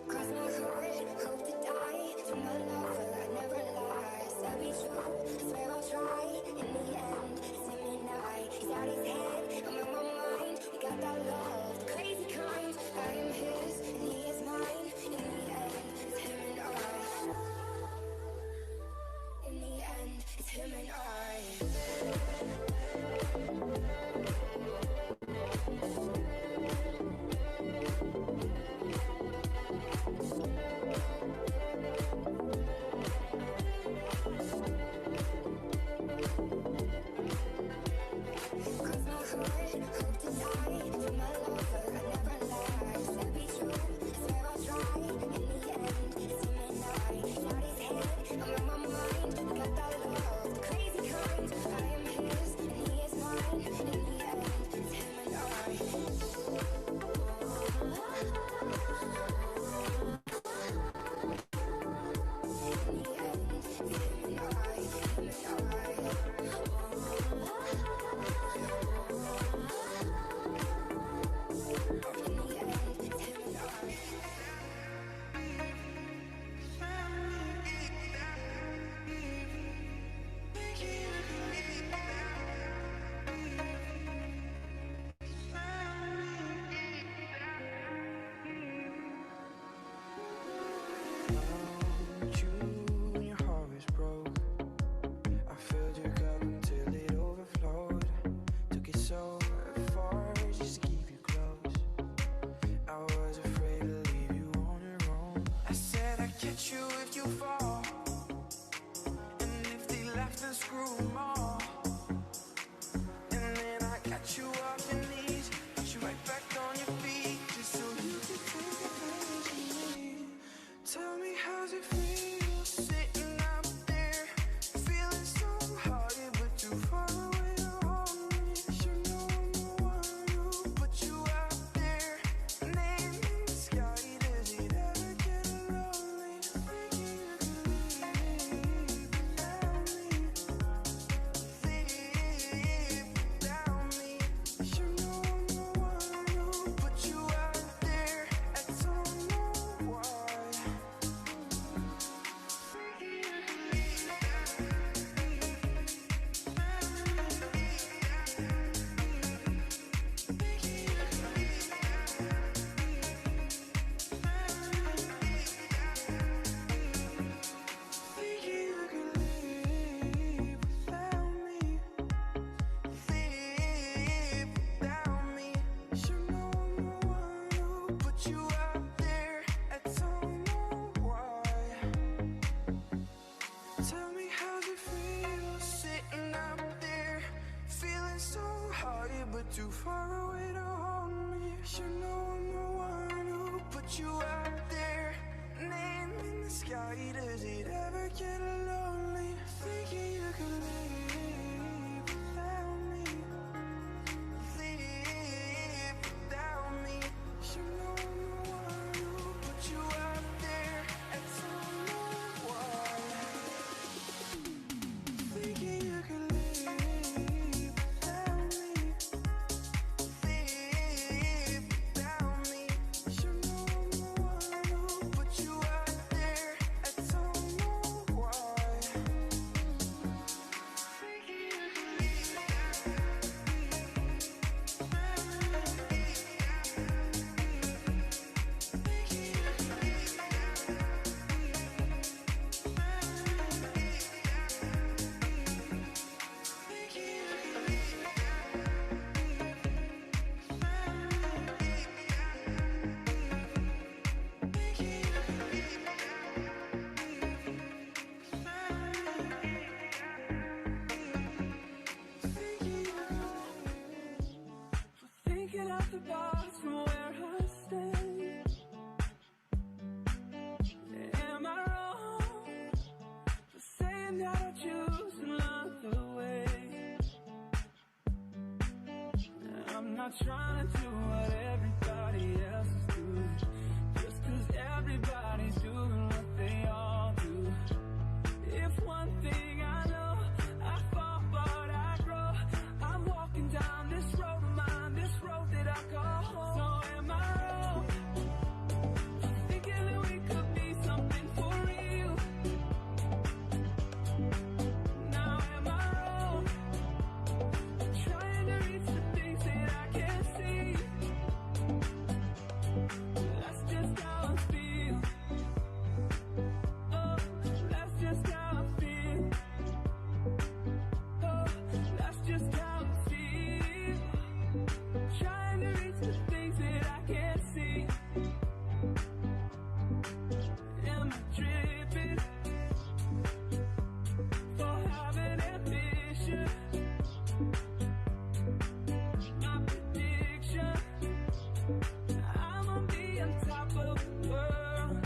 Cross my heart, hope to die. To my lover, I never lie. I'll be not trying to do what everybody else is doing, just cause everybody's doing what they all do. If one thing I know, I fall but I grow. I'm walking down this road of mine, this road that I call home. So am I wrong? Thinking that we could be something for real. Now am I wrong? Trying to reach the things that I can't see. That's just how I feel. Oh, that's just how I feel. Oh, that's just how I feel. Trying to reach the things that I can't see. Am I tripping for having ambition? My prediction, I'ma be on top of the world.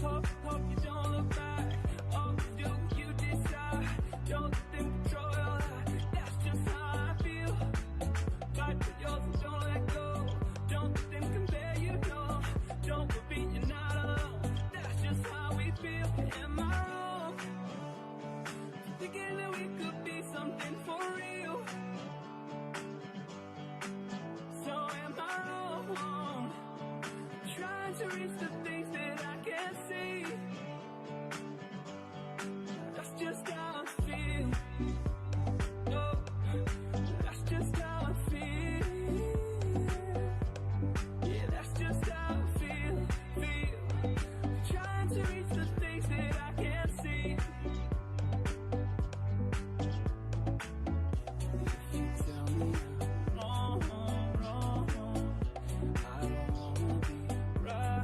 Hope you don't look back. All you do, you decide. Don't think control your life. That's just how I feel. Fight for yours and don't let go. Don't let them compare you, no. Don't worry, you're not alone. That's just how we feel. Am I wrong? Thinking that we could be something for real. So am I wrong? Trying to reach the things that I can't see. That's just how I feel. Oh, that's just how I feel. Yeah, that's just how I feel. Trying to reach the things that I can't see. If you tell me I'm wrong, I don't wanna be right.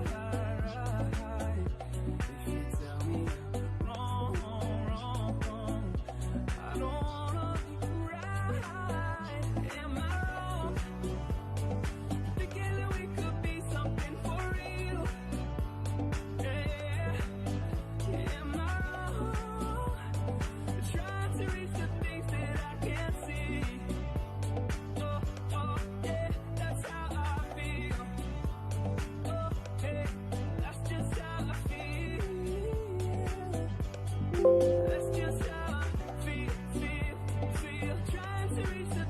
If you tell me I'm wrong, I don't wanna be right. Am I wrong? Thinking that we could be something for real. Yeah, am I wrong? Trying to reach the things that I can't see. Oh, yeah, that's how I feel. Oh, hey, that's just how I feel. That's just how I feel. Trying to reach the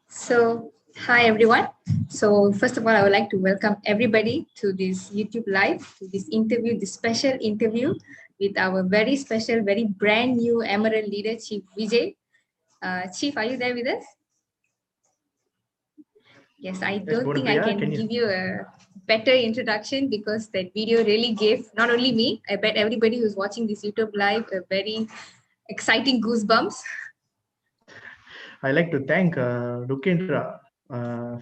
So, hi everyone. So, first of all, I would like to welcome everybody to this YouTube live, to this interview, this special interview with our very special, very brand new Emerald leader, Chief Vijay. Chief, are you there with us? Yes, I don't think I can give you a better introduction because that video really gave not only me, I bet everybody who's watching this YouTube live a very exciting goosebumps. I like to thank Rukendra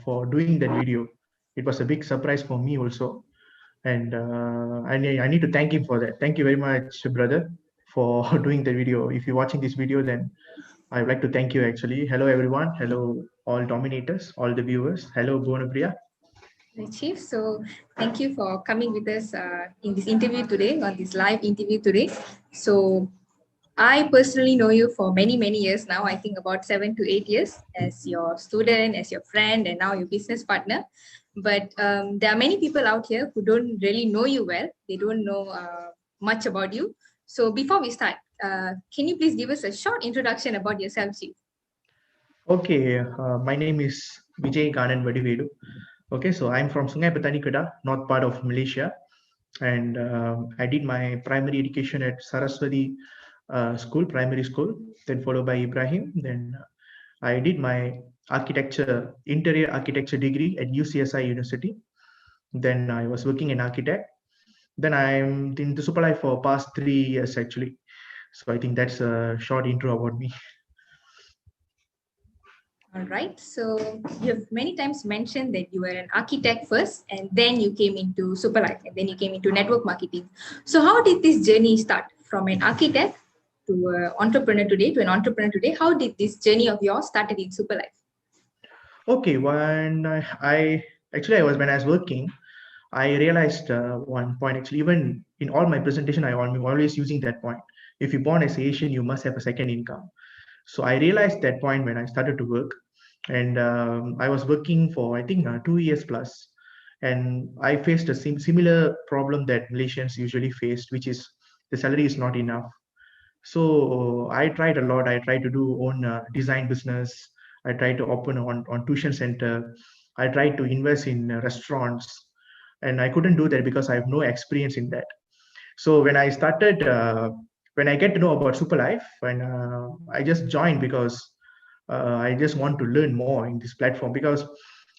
for doing that video. It was a big surprise for me also. And I need to thank him for that. Thank you very much, brother, for doing the video. If you're watching this video, then I would like to thank you actually. Hello, everyone. Hello, all dominators, all the viewers. Hello, Bonapriya. Hi, Chief. So thank you for coming with us in this interview today, on this live interview today. So I personally know you for many, many years now, I think about 7 to 8 years as your student, as your friend, and now your business partner. But there are many people out here who don't really know you well. They don't know much about you. So before we start, can you please give us a short introduction about yourself, Chief? Okay, my name is Vijay Ganan Vadivelu. Okay, so I'm from Sungai Petani Kedah, north part of Malaysia, and I did my primary education at Saraswati school, primary school, then followed by Ibrahim. Then I did my interior architecture degree at UCSI University. Then I was working in architect. Then I'm in the Superlife for past 3 years actually. So I think that's a short intro about me. All right. So you have many times mentioned that you were an architect first, and then you came into Superlife, and then you came into network marketing. So how did this journey start from an architect to an entrepreneur today, to an entrepreneur today? How did this journey of yours started in Superlife? Okay, when I was working, I realized one point actually, even in all my presentation, I'm always using that point. If you're born as Asian, you must have a second income. So I realized that point when I started to work, and I was working for I think 2 years plus, and I faced a similar problem that Malaysians usually faced, which is the salary is not enough. So I tried a lot. I tried to do own design business. I tried to open on tuition center. I tried to invest in restaurants, and I couldn't do that because I have no experience in that. So when I get to know about Superlife, and I just joined because I just want to learn more in this platform because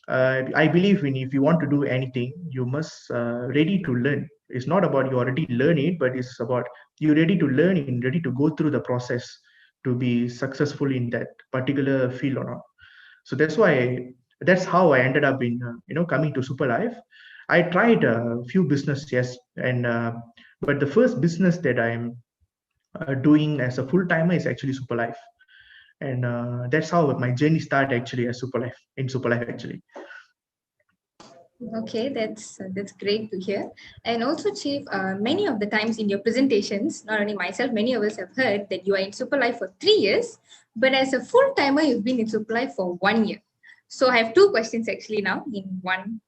I believe in if you want to do anything, you must ready to learn. It's not about you already learn it, but it's about you ready to learn and ready to go through the process to be successful in that particular field or not. So that's how I ended up in coming to Superlife. I tried a few business, yes, and but the first business that I'm doing as a full timer is actually Superlife, and that's how my journey started actually as Superlife actually. Okay, that's great to hear. And also, Chief, many of the times in your presentations, not only myself, many of us have heard that you are in Superlife for 3 years, but as a full timer, you've been in Superlife for 1 year. So I have two questions actually now in one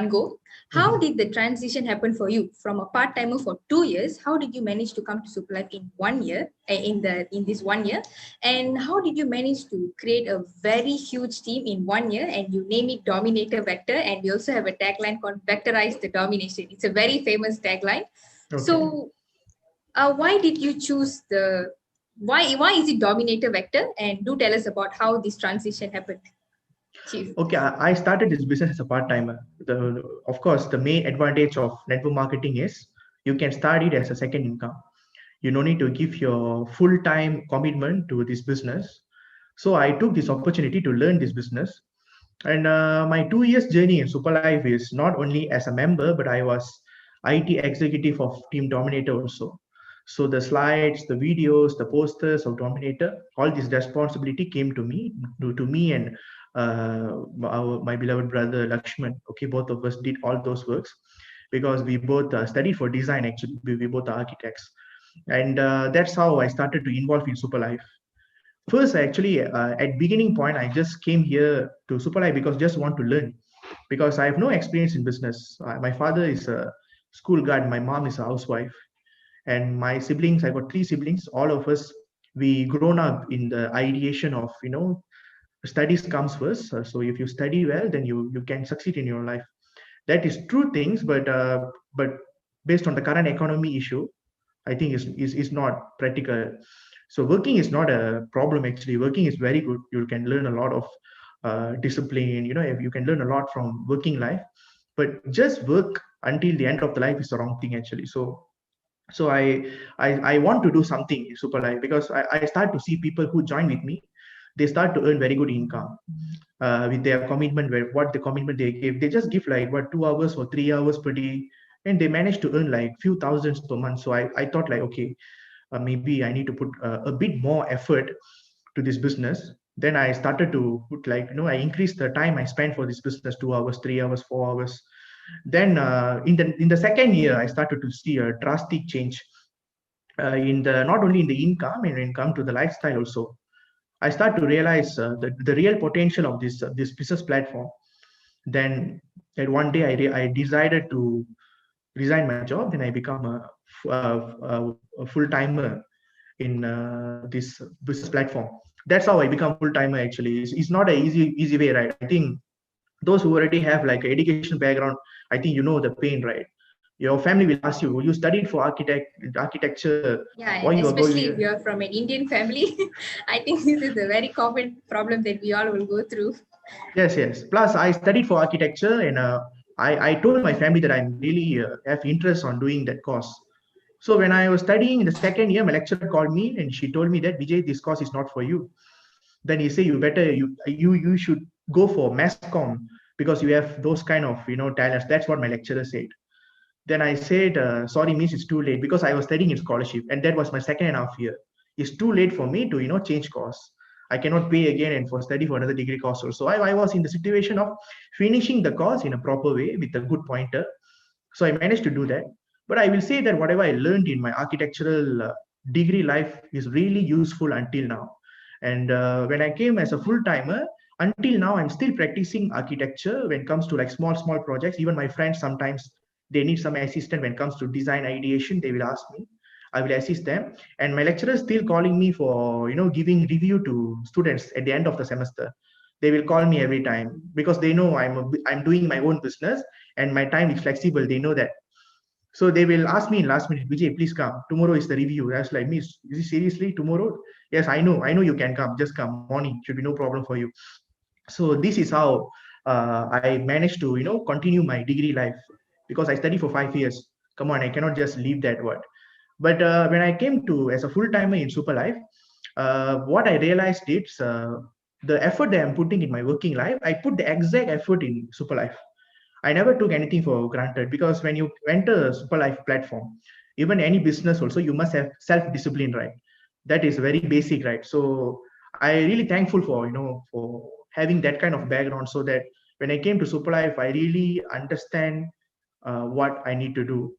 go. How Mhm. did the transition happen for you from a part timer for 2 years? How did you manage to come to Superlife in 1 year? In this 1 year, and how did you manage to create a very huge team in 1 year and you name it Dominator Vector? And we also have a tagline called Vectorize the Domination. It's a very famous tagline. Okay. So, why did you choose why is it Dominator Vector? And do tell us about how this transition happened, Chief. Okay, I started this business as a part timer. Of course, the main advantage of network marketing is you can start it as a second income. You don't need to give your full time commitment to this business. So I took this opportunity to learn this business. And my 2 years journey in Superlife is not only as a member, but I was IT executive of Team Dominator also. So the slides, the videos, the posters of Dominator, all this responsibility came to me and my beloved brother Lakshman. Okay, both of us did all those works because we both studied for design. Actually, we both are architects, and that's how I started to involve in Superlife. First, actually, at beginning point, I just came here to Superlife because just want to learn because I have no experience in business. My father is a school guard, my mom is a housewife, and my siblings. I got three siblings. All of us we grown up in the ideation of studies comes first. So if you study well, then you can succeed in your life. That is true things, but based on the current economy issue, I think is not practical. So working is not a problem actually. Working is very good. You can learn a lot of discipline. If you can learn a lot from working life, but just work until the end of the life is the wrong thing actually. So I want to do something in Superlife because I start to see people who join with me. They start to earn very good income with their commitment. What the commitment they give, they just give like what 2 hours or 3 hours per day, and they manage to earn like few thousands per month. So I thought like, okay, maybe I need to put a bit more effort to this business. Then I started to put like, I increased the time I spent for this business, 2 hours, 3 hours, 4 hours. Then in the second year, I started to see a drastic change in the not only in the income and income to the lifestyle also. I start to realize the real potential of this business platform. Then at one day I decided to resign my job. Then I become a full timer in this business platform. That's how I become full timer. Actually, it's not an easy way, right? I think those who already have like an education background, I think you know the pain, right? Your family will ask you, you studied for architecture, Yeah, why and you are especially if going? you're from an Indian family, I think this is a very common problem that we all will go through. Yes, yes. Plus, I studied for architecture, and I told my family that I'm really have interest on doing that course. So when I was studying in the second year, my lecturer called me and she told me that Vijay, this course is not for you. Then he say you should go for mass com because you have those kind of talents. That's what my lecturer said. Then I said, sorry, miss, it's too late because I was studying in scholarship, and that was my second and a half year. It's too late for me to change course. I cannot pay again and for study for another degree course also. I was in the situation of finishing the course in a proper way with a good pointer. So I managed to do that. But I will say that whatever I learned in my architectural degree life is really useful until now. And when I came as a full timer, until now, I'm still practicing architecture when it comes to like small projects. Even my friends sometimes they need some assistance when it comes to design ideation. They will ask me. I will assist them. And my lecturer is still calling me for giving review to students at the end of the semester. They will call me every time because they know I'm doing my own business and my time is flexible. They know that. So they will ask me in last minute, Vijay, please come. Tomorrow is the review. I was like, Miss, is it seriously tomorrow? Yes, I know you can come. Just come. Morning should be no problem for you. So this is how I managed to continue my degree life because I studied for 5 years. Come on, I cannot just leave that word. But when I came to as a full timer in Superlife, what I realized is the effort that I'm putting in my working life, I put the exact effort in Superlife. I never took anything for granted because when you enter a Superlife platform, even any business also, you must have self-discipline, right? That is very basic, right? So I really thankful for for having that kind of background so that when I came to Superlife, I really understand what I need to do.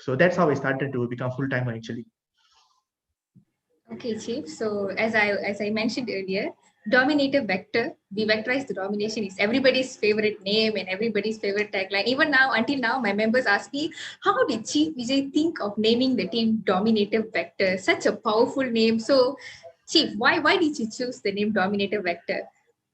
So that's how I started to become full timer actually. Okay, Chief. So as I mentioned earlier, Dominator Vector, we vectorize the domination is everybody's favorite name and everybody's favorite tagline. Even now, until now, my members ask me, how did Chief Vijay think of naming the team Dominator Vector? Such a powerful name. So, Chief, why did you choose the name Dominator Vector?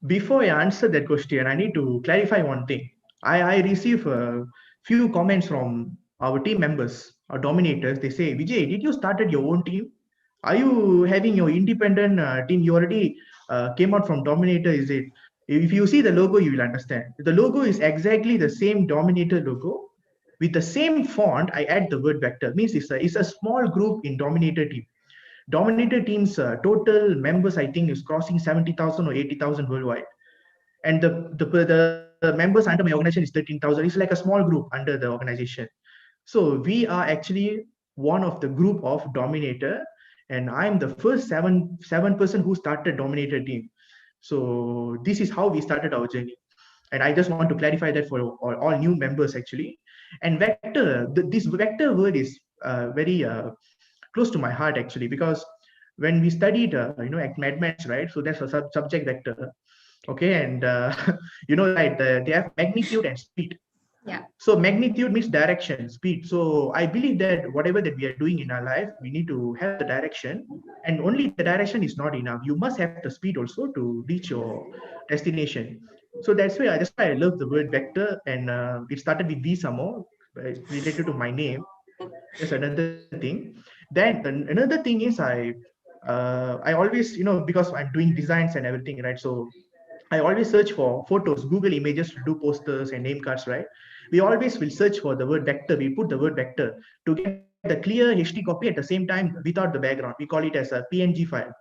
Before I answer that question, I need to clarify one thing. I receive a few comments from our team members, our dominators. They say, Vijay, did you started your own team? Are you having your independent team? You already came out from Dominator, is it? If you see the logo, you will understand. The logo is exactly the same Dominator logo. With the same font, I add the word vector. Means it's a small group in Dominator team. Dominator team's total members, I think, is crossing 70,000 or 80,000 worldwide. And the members under my organization is 13,000. It's like a small group under the organization. So we are actually one of the group of Dominator, and I'm the first seven person who started Dominator team. So this is how we started our journey. And I just want to clarify that for all new members actually. And vector, this vector word is very close to my heart actually because when we studied at MadMaths, right? So that's a subject vector, okay, and right, they have magnitude and speed. Yeah. So magnitude means direction, speed. So I believe that whatever that we are doing in our life, we need to have the direction, and only the direction is not enough. You must have the speed also to reach your destination. So that's why I love the word vector, and it started with V somehow, related to my name. That's another thing. Then another thing is I always because I'm doing designs and everything, right? So I always search for photos, Google Images to do posters and name cards, right? We always will search for the word vector. We put the word vector to get the clear HD copy at the same time without the background. We call it as a PNG file.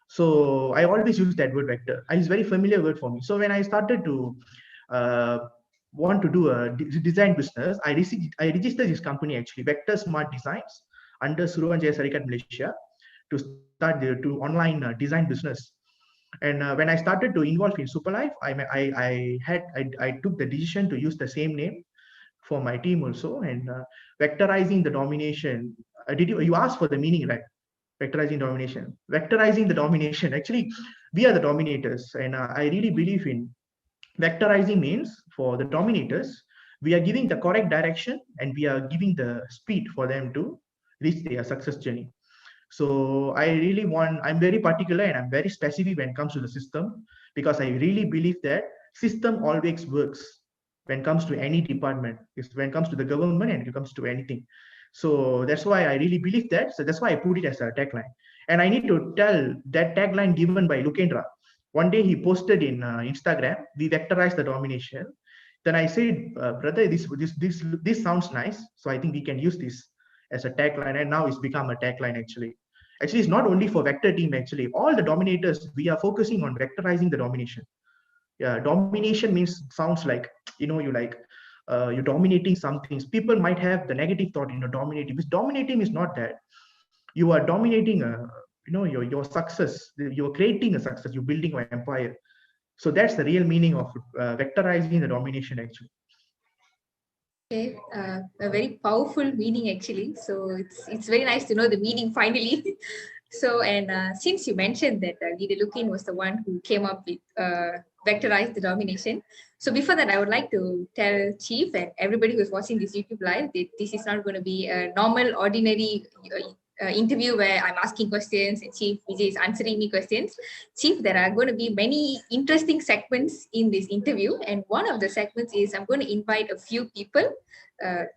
So I always use that word vector. It's very familiar word for me. So when I started to uh, want to do a design business, I registered this company actually, Vector Smart Designs, under Suruhanjaya Serikat Malaysia, to start to online design business. And when I started to involve in Superlife, I took the decision to use the same name for my team also, and vectorizing the domination. Did you ask for the meaning, right? Vectorizing domination. Vectorizing the domination. Actually, we are the dominators, and I really believe in vectorizing means for the dominators, we are giving the correct direction and we are giving the speed for them to reach their success journey. So I'm very particular and I'm very specific when it comes to the system because I really believe that system always works when it comes to any department. It's when it comes to the government and it comes to anything. So that's why I really believe that. So that's why I put it as a tagline. And I need to tell that tagline given by Lukendra. One day he posted in Instagram, "We vectorize the domination." Then I said, brother, this sounds nice. So I think we can use this as a tagline, and now it's become a tagline actually. Actually, it's not only for vector team. Actually, all the dominators, we are focusing on vectorizing the domination. Yeah, domination means sounds like, you're dominating some things. People might have the negative thought, dominating. Because dominating is not that. You are dominating, your success. You're creating a success. You're building an empire. So that's the real meaning of vectorizing the domination actually. Okay, a very powerful meaning actually. So it's very nice to know the meaning finally. So, and since you mentioned that Leader Lukin was the one who came up with vectorize the domination. So before that, I would like to tell Chief and everybody who's watching this YouTube live that this is not going to be a normal, ordinary interview where I'm asking questions and Chief Vijay is answering me questions. Chief, there are going to be many interesting segments in this interview. And one of the segments is I'm going to invite a few people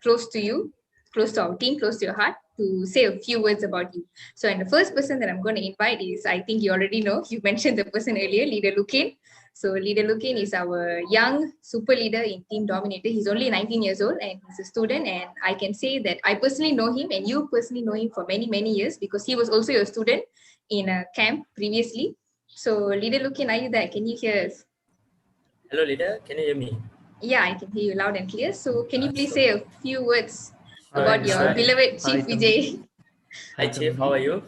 close to you, close to our team, close to your heart, to say a few words about you. So, and the first person that I'm going to invite is, I think you already know, you mentioned the person earlier, Leader Lukin. So Leader Lukin is our young super leader in Team Dominator. He's only 19 years old and he's a student. And I can say that I personally know him and you personally know him for many, many years because he was also your student in a camp previously. So Leader Lukin, are you there? Can you hear us? Hello, leader. Can you hear me? Yeah, I can hear you loud and clear. So can you please say a few words about your Hi. beloved Chief Vijay? Hi, Chief. How are you?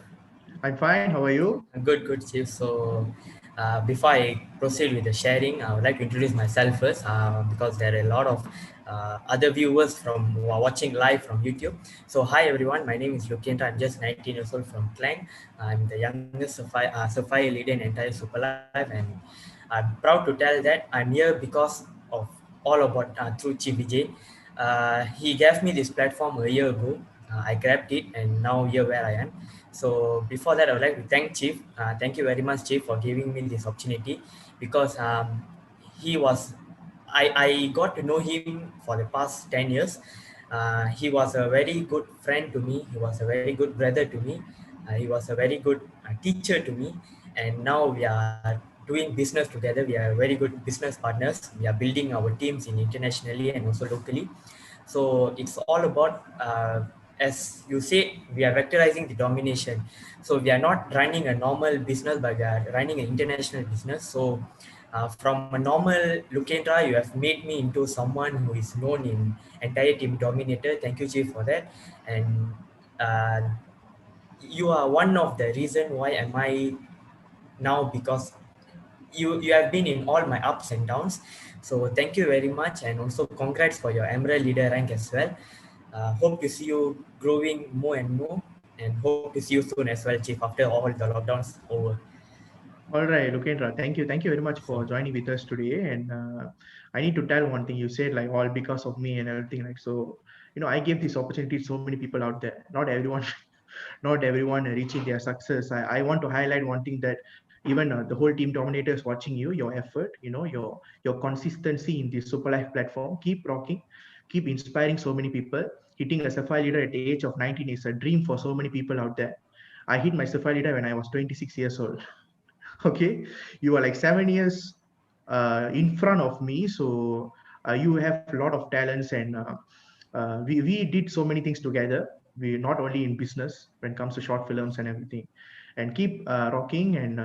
I'm fine. How are you? Good, Chief. So, before I proceed with the sharing, I would like to introduce myself first because there are a lot of other viewers who are watching live from YouTube. So, hi everyone. My name is Lukendra. I'm just 19 years old from Klang. I'm the youngest Sapphire leader in entire Superlife, and I'm proud to tell that I'm here because of all about through Chief Vijay. He gave me this platform a year ago. I grabbed it, and now here where I am. So before that, I would like to thank Chief. Thank you very much, Chief, for giving me this opportunity because he was, I got to know him for the past 10 years. He was a very good friend to me. He was a very good brother to me. He was a very good teacher to me. And now we are doing business together. We are very good business partners. We are building our teams in internationally and also locally. So it's all about, as you say, we are vectorizing the domination. So we are not running a normal business, but we are running an international business. So from a normal Lukendra, you have made me into someone who is known in entire Team Dominator. Thank you, Chief, for that. And you are one of the reason why am I now, because you have been in all my ups and downs. So thank you very much, and also congrats for your Emerald leader rank as well. Hope to see you growing more and more, and hope to see you soon as well, Chief, after all the lockdowns over. All right, Lukendra, thank you. Thank you very much for joining with us today. And I need to tell one thing. You said like all because of me and everything. Like, so, I gave this opportunity to so many people out there. Not everyone, not everyone reaching their success. I want to highlight one thing, that even the whole Team Dominator is watching you, your effort, your consistency in this Super Life platform. Keep rocking, keep inspiring so many people. Hitting a Sapphire leader at the age of 19 is a dream for so many people out there. I hit my Sapphire leader when I was 26 years old. Okay, you are like 7 years in front of me, so you have a lot of talents, and we did so many things together. We not only in business when it comes to short films and everything, and keep rocking. And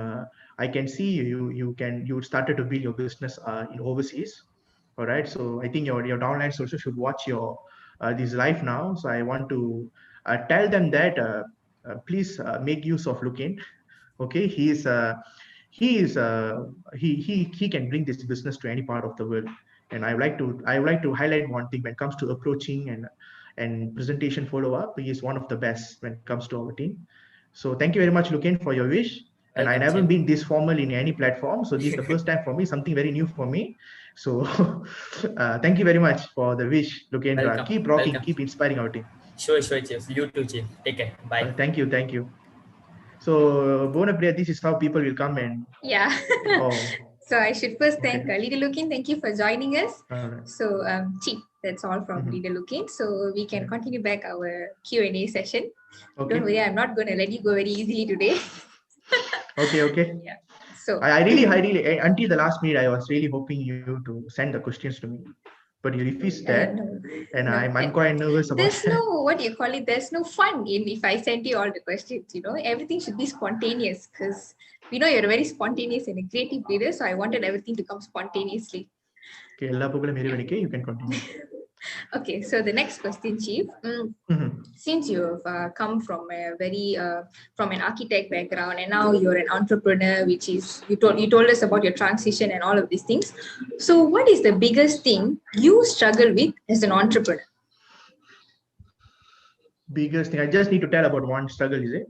I can see you started to build your business in overseas. All right, so I think your downlines also should watch your this live now. So I want to tell them that please make use of Looking. Okay, he can bring this business to any part of the world. And I would like to highlight one thing. When it comes to approaching and presentation follow-up, he is one of the best when it comes to our team. So thank you very much, Luken, for your wish. And I never been this formal in any platform, so this is the first time for me, something very new for me. So thank you very much for the wish, Lukendra. Keep rocking, keep inspiring our team. Sure, Chief. You too, Chief. Take care. Bye. Thank you. So Bonapriya, this is how people will come and yeah. oh. So I should first thank Okay. Leader Looking. Thank you for joining us. All right. So Chief, that's all from Mhm. Leader Looking. So we can Yeah. continue back our Q&A session. Okay. Don't worry, I'm not going to let you go very easily today. Okay. Okay. Yeah. So I really, until the last minute, I was really hoping you to send the questions to me, but you refused that, no, and no, I'm quite nervous about there's that. no, what do you call it? There's no fun in if I send you all the questions, everything should be spontaneous because we know you're a very spontaneous and a creative leader. So I wanted everything to come spontaneously. Okay, எல்லா புகழும் இறைவனுக்கே. You can continue. Okay, so the next question, Chief. Mhm. Since you've come from a very from an architect background and now you're an entrepreneur, which is you told us about your transition and all of these things. So what is the biggest thing you struggle with as an entrepreneur? Biggest thing, I just need to tell about one struggle, is it?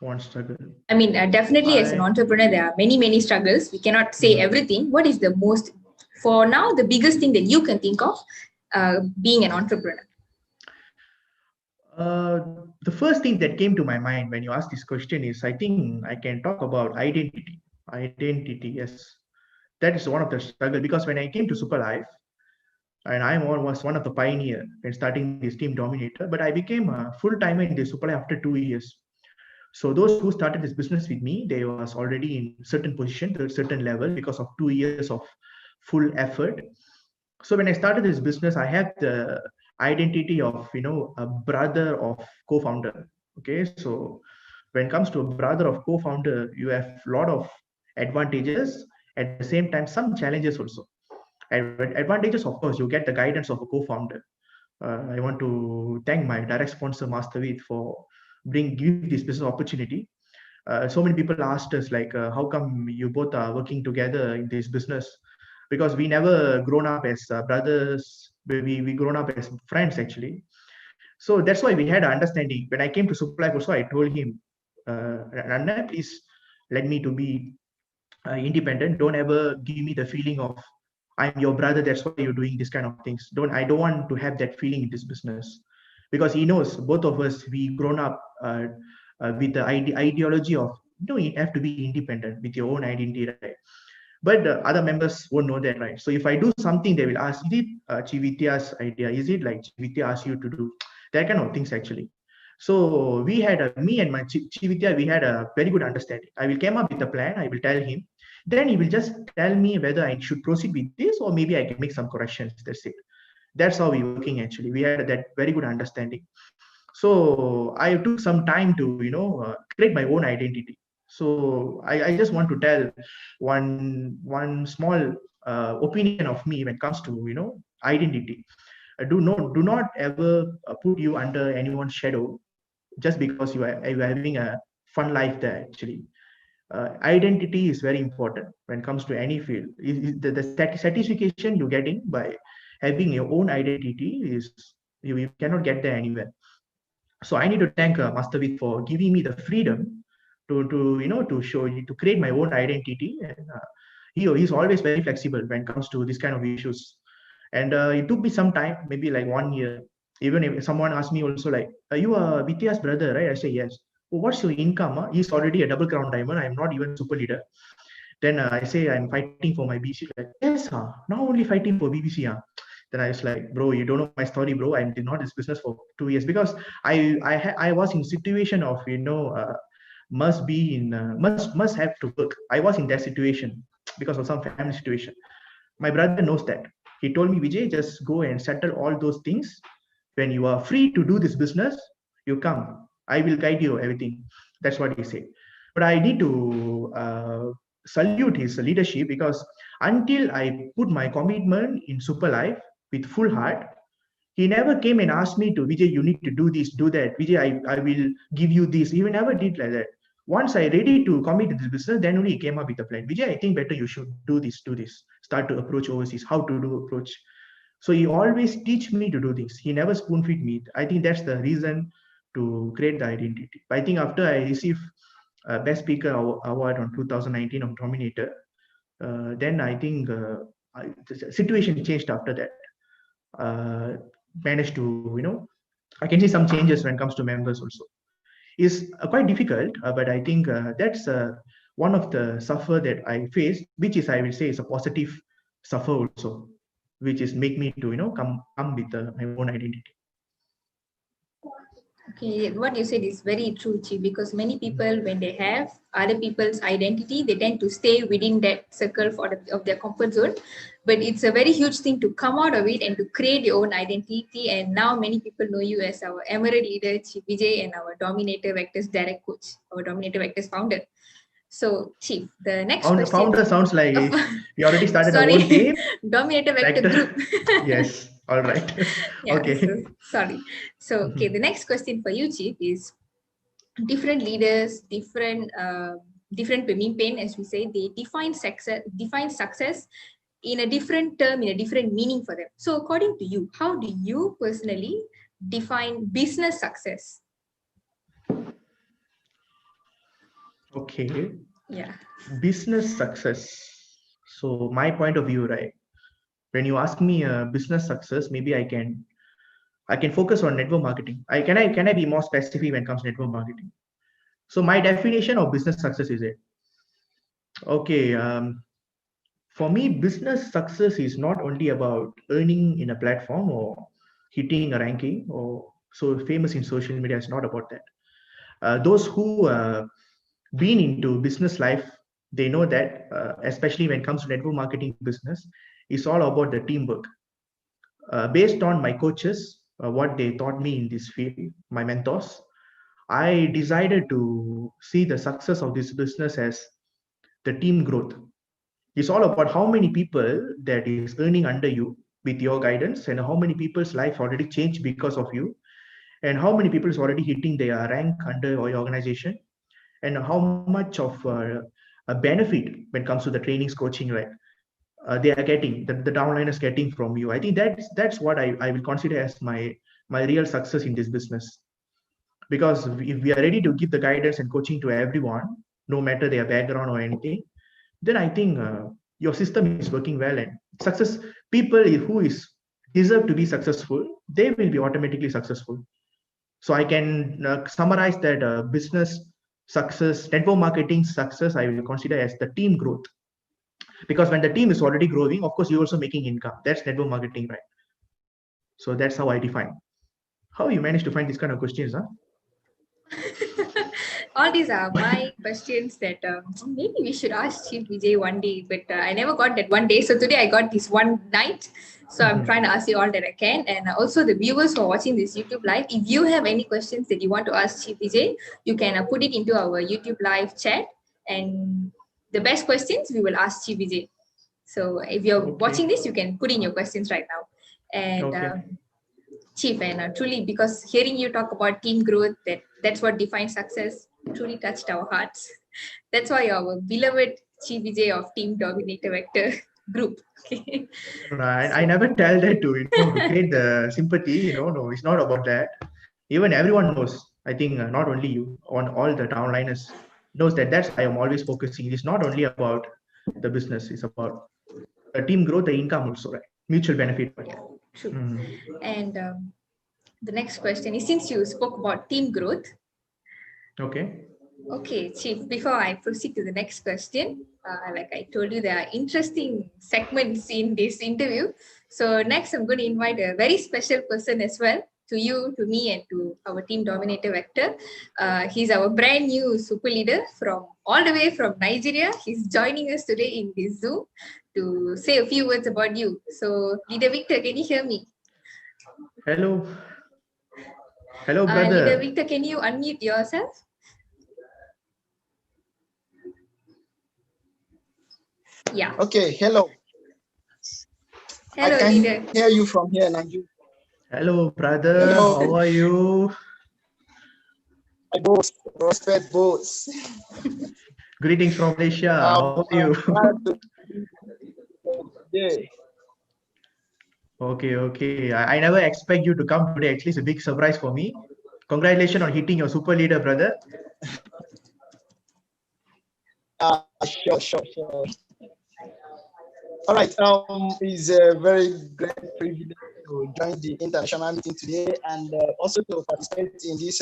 One struggle. I mean, definitely as an entrepreneur, there are many struggles. We cannot say everything. What is the most, for now, the biggest thing that you can think of being an entrepreneur? The first thing that came to my mind when you asked this question is, I think I can talk about identity. Identity, yes. That is one of the struggle, because when I came to Superlife, and was one of the pioneer when starting this team Dominator, but I became a full-timer in the Superlife after 2 years. So those who started this business with me, they was already in certain position, to a certain level, because of 2 years of full effort. So when I started this business, I had the identity of a brother of co-founder. Okay, so when it comes to a brother of co-founder, you have a lot of advantages, at the same time some challenges also. Advantages, of course, you get the guidance of a co-founder. I want to thank my direct sponsor Masterbee for give this business opportunity. So many people asked us like, how come you both are working together in this business? Because we never grown up as brothers. We grown up as friends actually. So that's why we had an understanding. When I came to Superlife also, I told him, Anna, please let me to be independent. Don't ever give me the feeling of I'm your brother, that's why you're doing this kind of things. I don't want to have that feeling in this business, because he knows both of us, we grown up with the ideology of you have to be independent with your own identity, right? But other members won't know that, right? So if I do something, they will ask, is it Chivitya's idea? Is it like Chivitya asked you to do that kind of things actually? So we had me and my Chivitya, we had a very good understanding. I will come up with a plan. I will tell him. Then he will just tell me whether I should proceed with this or maybe I can make some corrections. That's it. That's how we working actually. We had that very good understanding. So I took some time to create my own identity. So I just want to tell one small opinion of me when it comes to identity. Do not ever put you under anyone's shadow just because you are having a fun life there actually. Identity is very important when it comes to any field. The satisfaction you're getting by having your own identity is you cannot get there anywhere. So I need to thank Masterbee for giving me the freedom to show to create my own identity. And he's always very flexible when it comes to this kind of issues. And it took me some time, maybe like 1 year. Even if someone asked me also like, are you Vidya's brother, right? I say yes. Well, what's your income? Huh? He's already a double crown diamond. I'm not even super leader. Then I say I'm fighting for my BC. Like, yes, huh? Now only fighting for BBC. Huh? Then I was like, bro, you don't know my story, bro. I'm not this business for 2 years because I was in situation of must be in must have to work. I was in that situation because of some family situation. My brother knows that. He told me, Vijay, just go and settle all those things. When you are free to do this business, you come. I will guide you everything. That's what he said. But I need to salute his leadership because until I put my commitment in Superlife with full heart, he never came and asked me to, Vijay, you need to do this, do that. Vijay, I will give you this. He never did like that. Once I ready to commit to this business, then only he came up with a plan. Vijay, I think better you should do this, do this. Start to approach overseas, how to do approach. So he always teach me to do this. He never spoon feed me. I think that's the reason to create the identity. I think after I received Best Speaker Award on 2019 of Dominator, then I think the situation changed after that. Managed to, I can see some changes when it comes to members also. Is quite difficult, but I think that's one of the suffer that I faced, which is I will say is a positive suffer also, which is make me to come with my own identity. Okay, what you said is very true, Chief, because many people, when they have other people's identity, they tend to stay within that circle of their comfort zone. But it's a very huge thing to come out of it and to create your own identity. And now many people know you as our Emerald leader, Chief Vijay, and our Dominator Vectors direct coach, our Dominator Vectors founder. So, Chief, the next question. Founder sounds like you already started a Sorry, whole team. Dominator Vector Group. Yes, all right. Yeah, okay. So, sorry. So, okay, the next question for you, Chief, is different leaders, different pemimpin, as we say, they define success in a different term, in a different meaning for them. So, according to you, how do you personally define business success? Okay. Yeah. Business success. So my point of view, right? When you ask me business success, maybe I can focus on network marketing. Can I be more specific when it comes to network marketing? So my definition of business success is it. Okay. For me, business success is not only about earning in a platform or hitting a ranking or so famous in social media. It's not about that. Those who been into business life, they know that, especially when it comes to network marketing business, it's all about the teamwork. Based on my coaches, what they taught me in this field, my mentors, I decided to see the success of this business as the team growth. It's all about how many people that is earning under you with your guidance, and how many people's life already changed because of you, and how many people is already hitting their rank under your organization, and how much of a benefit when it comes to the trainings, coaching, right? They are getting the downliners getting from you. I think that's what I will consider as my real success in this business. Because if we are ready to give the guidance and coaching to everyone, no matter their background or anything, then I think your system is working well, and success people who is deserve to be successful, they will be automatically successful. So I can summarize that business success, network marketing success, I will consider as the team growth. Because when the team is already growing, of course, you're also making income. That's network marketing, right? So that's how I define. How you manage to find these kind of questions, huh? All these are my questions that maybe we should ask Chief Vijay one day, but I never got that one day. So today I got this one night. So I'm trying to ask you all that I can. And also the viewers who are watching this YouTube live, if you have any questions that you want to ask Chief Vijay, you can put it into our YouTube live chat. And the best questions we will ask Chief Vijay. So if you're watching this, you can put in your questions right now. And Chief, and truly, because hearing you talk about team growth, that's what defines success, truly touched our hearts. That's why our beloved Chief Vijay of Team Dominator Vector group. Okay. Right. I never tell that to create the sympathy. No, it's not about that. Even everyone knows. I think not only you, on all the downliners knows that that's why I'm always focusing. It's not only about the business. It's about the team growth, the income also, right? Mutual benefit. Yeah, true. And the next question is, since you spoke about team growth. Okay. Okay, Chief, before I proceed to the next question, like I told you, there are interesting segments in this interview. So next, I'm going to invite a very special person as well, to you, to me, and to our Team Dominator Vector. He's our brand new super leader from all the way from Nigeria. He's joining us today in this Zoom to say a few words about you. So, Leader Victor, can you hear me? Hello. Hello, brother. Leader Victor, can you unmute yourself? Yeah. Okay, hello. Hello, I can leader. hear you from here, Nanju. Hello, brother. Hello. How are you? I both, respect both. Greetings from Malaysia. How are you? Okay. I never expect you to come today. Actually, it's a big surprise for me. Congratulations on hitting your super leader, brother. Sure. All right. It's a very great privilege to join the international meeting today and also to participate in this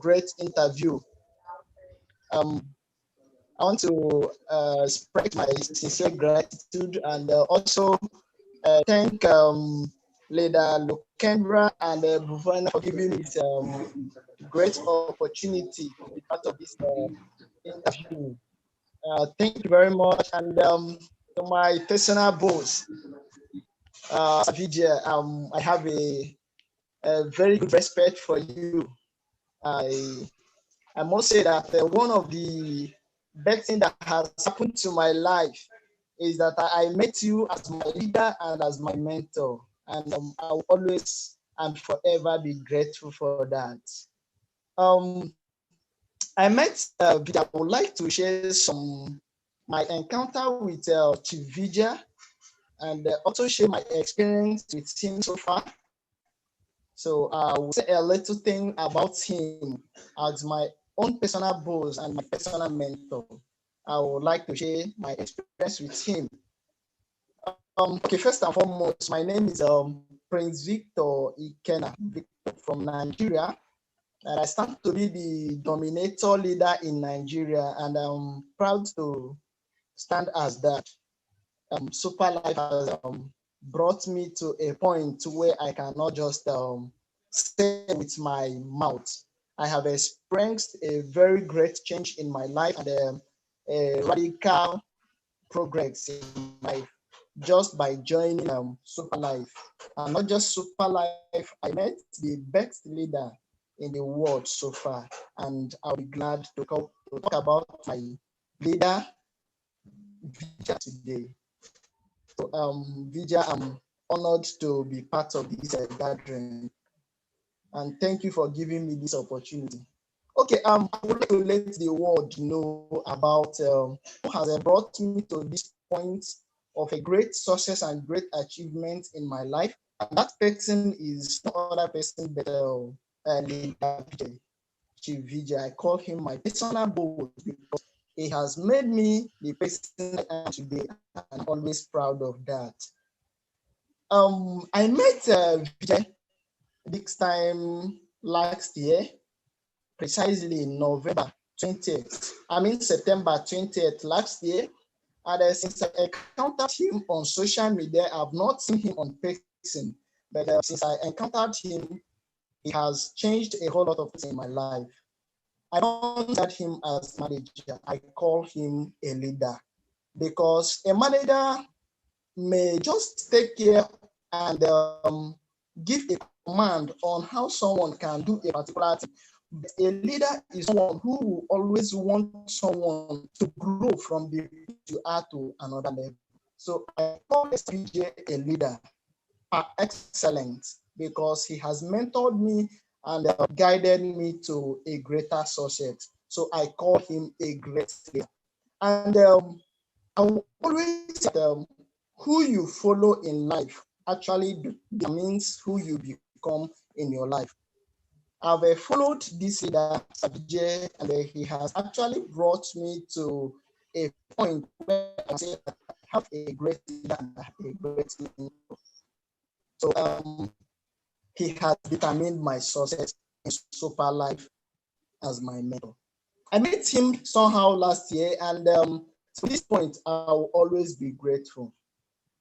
great interview. I want to spread my sincere gratitude and also thank Leader Lokendra and Pavithran for giving me this great opportunity to be part of this interview. Thank you very much. And to my personal boss, Vijay, I have a very good respect for you. I must say that one of the best things that has happened to my life is that I met you as my leader and as my mentor. And I will always and forever be grateful for that. I met Vijay. I would like to share my encounter with Chief Vijay and also share my experience with him so far. So I will say a little thing about him as my own personal boss and my personal mentor. I would like to share my experience with him. Okay, first and foremost, my name is Prince Victor Ikena, Victor from Nigeria, and I stand to be the dominator leader in Nigeria, and I'm proud to stand as that. Superlife has brought me to a point where I cannot just say with my mouth. I have experienced a very great change in my life and a radical progress in my life just by joining Superlife. And not just Superlife, I met the best leader in the world so far. And I'll be glad to talk about my leader, Vijay, today. So, Vijay, I'm honored to be part of this gathering. And thank you for giving me this opportunity. Okay, I would like to let the world know about who has brought me to this point of a great success and great achievement in my life. And that person is no other person but Chief Vijay. I call him my personal boss because he has made me the person I am today. I'm always proud of that. I met Vijay this time last year, precisely in November 20th. I mean September 20th last year. And since I encountered him on social media, I've not seen him on person. But since I encountered him, he has changed a whole lot of things in my life. I don't see him as manager. I call him a leader because a manager may just take care and give a command on how someone can do a particular thing. But a leader is someone who will always want someone to grow from the place you are to another level. So I call SPJ a leader, excellent, because he has mentored me and guided me to a greater success. So I call him a great leader. And I will always say who you follow in life actually determines who you become in your life. I've followed this leader, Sabije, and he has actually brought me to a point where I say I have a great leader and a great mentor. So he has determined my success in Superlife as my mentor. I met him somehow last year, and to this point, I will always be grateful.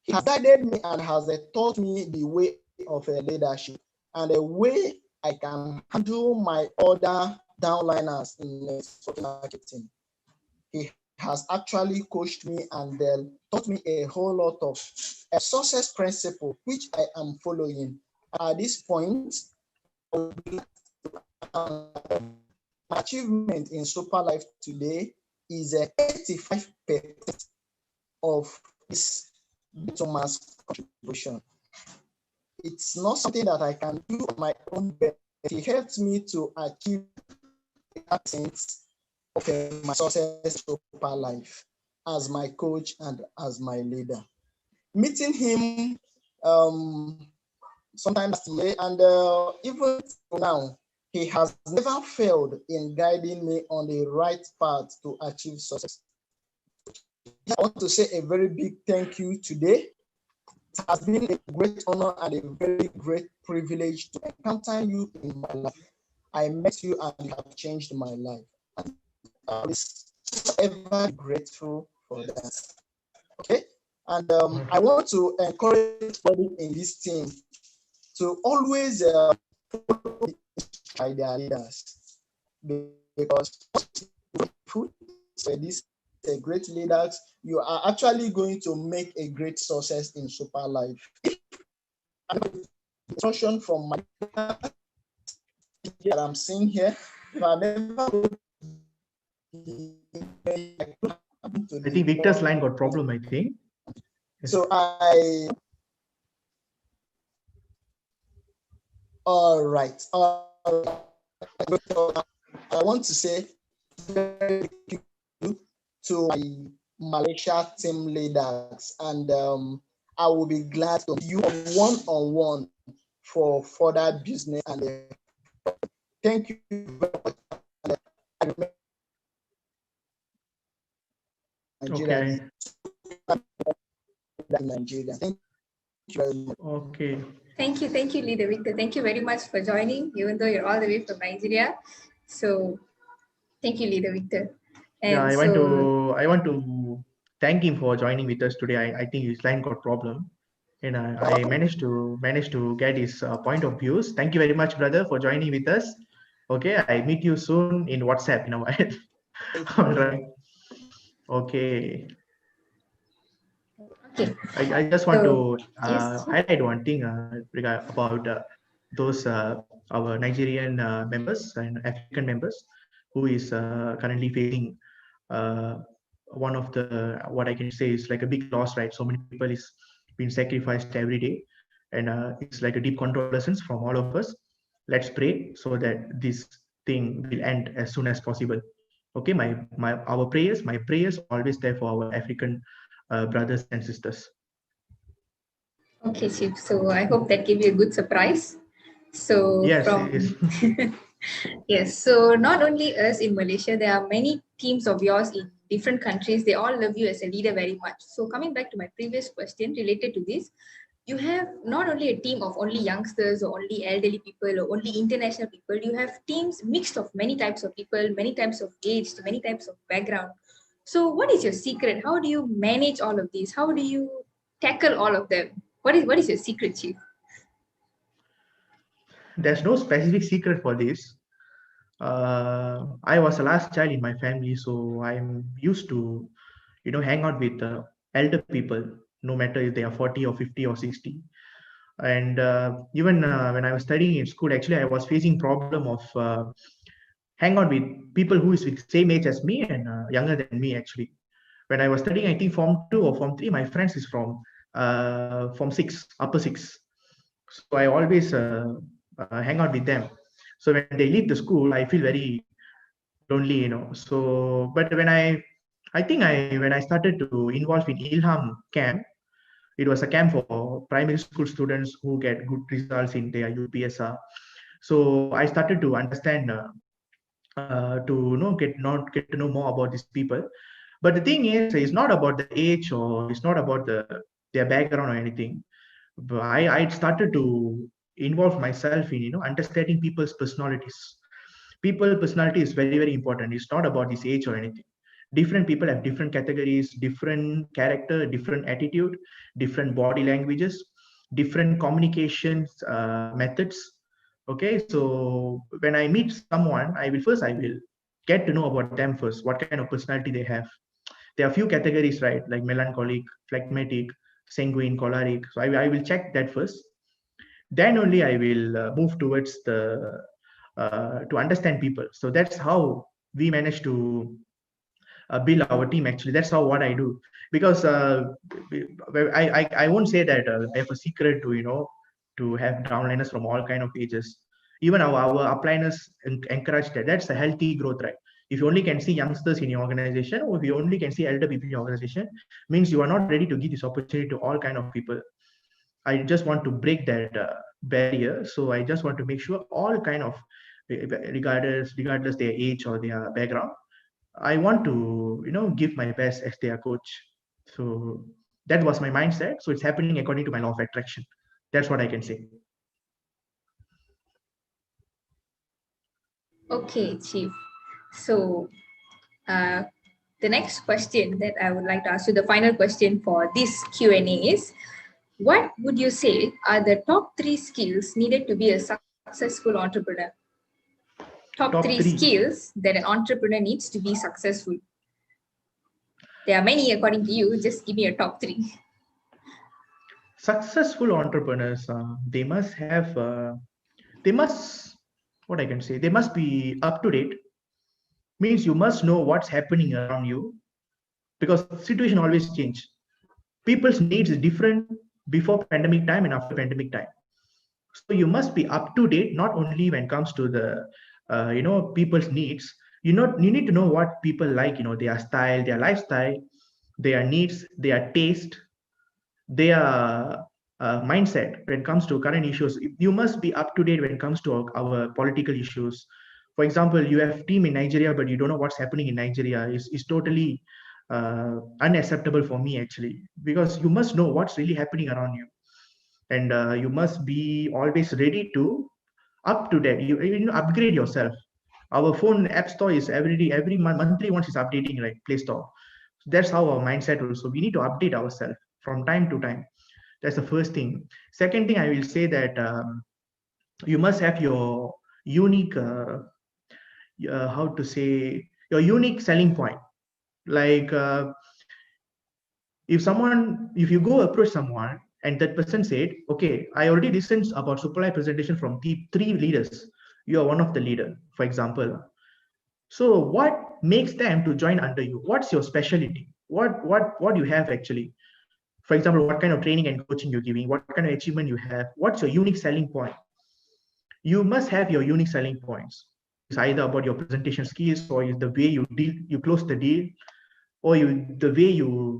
He has guided me and has taught me the way of leadership and a way I can handle my other downliners in marketing. He has actually coached me and taught me a whole lot of success principle, which I am following. At this point, my achievement in Superlife today is 85% of this gentleman's contribution. It's not something that I can do on my own, but it helps me to achieve the essence of my success Superlife as my coach and as my leader. Meeting him sometime last year, and even now, he has never failed in guiding me on the right path to achieve success. I want to say a very big thank you today. It has been a great honor and a very great privilege to encounter you in my life. I met you and you have changed my life. And ever be grateful for that. Okay, and I want to encourage everybody in this team to always by their leaders, because these great leaders, you are actually going to make a great success in Superlife. Instruction from my that I'm seeing here, if I never I think Victor's line got problem, I think. So I all right. I want to say thank you to my Malaysia team leaders, and I will be glad to you one-on-one for further business. And thank you very much. Okay. Nigeria. Thank you very much. Okay. Thank you, Leader Victor. Thank you very much for joining, even though you're all the way from Nigeria. So, thank you, Leader Victor. And yeah, I want to thank him for joining with us today. I think his line got problem, and I managed to get his point of views. Thank you very much, brother, for joining with us. Okay, I meet you soon in WhatsApp in a while. All right. Okay. Okay. I just want to yes. highlight one thing about those our Nigerian members and African members who is currently facing one of the what I can say is like a big loss, right? So many people is being sacrificed every day, and it's like a deep condolences from all of us. Let's pray so that this thing will end as soon as possible. Okay, my prayers always there for our African brothers and sisters. Okay, Chief. So I hope that gave you a good surprise. So Yes, from yes. yes, so not only us in Malaysia, there are many teams of yours in different countries. They all love you as a leader very much. So coming back to my previous question related to this, you have not only a team of only youngsters or only elderly people or only international people, you have teams mixed of many types of people, many types of age, many types of background. So what is your secret? How do you manage all of these? How do you tackle all of them? What is your secret, Chief? There's no specific secret for this. I was the last child in my family, so I'm used to, hang out with elder people, no matter if they are 40 or 50 or 60. And even when I was studying in school, actually, I was facing problem of hang out with people who is with same age as me and younger than me, actually. When I was studying, I think Form 2 or Form 3, my friends is from Form 6, upper 6. So I always hang out with them. So when they leave the school, I feel very lonely, So, but I think when I started to involve in Ilham camp, it was a camp for primary school students who get good results in their UPSR. So I started to understand, to get to know more about these people. But the thing is, it's not about the age or it's not about their background or anything. But I started to involve myself in understanding people's personalities. People personality is very, very important. It's not about this age or anything. Different people have different categories, different character, different attitude, different body languages, different communications methods. Okay, so when I meet someone, I will get to know about them first, what kind of personality they have. There are few categories, right? Like melancholic, phlegmatic, sanguine, choleric. So I will check that first. Then only I will move towards the to understand people. So that's how we manage to build our team. Actually, that's how what I do. Because I won't say that I have a secret to to have downliners from all kind of ages. Even our upliners encourage that. That's a healthy growth, right? If you only can see youngsters in your organization, or if you only can see elder people in your organization, means you are not ready to give this opportunity to all kind of people. I just want to break that barrier. So I just want to make sure all kind of, regardless their age or their background, I want to give my best as their coach. So that was my mindset. So it's happening according to my law of attraction. That's what I can say. Okay, Chief. So The next question that I would like to ask you, the final question for this Q&A is, what would you say are the top 3 skills needed to be a successful entrepreneur? Top 3 skills that an entrepreneur needs to be successful. There are many according to you, just give me a top 3. Successful entrepreneurs, they must have, what I can say, they must be up to date. Means you must know what's happening around you, because situation always change. People's needs is different before pandemic time and after pandemic time. So you must be up to date, not only when it comes to the, people's needs. You need to know what people like, their style, their lifestyle, their needs, their taste, their mindset when it comes to current issues. You must be up to date when it comes to our political issues. For example, you have team in Nigeria, but you don't know what's happening in Nigeria. Is totally unacceptable for me, actually, because you must know what's really happening around you, and you must be always ready to up to date. You upgrade yourself. Our phone app store is every monthly once is updating, like Play Store. That's how our mindset also. We need to update ourselves from time to time. That's the first thing. Second thing, I will say that you must have your unique, how to say, your unique selling point. Like if you go approach someone and that person said, okay, I already listened about Superlife presentation from the 3 leaders. You are one of the leader, for example. So what makes them to join under you? What's your specialty? What you have actually? For example, what kind of training and coaching you're giving? What kind of achievement you have? What's your unique selling point? You must have your unique selling points. It's either about your presentation skills, or the way you close the deal, or the way you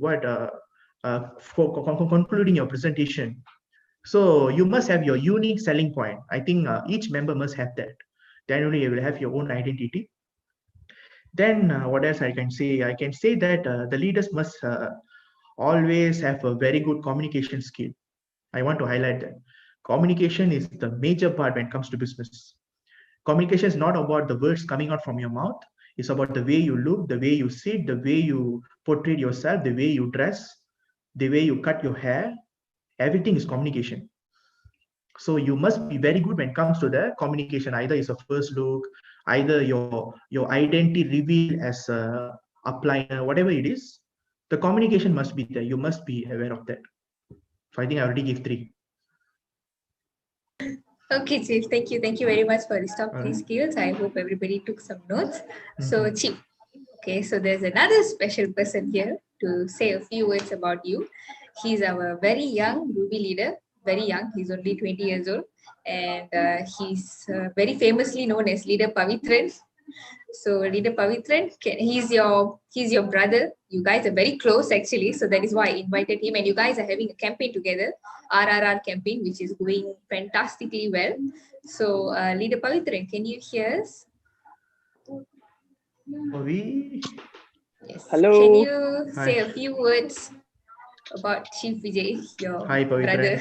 for concluding your presentation. So you must have your unique selling point. I think each member must have that. Then only you will have your own identity. Then what else I can say? I can say that the leaders must always have a very good communication skill. I want to highlight that. Communication is the major part when it comes to business. Communication is not about the words coming out from your mouth. It's about the way you look, the way you sit, the way you portray yourself, the way you dress, the way you cut your hair. Everything is communication. So you must be very good when it comes to the communication. Either it's a first look, either your identity reveal as a upliner, whatever it is, the communication must be there. You must be aware of that. So I think I already gave 3. Okay, Chief. Thank you. Thank you very much for these top 3 skills. I hope everybody took some notes. So, Chief, okay, so there's another special person here to say a few words about you. He's our very young Ruby leader, very young. He's only 20 years old. And he's very famously known as Leader Pavithran. So Leader Pavithran, he's your brother. You guys are very close actually. So that is why I invited him. And you guys are having a campaign together, RRR campaign, which is going fantastically well. So Leader Pavithran, can you hear us? Yes. Hello. Can you say a few words about Chief Vijay, your brother?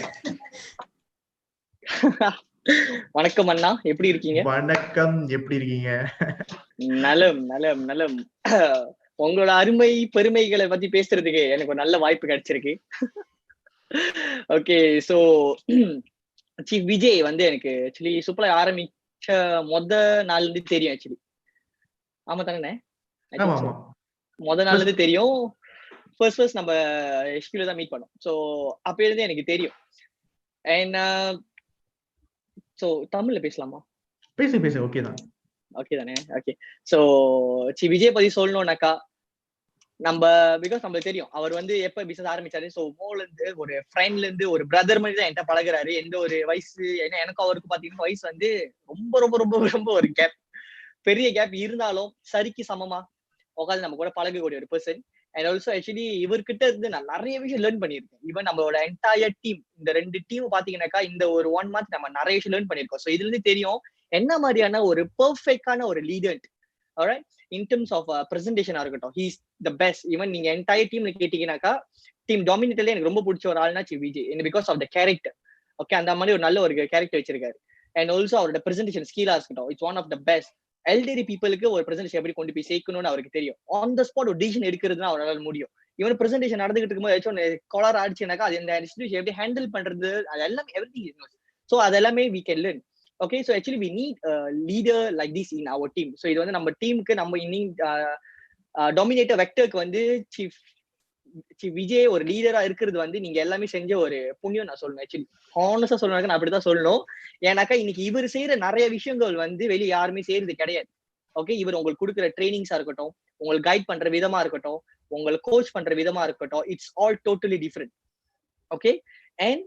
வணக்கம் அண்ணா, எப்படி இருக்கீங்க? வணக்கம், எப்படி இருக்கீங்க? நலம் நலம் நலம். உங்களோட அருமை பெருமைகளை பத்தி பேசுறதுக்கு எனக்கு ஒரு நல்ல வாய்ப்பு கிடைச்சிருக்கு. ஓகே, சோ சீஃப் விஜய் வந்து எனக்கு ஆக்சுவலி சூப்பர் ஆரம்பிச்ச நாள்ல இருந்து தெரியும் ஆக்சுவலி. ஆமா தானே? நாள்ல இருந்து தெரியும். ஃபர்ஸ்ட் நம்ம எஸ்பில தான் மீட் பண்ணோம். சோ அப்ப இருந்து எனக்கு தெரியும். அண்ட் சோ தமிழ்ல பேசலாமா? பேசு. ஓகே தான். ஓகே தானே? ஓகே. சோ விஜய் பத்தி சொல்லணும்னாக்கா, பிகாஸ் நம்மளுக்கு தெரியும் அவர் வந்து எப்ப பிசினஸ் ஆரம்பிச்சாரு. சோ மோல இருந்து ஒரு ஃப்ரெண்ட்ல இருந்து ஒரு பிரதர் மாதிரி தான் என்கிட்ட பழகுறாரு. எந்த ஒரு வயசு, ஏன்னா எனக்கு அவருக்கு பாத்தீங்கன்னா வயசு வந்து ரொம்ப ரொம்ப ரொம்ப ரொம்ப ஒரு கேப், பெரிய கேப் இருந்தாலும் சரிக்கு சமமா உட்காந்து நம்ம கூட பழகக்கூடிய ஒரு பர்சன். அண்ட் ஆல்சோ ஆக்சுவலி இவர்கிட்ட இருந்து நான் நிறைய விஷயம் லேர்ன் பண்ணியிருக்கேன். ஈவன் நம்மளோட என்டையர் டீம், இந்த 2 டீம் பாத்தீங்கன்னாக்கா இந்த ஒரு 1 மந்த் நம்ம நிறைய விஷயம் லேர்ன் பண்ணியிருக்கோம். ஸோ இதுல இருந்து தெரியும் என்ன மாதிரியான ஒரு பெர்ஃபெக்டான ஒரு leader. Alright, in terms of பிரசன்டேஷனா இருக்கட்டும், ஹீஸ் த பெஸ்ட். ஈவன் நீங்க என்டையர் டீம்ல கேட்டீங்கன்னாக்கா, டீம் டாமினேட்டர்ல எனக்கு ரொம்ப பிடிச்ச ஒரு ஆள்னா Vijay, because of the character. Okay, அந்த மாதிரி ஒரு நல்ல ஒரு கேரக்டர் வச்சிருக்காரு. அண்ட் ஆல்சோ அவரோட பிரசன்டேஷன் ஸ்கில்லா இருக்கட்டும், it's one of the best. Elderly பீப்புளுக்கு ஒரு பிரசன்டேஷன் எப்படி கொண்டு போய் சேர்க்கணும்னு அவருக்கு தெரியும். ஆன் த ஸ்பாட் ஒரு டிசிஷன் எடுக்கிறதுனா அவரால் முடியும். இவன் பிரசன்டேஷன் நடந்துகிட்டு இருக்கும்போது ஏதாச்சும் கொலார் ஆடிச்சுனாக்கா அது இந்த சிச்சுவேஷன் எப்படி ஹேண்டில் பண்றது அது எல்லாமே எவ்ரிதிங் இஸ் நோஸ். ஸோ அது எல்லாமே we can learn. Okay, so actually we need a leader like this in our team. So இது வந்து நம்ம டீமுக்கு நம்ம இன்னும் டாமினேட்டர் வெக்டருக்கு வந்து சீஃப் விஜய் ஒரு லீடரா இருக்கிறது வந்து நீங்க எல்லாமே செஞ்ச ஒரு புண்ணியம் நான் சொல்லணும். ஆக்சுவலி ஹானஸ்டா சொல்லணும், நான் அப்படிதான் சொல்லணும். ஏன்னாக்கா இன்னைக்கு இவர் செய்யற நிறைய விஷயங்கள் வந்து வெளியே யாருமே செய்யறது கிடையாது. ஓகே, இவர் உங்களுக்கு கொடுக்குற ட்ரைனிங்ஸா இருக்கட்டும், உங்களுக்கு கைட் பண்ற விதமா இருக்கட்டும், உங்களுக்கு கோச் பண்ற விதமா இருக்கட்டும், it's all totally different. Okay, and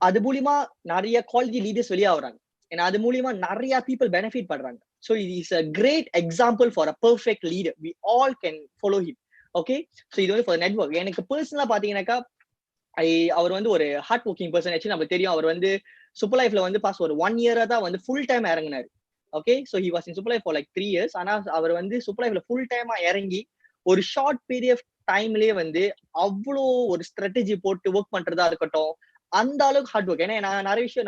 அது மூலியமா நிறைய குவாலிட்டி லீடர்ஸ் வெளியாகிறாங்க. ஏன்னா அது மூலியமா நிறைய பீப்புள் பெனிஃபிட் பண்றாங்க. So it is a great example for a perfect leader. We all can follow him. Okay, so இது வந்து ஃபார் நெட்வொர்க். எனக்கு பர்சனலா பாத்தீங்கன்னாக்கா அவர் வந்து ஒரு ஹார்ட் ஒர்க்கிங் பர்சன். ஆக்சுவலி நமக்கு தெரியும் அவர் வந்து சூப்பர் லைஃப்ல வந்து பாஸ் ஒரு 1 இயரா தான் வந்து ஃபுல் டைம் இறங்கினாரு. Okay, so he was in super life for like 3 years. ஆனா அவர் வந்து சூப்பர் லைஃப்ல ஃபுல் டைமா இறங்கி ஒரு ஷார்ட் பீரியட் டைம்லயே வந்து அவ்வளோ ஒரு ஸ்ட்ராட்டஜி போட்டு ஒர்க் பண்றதா இருக்கட்டும், அந்த அளவுக்கு ஹார்ட் ஒர்க். ஏன்னா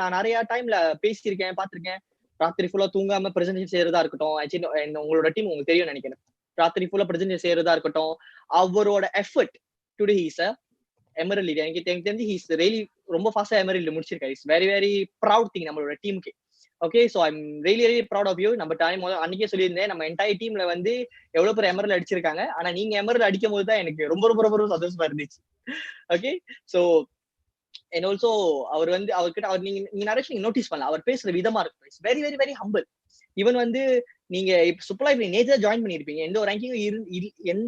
நான் நிறைய டைம்ல பேசியிருக்கேன், பார்த்திருக்கேன். ராத்திரி ஃபுல்லா தூங்காம பிரசன்டேஷன் செய்யறதா இருக்கட்டும். ஆக்சுவலி உங்களோட டீம் உங்களுக்கு தெரியும் நினைக்கிறேன். ராத்திரி ஃபுல்லா பிரசன்டேஷன் செய்யறதா இருக்கட்டும், அவரோட effort today he's a emerald leader. எனக்கு தெரிஞ்சு ஹீஸ் ரியலி ரொம்ப ஃபாஸ்டா எமரல் முடிச்சிருக்காரு. It's very very proud thing நம்மளோட டீமுக்கு. Okay, so I'm really proud of you. நம்ம டைம் அன்னைக்கே சொல்லியிருந்தேன், நம்ம என்டையர் டீம்ல வந்து எவ்வளவு பேர் எமரல் அடிச்சிருக்காங்க. ஆனா நீங்க எமரல் அடிக்கும் போது தான் எனக்கு ரொம்ப ரொம்ப ரொம்ப சந்தோஷமா இருந்துச்சு. ஓகே, ஸோ அண்ட் ஆல்சோ அவர் வந்து அவர்கிட்ட நீங்க நிறைய நோட்டீஸ் பண்ணலாம். அவர் பேசுற விதமா இருக்கும். It's very very very humble. Even வந்து நீங்க இப்ப சூப்பர் லைஃப் நேச்சர் ஜாயின் பண்ணிருப்பீங்க. எந்த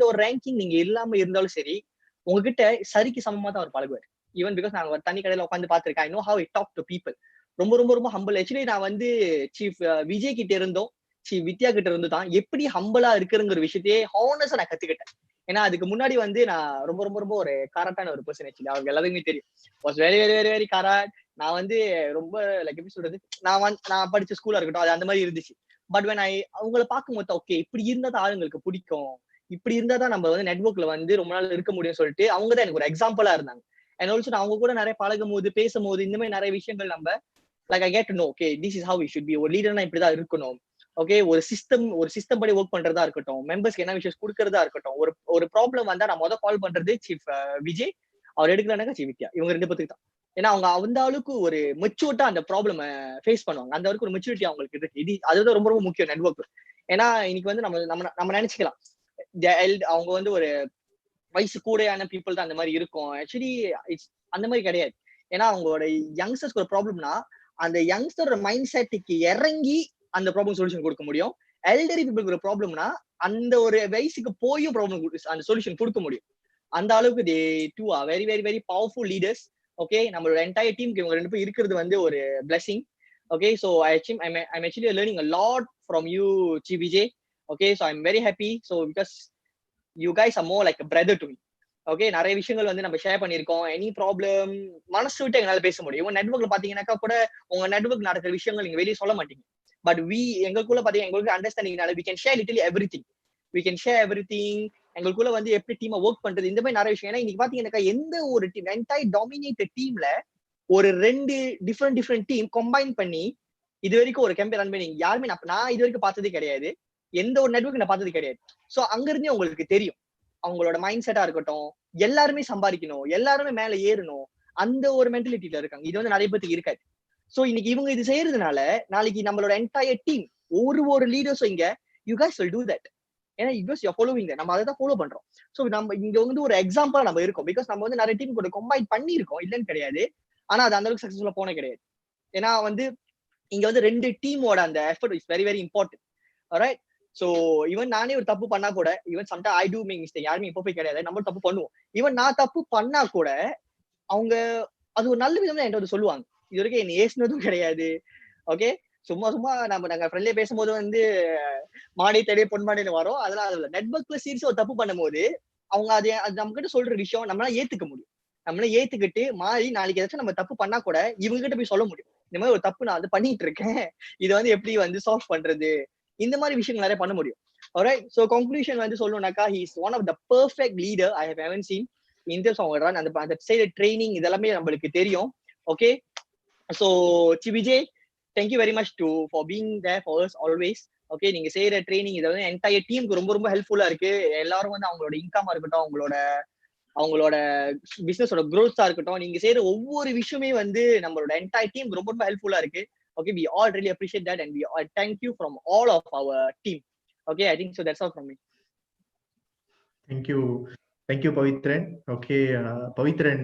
ஒரு ரேங்கிங் நீங்க இல்லாம இருந்தாலும் சரி, உங்ககிட்ட சரிக்கு சமமா தான் அவர் பழகுவார். ஈவன் பிகாஸ் நான் ஒரு தனி கடையில உட்காந்து பாத்திருக்கேன். I know how it talk to people. ரொம்ப ரொம்ப ரொம்ப ஹம்பிள். ஆக்சுவலி நான் வந்து சீஃப் விஜய் கிட்ட இருந்தோம், சீஃப் வித்யா கிட்ட இருந்து தான் எப்படி ஹம்பிளா இருக்குங்கிற விஷயத்தையே ஹானஸ்டா நான் கத்துக்கிட்டேன். ஏன்னா அதுக்கு முன்னாடி வந்து நான் ரொம்ப ரொம்ப ரொம்ப ஒரு காராட்டான ஒரு பர்சன். ஆக்சுவலி அவங்க எல்லாருக்குமே தெரியும். Was very very very very carat. நான் வந்து ரொம்ப லைக் எப்படி சொல்றது, நான் படிச்ச ஸ்கூலா இருக்கட்டும், அது அந்த மாதிரி இருந்துச்சு. பட் வென் அவங்கள பார்க்கும்போது ஓகே இப்படி இருந்தா தான் ஆளுங்களுக்கு பிடிக்கும், இப்படி இருந்தா தான் நம்ம வந்து நெட்வொர்க்ல வந்து ரொம்ப நாள் இருக்க முடியும்னு சொல்லிட்டு அவங்க தான் எனக்கு ஒரு எக்ஸாம்பிளா இருந்தாங்க. அண்ட் ஆல்சோ நான் அவங்க கூட நிறைய பழகும் போது பேசும்போது இந்த மாதிரி நிறைய விஷயங்கள் நம்ம like I get to know okay this is how we should be. ஒரு லீடர்னா இப்படிதான் இருக்கணும். ஓகே, ஒரு சிஸ்டம் படி ஒர்க் பண்றதா இருக்கட்டும், மெம்பர்ஸ்க்கு என்ன விஷயம் கொடுக்கறதா இருக்கட்டும். ஒரு ப்ராப்ளம் வந்தா நான் கால் பண்றது சீஃப் விஜய், அவர் எடுக்கலனாக்கா சீஃப் வித்யா. இவங்க 2 பேருக்கு தான். ஏன்னா அவங்க அந்த அளவுக்கு ஒரு மெச்சூர்டா அந்த ப்ராப்ளம் ஃபேஸ் பண்ணுவாங்க. அந்த அளவுக்கு ஒரு மெச்சூரிட்டி அவங்களுக்கு இருக்கு. இது அதுதான் ரொம்ப ரொம்ப முக்கியம் நெட்வொர்க். ஏன்னா இன்னைக்கு வந்து நம்ம நினைச்சுக்கலாம் அவங்க வந்து ஒரு வயசு கூடையான பீப்புள் தான் அந்த மாதிரி இருக்கும். ஆக்சுவலி அந்த மாதிரி கிடையாது. ஏன்னா அவங்களோட யங்ஸ்டர்ஸ்க்கு ஒரு ப்ராப்ளம்னா அந்த யங்ஸ்டரோட மைண்ட் செட்டுக்கு இறங்கி அந்த ப்ராப்ளம் சொல்யூஷன் கொடுக்க முடியும். எல்டரி பீப்புளுக்கு ஒரு ப்ராப்ளம்னா அந்த ஒரு வயசுக்கு போயும் ப்ராப்ளம் அந்த சொல்யூஷன் கொடுக்க முடியும். அந்த அளவுக்கு they do are very very very powerful leaders. Okay, நம்மளோட என்டையர் டீமுக்கு இவங்க 2 பேர் இருக்கிறது வந்து ஒரு blessing. Okay, so I'm actually learning a lot from you, Chief Vijay. Okay, so I'm very happy. So because you guys are more like a brother to me. Okay, நிறைய விஷயங்கள் வந்து நம்ம ஷேர் பண்ணிருக்கோம். எனி ப்ராப்ளம் மனசு விட்டு எங்களால பேச முடியும். இவன் நெட்வொர்க்ல பாத்தீங்கன்னாக்கா கூட உங்க நெட்வொர்க் நடக்கிற விஷயங்கள் நீங்க வெளியே சொல்ல மாட்டீங்க. பட் எங்களுக்குள்ள பாத்தீங்கன்னா எங்களுக்கு அண்டர்ஸ்டாண்டிங்னால we can share literally everything. We can share everything. எங்களுக்குள்ள வந்து எப்படி டீமை ஒர்க் பண்றது இந்த மாதிரி நிறைய விஷயம். ஏன்னா இன்னைக்கு பாத்தீங்கன்னாக்கா எந்த ஒரு டீம் என்டையர் டாமினேட்டட் டீம்ல ஒரு 2 டிஃப்ரெண்ட் டீம் கம்பைன் பண்ணி இது வரைக்கும் ஒரு கேம்பெயின் ரன் பண்ணி யாருமே நான் இது வரைக்கும் பார்த்ததே கிடையாது. எந்த ஒரு நெட்வொர்க் நான் பார்த்தது கிடையாது. ஸோ அங்க இருந்தே உங்களுக்கு தெரியும் அவங்களோட மைண்ட் செட்டா இருக்கட்டும், எல்லாருமே சம்பாதிக்கணும், எல்லாருமே மேல ஏறணும், அந்த ஒரு மென்டாலிட்டியில இருக்காங்க. இது வந்து நிறைய பேருக்கு இருக்காது. சோ இன்னைக்கு இவங்க இது செய்யறதுனால நாளைக்கு நம்மளோட என்டையர் டீம் ஒரு லீடர்ஸும் இங்க you guys will do that. ஏன்னா பிகாஸ் யூ ஃபாலோவிங் நம்ம அதை தான் ஃபாலோ பண்றோம். சோ நம்ம இங்க வந்து ஒரு எக்ஸாம்பிளா நம்ம இருக்கோம். பிகாஸ் நம்ம வந்து நிறைய டீம் கூட கம்பைன் பண்ணியிருக்கோம், இல்லைன்னு கிடையாது. ஆனா அது அந்த அளவுக்கு சக்சஸ்ஃபுல்லா போனே கிடையாது. ஏன்னா வந்து இங்க வந்து 2 டீமோட அந்த effort is very very important. Alright. So even நானே ஒரு தப்பு பண்ணா கூட, even sometime I do make mistake, யாருமே இப்போ போய் கிடையாது, நம்ம தப்பு பண்ணுவோம். ஈவன் நான் தப்பு பண்ணா கூட அவங்க அது ஒரு நல்ல விதமா என்கிட்ட வந்து சொல்லுவாங்க. இது வரைக்கும் என்ன ஏசுனதும் கிடையாது. ஓகே, சும்மா நாங்க ஃப்ரெண்ட்லியா பேசும்போது வந்து மாடி தேடி பொன்மாடின்னு வரோம். அதெல்லாம் நெட்வொர்க்ல சீரியஸா ஒரு தப்பு பண்ணும்போது அவங்க அது நம்ம கிட்ட சொல்ற விஷயம் நம்மளால ஏத்துக்க முடியும். நம்மள ஏத்துக்கிட்டு மாறி நாளைக்கு ஏதாச்சும் நம்ம தப்பு பண்ணா கூட இவங்க கிட்ட போய் சொல்ல முடியும். இந்த மாதிரி ஒரு தப்பு நான் வந்து பண்ணிட்டு இருக்கேன், இதை வந்து எப்படி வந்து சால்வ் பண்றது, இந்த மாதிரி விஷயங்கள் நிறைய பண்ண முடியும். alright, so conclusion வந்து சொல்லணும்னாக்கா he is one of the perfect leader I have ever seen in terms of run அந்த சைடு ட்ரைனிங் இதெல்லாமே நம்மளுக்கு தெரியும். Okay, so Chief Vijay, thank you very much for being there for us always. Okay, நீங்க செய்யற training இதை வந்து entire டீமுக்கு ரொம்ப ரொம்ப ஹெல்ப்ஃபுல்லா இருக்கு. எல்லாரும் வந்து அவங்களோட இன்கமா இருக்கட்டும், அவங்களோட பிசினஸோட growth-ஆ இருக்கட்டும், நீங்க செய்யற ஒவ்வொரு விஷயமே வந்து நம்மளோட என்டையர் டீம் ரொம்ப ரொம்ப ஹெல்ப்ஃபுல்லா இருக்கு. Okay, we all really appreciate that and we all thank you from all of our team. Okay, I think so that's all from me. Thank you Pavithran. Okay, Pavithran,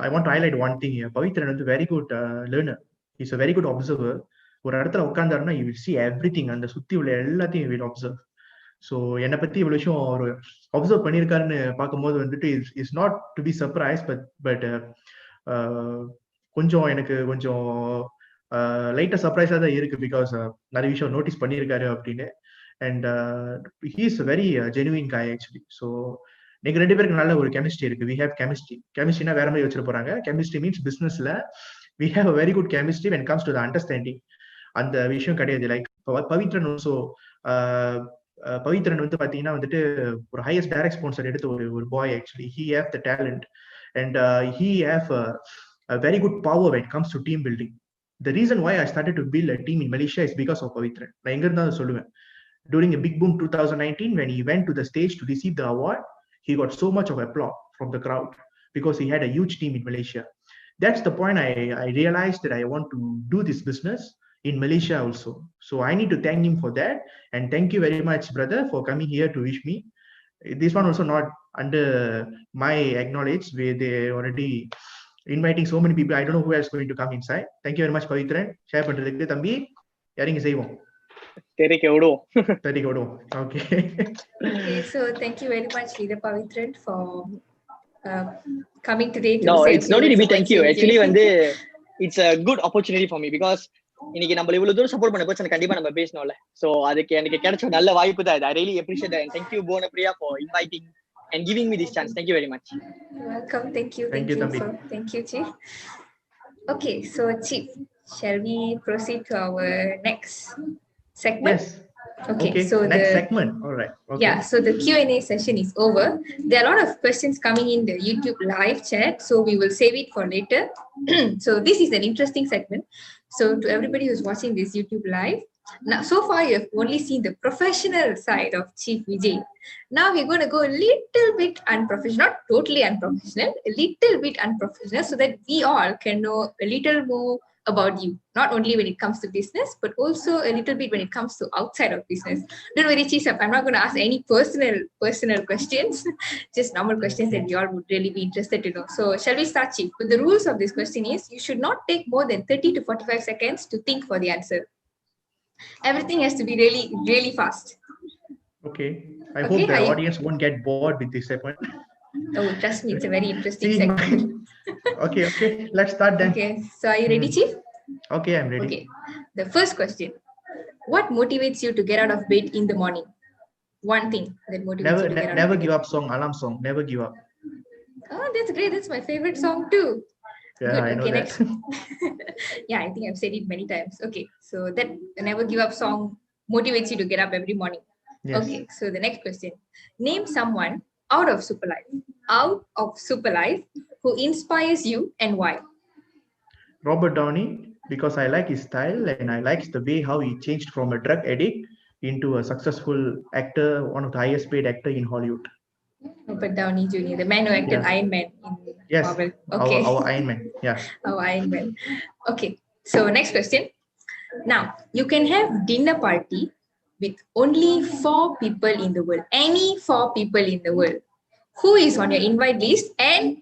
I want to highlight one thing here. Pavithran is a very good learner. He's a very good observer. ஒரு இடத்துல உட்கார்ந்தாருன்னா you will see everything, அந்த சுத்தி உள்ள எல்லாத்தையும் will observe. So என்னை பத்தி இவ்வளவு விஷயம் ஒரு அப்சர்வ் பண்ணியிருக்காருன்னு பார்க்கும்போது வந்துட்டு is not to be surprise, but கொஞ்சம் எனக்கு கொஞ்சம் லைட்டா சர்ப்ரைஸா தான் இருக்கு, பிகாஸ் நிறைய விஷயம் நோட்டீஸ் பண்ணியிருக்காரு அப்படின்னு. And he is very genuine காய் ஆக்சுவலி. ஸோ நீங்க ரெண்டு பேருக்கு நல்ல ஒரு கெமிஸ்ட்ரி இருக்கு. வி ஹேவ் கெமிஸ்ட்ரினா வேற மாதிரி வச்சுட்டு போறாங்க. கெமிஸ்ட்ரி மீன்ஸ் பிசினஸ்ல we have a very good chemistry when comes to the understanding. அந்த விஷயம் கிடையாது. லைக் பவித்ரன் ஆல்சோ, பவித்ரன் வந்து பாத்தீங்கன்னா வந்துட்டு ஒரு ஹையஸ்ட் டைரக்ட் ஸ்பான்சர் எடுத்த ஒரு பாய் actually. He have the talent and he have a very good power when it comes to team building. The reason why I started to build a team in Malaysia is because of Pavithran. நான் எங்க இருந்தா சொல்லுவேன். During a big boom 2019, when he went to the stage to receive the award, he got so much of applause from the crowd because he had a huge team in Malaysia. That's the point I realized that I want to do this business in Malaysia also. So I need to thank him for that, and thank you very much, brother, for coming here to wish me. This one also not under my acknowledge, where they already inviting so many people. I don't know who else going to come inside. Thank you very much Pavithran. Share பண்றதுக்கு தம்பி யாரிங்க செய்வோம் தெரிக்க விடுவோம். Okay. Okay, so thank you very much Leader Pavithran for coming today to No, say it's no need to be thank you. Actually வந்து it's a good opportunity for me because இன்னைக்கு நம்ம இவ்வளவு தூரம் சப்போர்ட் பண்ண பட்சம் கண்டிப்பா நம்ம பேசணும்ல. சோ அதுக்கு எனக்கு கிடைச்ச நல்ல வாய்ப்பு தான். I really appreciate that and thank you Bonapriya for inviting and giving me this chance. Thank you very much. Welcome. Thank you Chief. Okay, so Chief, shall we proceed to our next segment? Yes. Okay, so next segment. All right. Okay. Yeah, so the Q&A session is over. There are a lot of questions coming in the YouTube live chat, so we will save it for later. So this is an interesting segment. So to everybody who's watching this YouTube live, now so far you have only seen the professional side of Chief Vijay. Now we're going to go a little bit unprofessional, not totally unprofessional, a little bit unprofessional, so that we all can know a little more about you, not only when it comes to business, but also a little bit when it comes to outside of business. Don't worry, Chief, I'm not going to ask any personal questions, just normal questions that we all would really be interested to know. So shall we start, Chief? But the rules of this question is you should not take more than 30 to 45 seconds to think for the answer. Everything has to be really, really fast. Okay. I hope the audience won't get bored with this segment. Oh, trust me, it's a very interesting segment. Okay. Let's start then. Okay. So are you ready, Chief? Okay, I'm ready. Okay. The first question. What motivates you to get out of bed in the morning? One thing that motivates you to get out never of bed. give up song, alarm song. Never give up. Oh, that's great. That's my favorite song too. Yeah, good. I know that. Next. Yeah, I think I've said it many times. Okay. So that never give up song motivates you to get up every morning. Yes. Okay. So the next question. Name someone out of Superlife who inspires you and why? Robert Downey, because I like his style and I like the way how he changed from a drug addict into a successful actor, one of the highest paid actor in Hollywood. Robert Downey Jr., the man who acted Iron Man in Marvel. Okay. Our Iron Man. Yeah. Our Iron Man. Okay. So next question. Now, you can have dinner party with only 4 people in the world. Any 4 people in the world. Who is on your invite list? And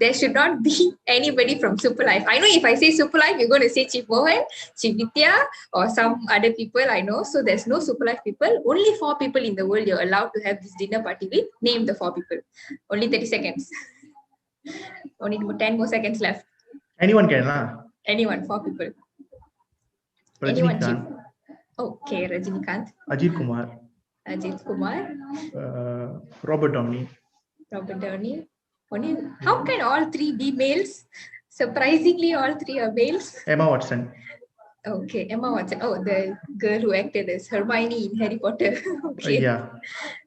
there should not be anybody from Superlife. I know if I say Superlife, you're going to say Chief Mohan, Chief Vidya, or some other people I know. So there's no Superlife people. Only 4 people in the world you're allowed to have this dinner party with. Name the 4 people. Only 30 seconds. Only 10 more seconds left. Anyone can, huh? Anyone, 4 people. Anyone, Chief. Okay, Rajinikanth. Ajit Kumar. Robert Downey. How can all 3 be males? Surprisingly, all 3 are males. Emma Watson. Okay, Emma Watson. Oh, the girl who acted as Hermione in Harry Potter. Okay. Yeah.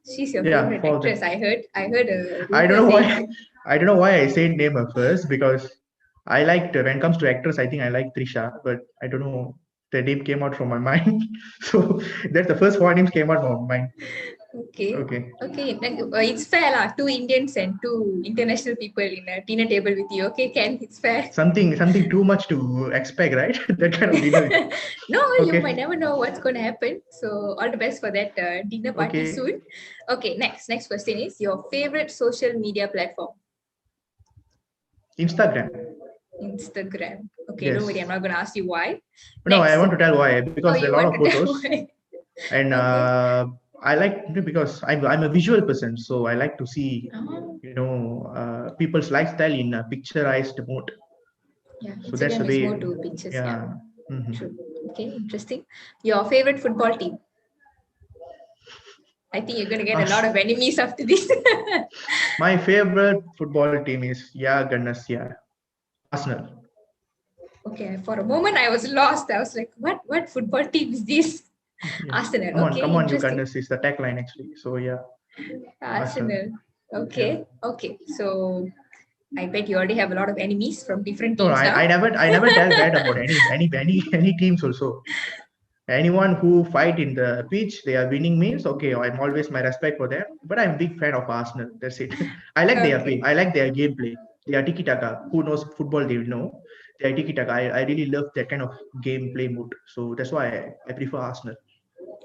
She's your favorite actress. I heard. I don't know why I said name her first, because I liked, when it comes to actress, I think I like Trisha, but I don't know The name came out from my mind. So that's the first four names came out from my mind. Okay. Okay. Okay. It's fair lah. Two Indians and two international people in a dinner table with you. Okay, Ken, it's fair. Something too much to expect, right? That kind of dinner. No, you Okay. might never know what's going to happen. So all the best for that dinner party Okay. soon. Okay, next question is your favorite social media platform. Instagram. Okay, Yes. don't worry, I'm not going to ask you why. No, Next. I want to tell why, because there are a lot of photos. And Okay. I like it because I'm a visual person, so I like to see people's lifestyle in a picturized mode. Yeah, So that's the Instagram is way. more to pictures. Yeah. Mhm. True. Okay, interesting. Your favorite football team? I think you're going to get a lot of enemies after this. My favorite football team is Arsenal. Okay, for a moment I was lost. I was like, what football team is this? Yeah. Arsenal. Come on, you interesting. Gunners is the tagline actually. So yeah. Arsenal. Okay. Yeah. Okay. So I bet you already have a lot of enemies from different No, teams now. I never tell bad about any teams also. Anyone who fight in the pitch, they are winning means okay. I'm always my respect for them. But I'm a big fan of Arsenal. That's it. I like their play. I like their gameplay. They are tiki taka. Who knows football? They will know. They are tiki taka. I really love that kind of gameplay mode. So that's why I prefer Arsenal.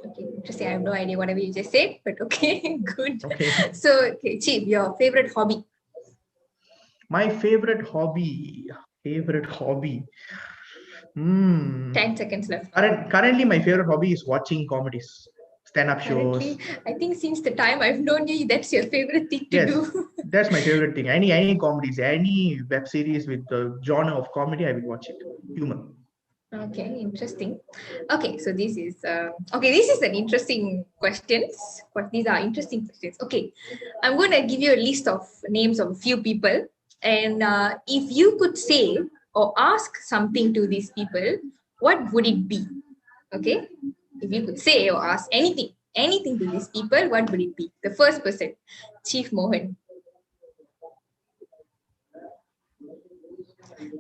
Okay, interesting. I have no idea whatever you just said, but okay, good. Okay. So, okay, Chief, your favorite hobby? My favorite hobby. 10 seconds left. Currently, my favorite hobby is watching comedies, stand-up shows. I think since the time I've known you, that's your favorite thing to do. That's my favorite thing. Any comedies, any web series with the genre of comedy, I will watch it. Humor. Okay, interesting. Okay, so this is an interesting questions. These are interesting questions. Okay, I'm going to give you a list of names of a few people, and if you could say or ask something to these people, what would it be? Okay, if you could say or ask anything to these people, what would it be? The first person, Chief Mohan.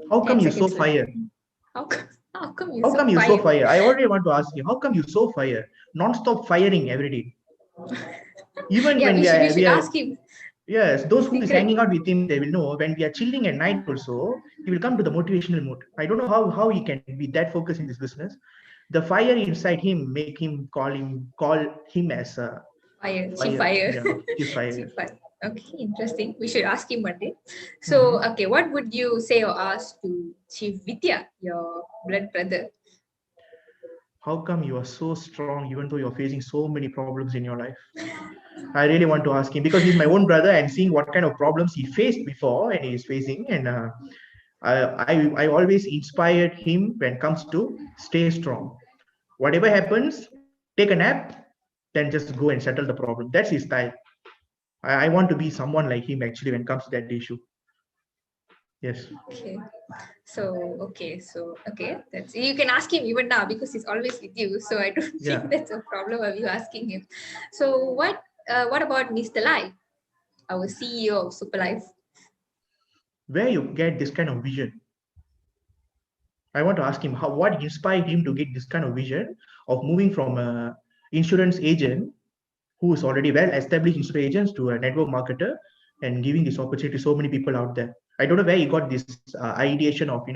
How come you so fire? How come you so fire? I already want to ask you. How come you so fire? Non-stop firing every day. Even when we should ask him. Yes, those who is hanging out with him, they will know when we are chilling at night also, he will come to the motivational mode. I don't know how he can be that focused in this business. The fire inside him make him call him as a Chief Fire. Yeah, Chief Fire. Chief Fire. Okay, interesting. We should ask him one day. So, okay, what would you say or ask to Chief Vidya, your blood brother? How come you are so strong even though you're facing so many problems in your life? I really want to ask him because he's my own brother and seeing what kind of problems he faced before and he is facing. And I always inspired him when it comes to stay strong. Whatever happens, take a nap, then just go and settle the problem. That's his style. I want to be someone like him actually when it comes to that issue. Yes. Okay. So that's you can ask him even now because he's always with you. So I don't think that's a problem of you asking him. So what about Mr. Lai, our CEO of Superlife? Where you get this kind of vision? I want to ask him what inspired him to get this kind of vision of moving from an insurance agent who is already well established insurance agents to a network marketer and giving this opportunity to so many people out there. I don't know where he got this ideation of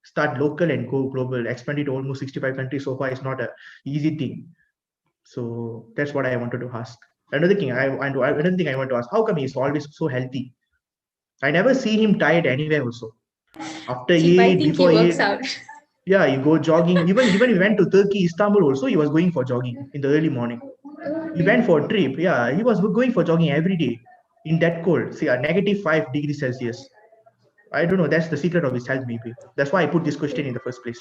start local and go global, expand it to almost 65 countries so far. It's not an easy thing. So that's what I wanted to ask. Another thing I want to ask: how come he's always so healthy? I never see him tired anywhere. Also, after before he works out. Yeah, you go jogging. Even he went to Turkey, Istanbul. Also, he was going for jogging in the early morning. He went for a trip. Yeah, he was going for jogging every day in that cold. See, -5 degrees Celsius. I don't know. That's the secret of his health, maybe. That's why I put this question in the first place.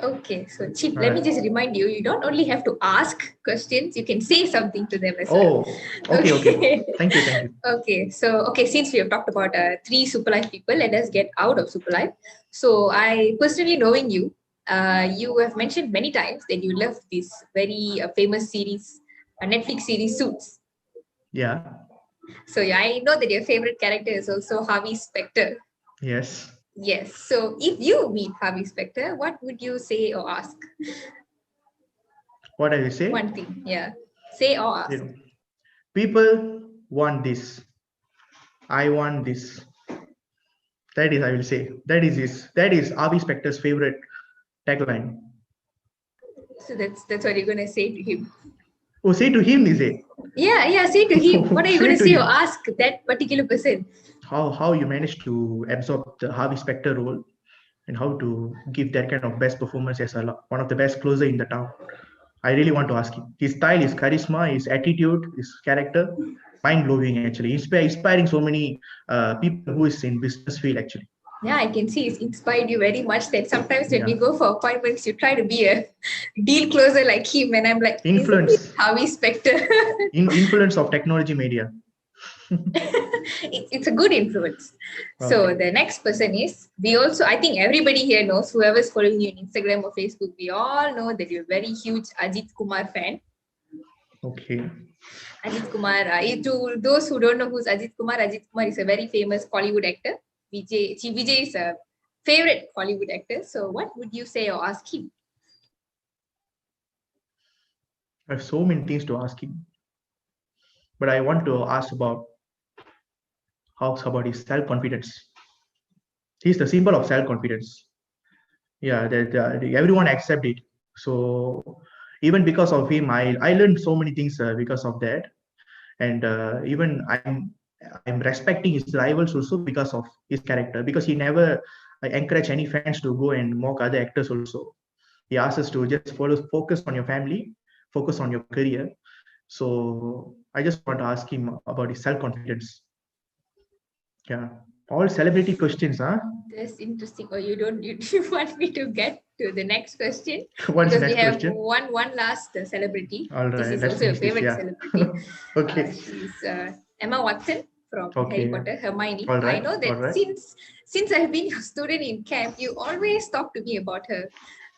Okay, so Chief, let me just remind you, you don't only have to ask questions, you can say something to them as well. Okay. Thank you. Okay, so since we have talked about 3 Superlife people, let us get out of Superlife. So I personally knowing you, you have mentioned many times that you love this very famous series, Netflix series Suits. Yeah. So I know that your favorite character is also Harvey Specter. Yes. Yes. So if you meet Harvey Specter, what would you say or ask? What I will say? One thing. Yeah. Say or ask. People want this. I want this. That is, I will say. That is Avi Specter's favorite tagline. So that's what you're gonna say to him. Oh, say to him, is it? Yeah, say to him. What are you Say gonna to say him. or ask that particular person? How you managed to absorb the Harvey Specter role and how to give that kind of best performance as one of the best closer in the town. I really want to ask him. His style, his charisma, his attitude, his character, mind blowing actually. Inspiring so many people who is in business field actually. Yeah, I can see it's inspired you very much that sometimes when Yeah. we go for appointments, you try to be a deal closer like him. And I'm like, Influence. Harvey Specter. Influence of technology media. It's a good influence. So Okay. the next person is, I think everybody here knows, whoever's following you on Instagram or Facebook, we all know that you're a very huge Ajit Kumar fan. Okay. Ajit Kumar, to those who don't know who's Ajit Kumar is a very famous Hollywood actor. Vijay is a favorite Hollywood actor. So what would you say or ask him? I have so many things to ask him. But I want to ask about his self-confidence. He's the symbol of self-confidence. Yeah, that everyone accept it. So even because of him, I learned so many things because of that, and even I'm respecting his rivals also because of his character. Because he never encourage any fans to go and mock other actors. Also, he asks us to just focus on your family, focus on your career. So I just want to ask him about his self-confidence. Yeah, all celebrity questions, huh? That's interesting. Or you want me to get to the next question? What's the Because we next have question? one last celebrity. All This right, is let's also a finish this. favorite Yeah. celebrity. Okay. She's Emma Watson from Okay. Harry Potter, Hermione. All right. I know that All right. since I've been your student in camp, you always talk to me about her,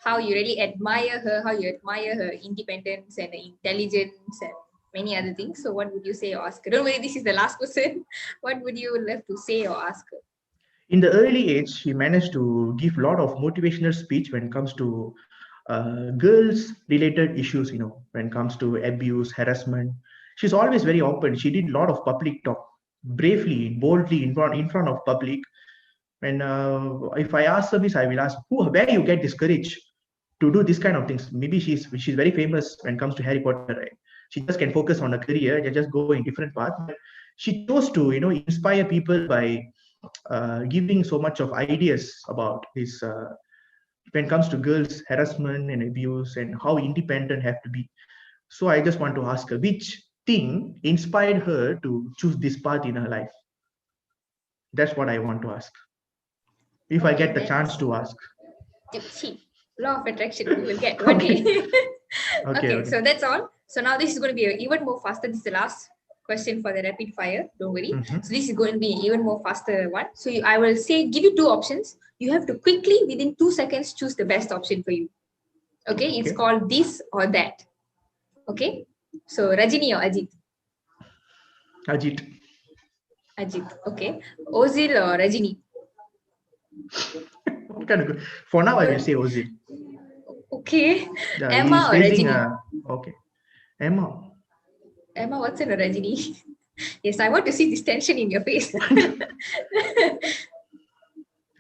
how you really admire her, how you admire her independence and intelligence and many other things. So what would you say or ask her? Don't worry, this is the last person. What would you love to say or ask her? In the early age, she managed to give a lot of motivational speech when it comes to girls related issues, when it comes to abuse, harassment. She's always very open. She did a lot of public talk, bravely, boldly in front of public. And if I ask her this, I will ask, where you get this courage to do this kind of things? Maybe she's very famous when it comes to Harry Potter, right? She just can focus on her career, just go in different path. But she chose to, inspire people by giving so much of ideas about this when it comes to girls harassment and abuse and how independent have to be. So I just want to ask her, which thing inspired her to choose this path in her life? That's what I want to ask, if I get the chance to ask. Law of attraction, we will get one day. Okay, so that's all. So now this is going to be even more faster. This is the last question for the rapid fire. Don't worry. Mm-hmm. So this is going to be even more faster one. So I will give you two options. You have to quickly, within 2 seconds, choose the best option for you. Okay, it's called this or that. Okay, so Rajini or Ajit? Ajit. Okay. Ozil or Rajini? For now, I will say Ozil. Okay. Yeah, Emma or Rajini? Okay. Emma, what's in a Rajini? Yes, I want to see this tension in your face.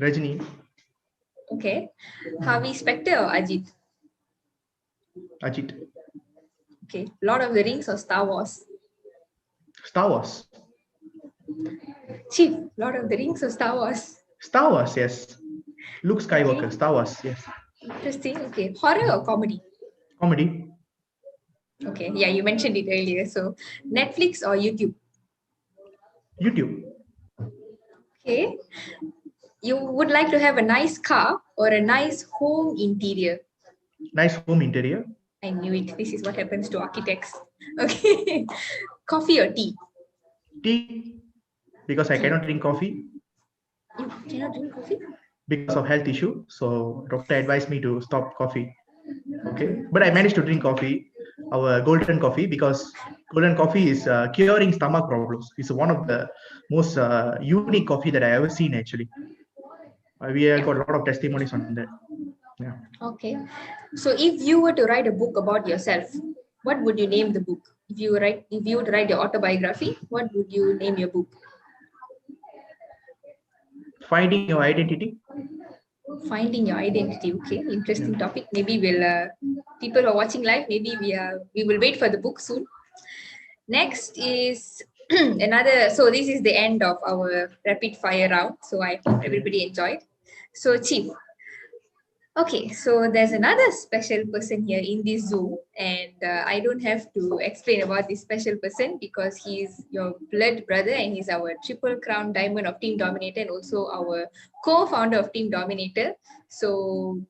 Rajini. Okay. Harvey Specter or Ajit? Ajit. Okay. Lord of the Rings or Star Wars? Star Wars. Chief, Lord of the Rings or Star Wars? Star Wars, yes. Luke Skywalker, okay. Star Wars, yes. Interesting. Okay. Horror or comedy? Comedy. Okay. Yeah, you mentioned it earlier. So, Netflix or YouTube? YouTube. Okay. You would like to have a nice car or a nice home interior? Nice home interior. I knew it. This is what happens to architects. Okay. Coffee or tea? Tea. Because I cannot drink coffee. You cannot drink coffee? Because of health issue. So doctor advised me to stop coffee. Okay. But I managed to drink coffee, our golden coffee, because golden coffee is curing stomach problems. It's one of the most unique coffee that I ever seen actually. We have got a lot of testimonies on that. Yeah. Okay. So if you were to write a book about yourself, what would you name the book? If you would write your autobiography, what would you name your book? Finding your identity. Finding your identity. Okay, interesting topic. Maybe we'll people who are watching live, maybe we will wait for the book soon. Next is another. So this is the end of our rapid fire round. So I hope everybody enjoyed. So Chief. Okay, so there's another special person here in this Zoom, and I don't have to explain about this special person because he's your blood brother and he's our Triple Crown Diamond of Team Dominator and also our co-founder of Team Dominator. So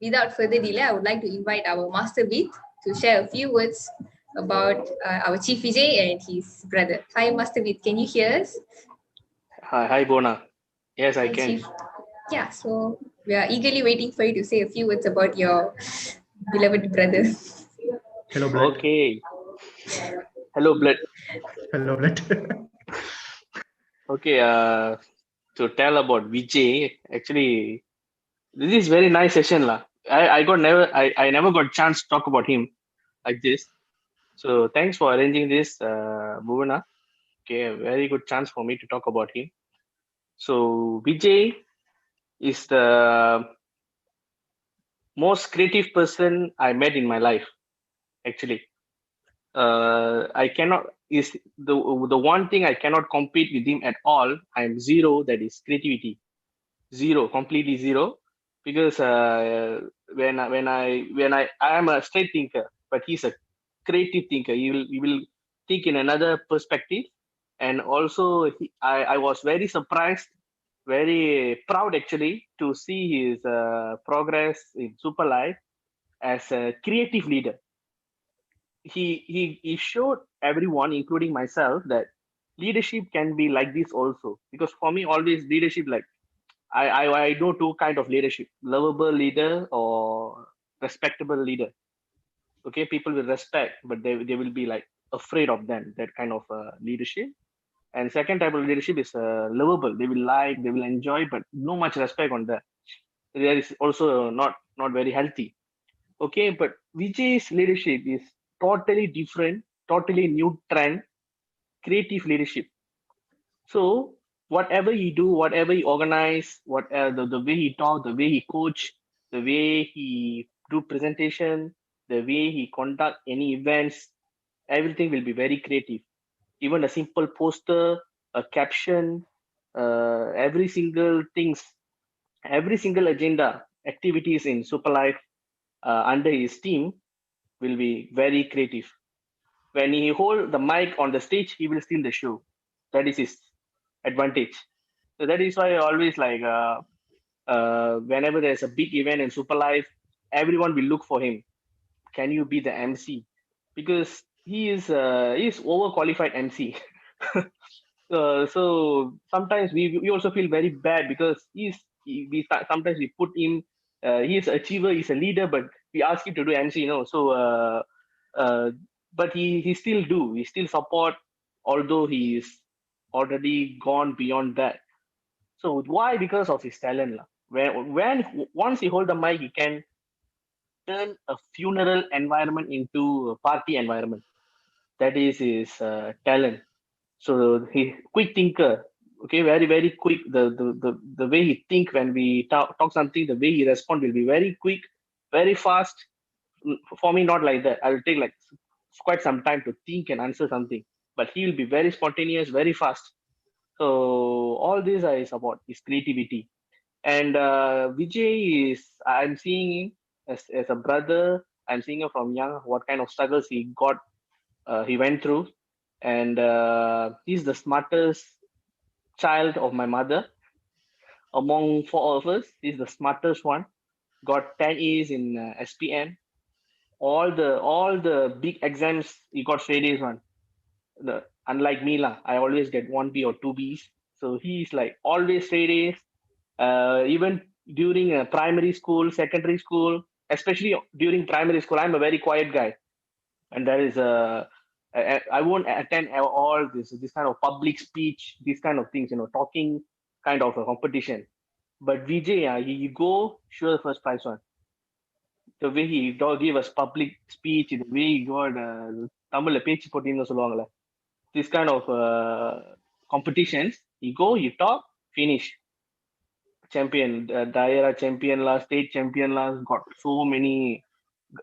without further delay, I would like to invite our Masterbee to share a few words about our Chief Vijay and his brother. Hi, Masterbee, can you hear us? Hi, Bona. Yes, I Hi, can. Chief. Yeah, so we are eagerly waiting for you to say a few words about your beloved brother. Hello, blood. Okay. Hello, blood. Hello, blood. Okay. To tell about Vijay, actually, this is very nice session, lah. I never got chance to talk about him like this. So thanks for arranging this, Bhuvana. Okay, a very good chance for me to talk about him. So Vijay is the most creative person I met in my life, actually. I cannot is the one thing I cannot compete with him at all. I'm zero. That is creativity, zero, completely zero. Because I am a straight thinker, but he's a creative thinker. He will think in another perspective, and also I was very surprised, very proud actually to see his progress in Superlife as a creative leader. He showed everyone, including myself, that leadership can be like this also. Because for me, always leadership, like I know two kind of leadership: lovable leader or respectable leader. Okay, people will respect, but they will be like afraid of them. That kind of leadership. And second type of leadership is lovable. They will like, they will enjoy, but no much respect on that. That is also not very healthy. Okay, but Vijay's leadership is totally different, totally new trend, creative leadership. So whatever he do, whatever he organize, the way he talk, the way he coach, the way he do presentation, the way he conduct any events, everything will be very creative. Even a simple poster, a caption, every single things, every single agenda, activities in Superlife under his team will be very creative. When he hold the mic on the stage, he will steal the show. That is his advantage. So that is why I always like whenever there's a big event in Superlife, everyone will look for him. Can you be the MC? Because he is overqualified MC. So sometimes we also feel very bad because sometimes we put him. He is achiever, he's a leader, but we ask him to do MC. So uh, but he still do. He still support, although he is already gone beyond that. So why? Because of his talent, lah. When once he hold the mic, he can turn a funeral environment into a party environment. That is his talent. So he quick thinker. Okay, very quick. The way he think when we talk something, the way he respond will be very quick, very fast. For me, not like that. I will take like quite some time to think and answer something. But he will be very spontaneous, very fast. So all this is about his creativity. And Vijay is, I'm seeing him as a brother. I'm seeing him from young, what kind of struggles he went through. And he's the smartest child of my mother. Among four of us, he's the smartest one. Got 10 A's in SPM. All the big exams, he got straight A's one. Unlike me, lah, I always get 1B or 2B's. So he's like always straight A's. Even during primary school, secondary school, especially during primary school, I'm a very quiet guy, and that is I won't attend all this kind of public speech, these kind of things, talking kind of a competition. But Vijay, he go sure first prize one. The way he gave us public speech, the way he got Tamil பேச்சு போட்டின்னு சொல்லுவாங்கல்ல, this kind of competitions, he go, he talk, finish. Champion, Daira champion last, state champion last, got so many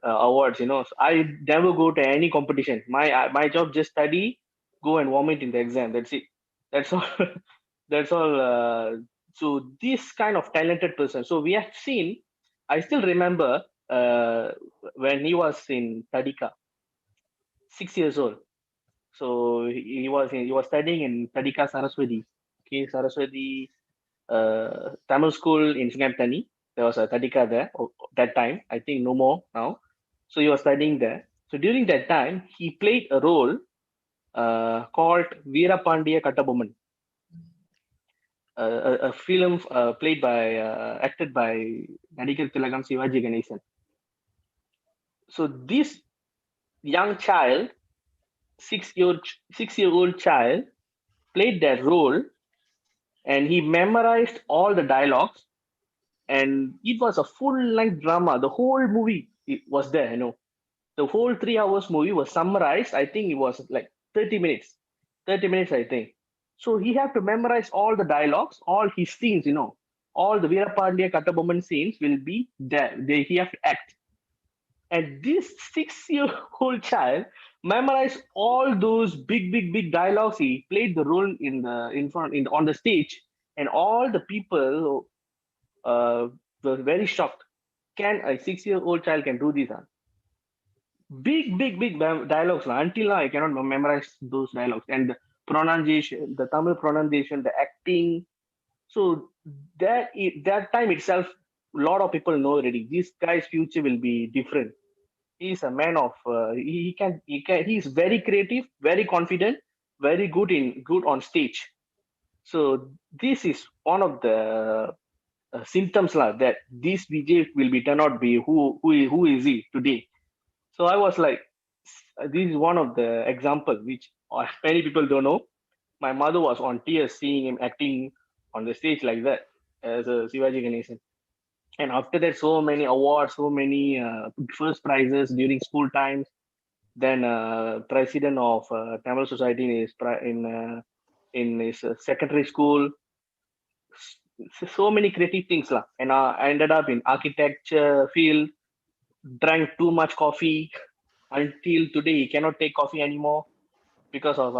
awards, you know. So I never go to any competition. My job just study, go and vomit in the exam. That's it. That's all. That's all. So this kind of talented person. So we have seen. I still remember uh, when he was in Tadika, 6 years old. So he was studying in Tadika Saraswati. Okay, Saraswati Tamil school in Singamtani. There was a Tadika there that time. I think no more now. So he was studying there. So during that time, he played a role called Veerapandiya Kattabomman, a film played by acted by Nadikar Tilagam Sivaji Ganesan. So this young child, 6-year-old child, played that role, and he memorized all the dialogues. And it was a full-length drama. The whole movie it was there, you know. The whole 3 hours movie was summarized. I think it was like 30 minutes. 30 minutes, I think. So he had to memorize all the dialogues, all his scenes, you know. All the Veerapandiya Kattabomman scenes will be there. He have to act. And this 6-year-old child memorized all those big dialogues. He played the role on the stage, and all the people were very shocked. Can a 6-year-old child can do this? Huh? Big dialogues. Until now, I cannot memorize those dialogues. And the pronunciation, the Tamil pronunciation, the acting. So that time itself, a lot of people know already. This guy's future will be different. He's a man of. He can. He's very creative, very confident, very good on stage. So this is one of the symptoms that this Vijay will be turn out be who is he today. So I was like, this is one of the example which many people don't know. My mother was on tears seeing him acting on the stage like that as a Sivaji Ganesan. And after that, so many awards, so many first prizes during school times. Then president of Tamil Society in his secondary school. So many creative things lah. And I ended up in architecture field. Drank too much coffee. Until today, he cannot take coffee anymore because of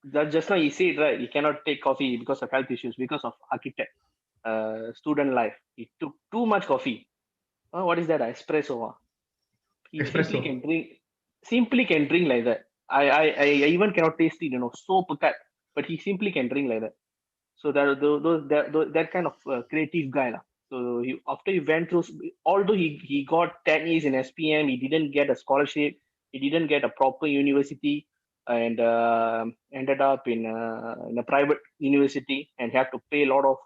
that. Just now he said right, he cannot take coffee because of health issues, because of architect student life. He took too much coffee. What is that? Espresso. He Espresso. simply can drink like that. I even cannot taste it. You know, so pekat. But he simply can drink like that. So that kind of creative guy lah. So after he went through, although he got 10 years in SPM, he didn't get a scholarship. He didn't get a proper university, and ended up in a private university and had to pay a lot of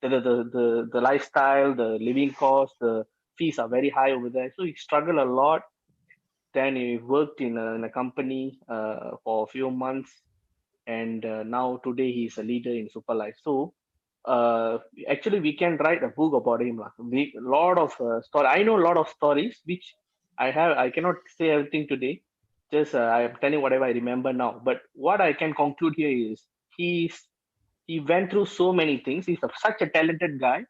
the lifestyle, the living cost, the fees are very high over there. So he struggled a lot. Then he worked in a company for a few months, and now today he's a leader in Superlife. So actually we can write a book about him. Lot of story. I know a lot of stories which I cannot say everything today. Just I am telling whatever I remember now. But what I can conclude here is he went through so many things. He's such a talented guy,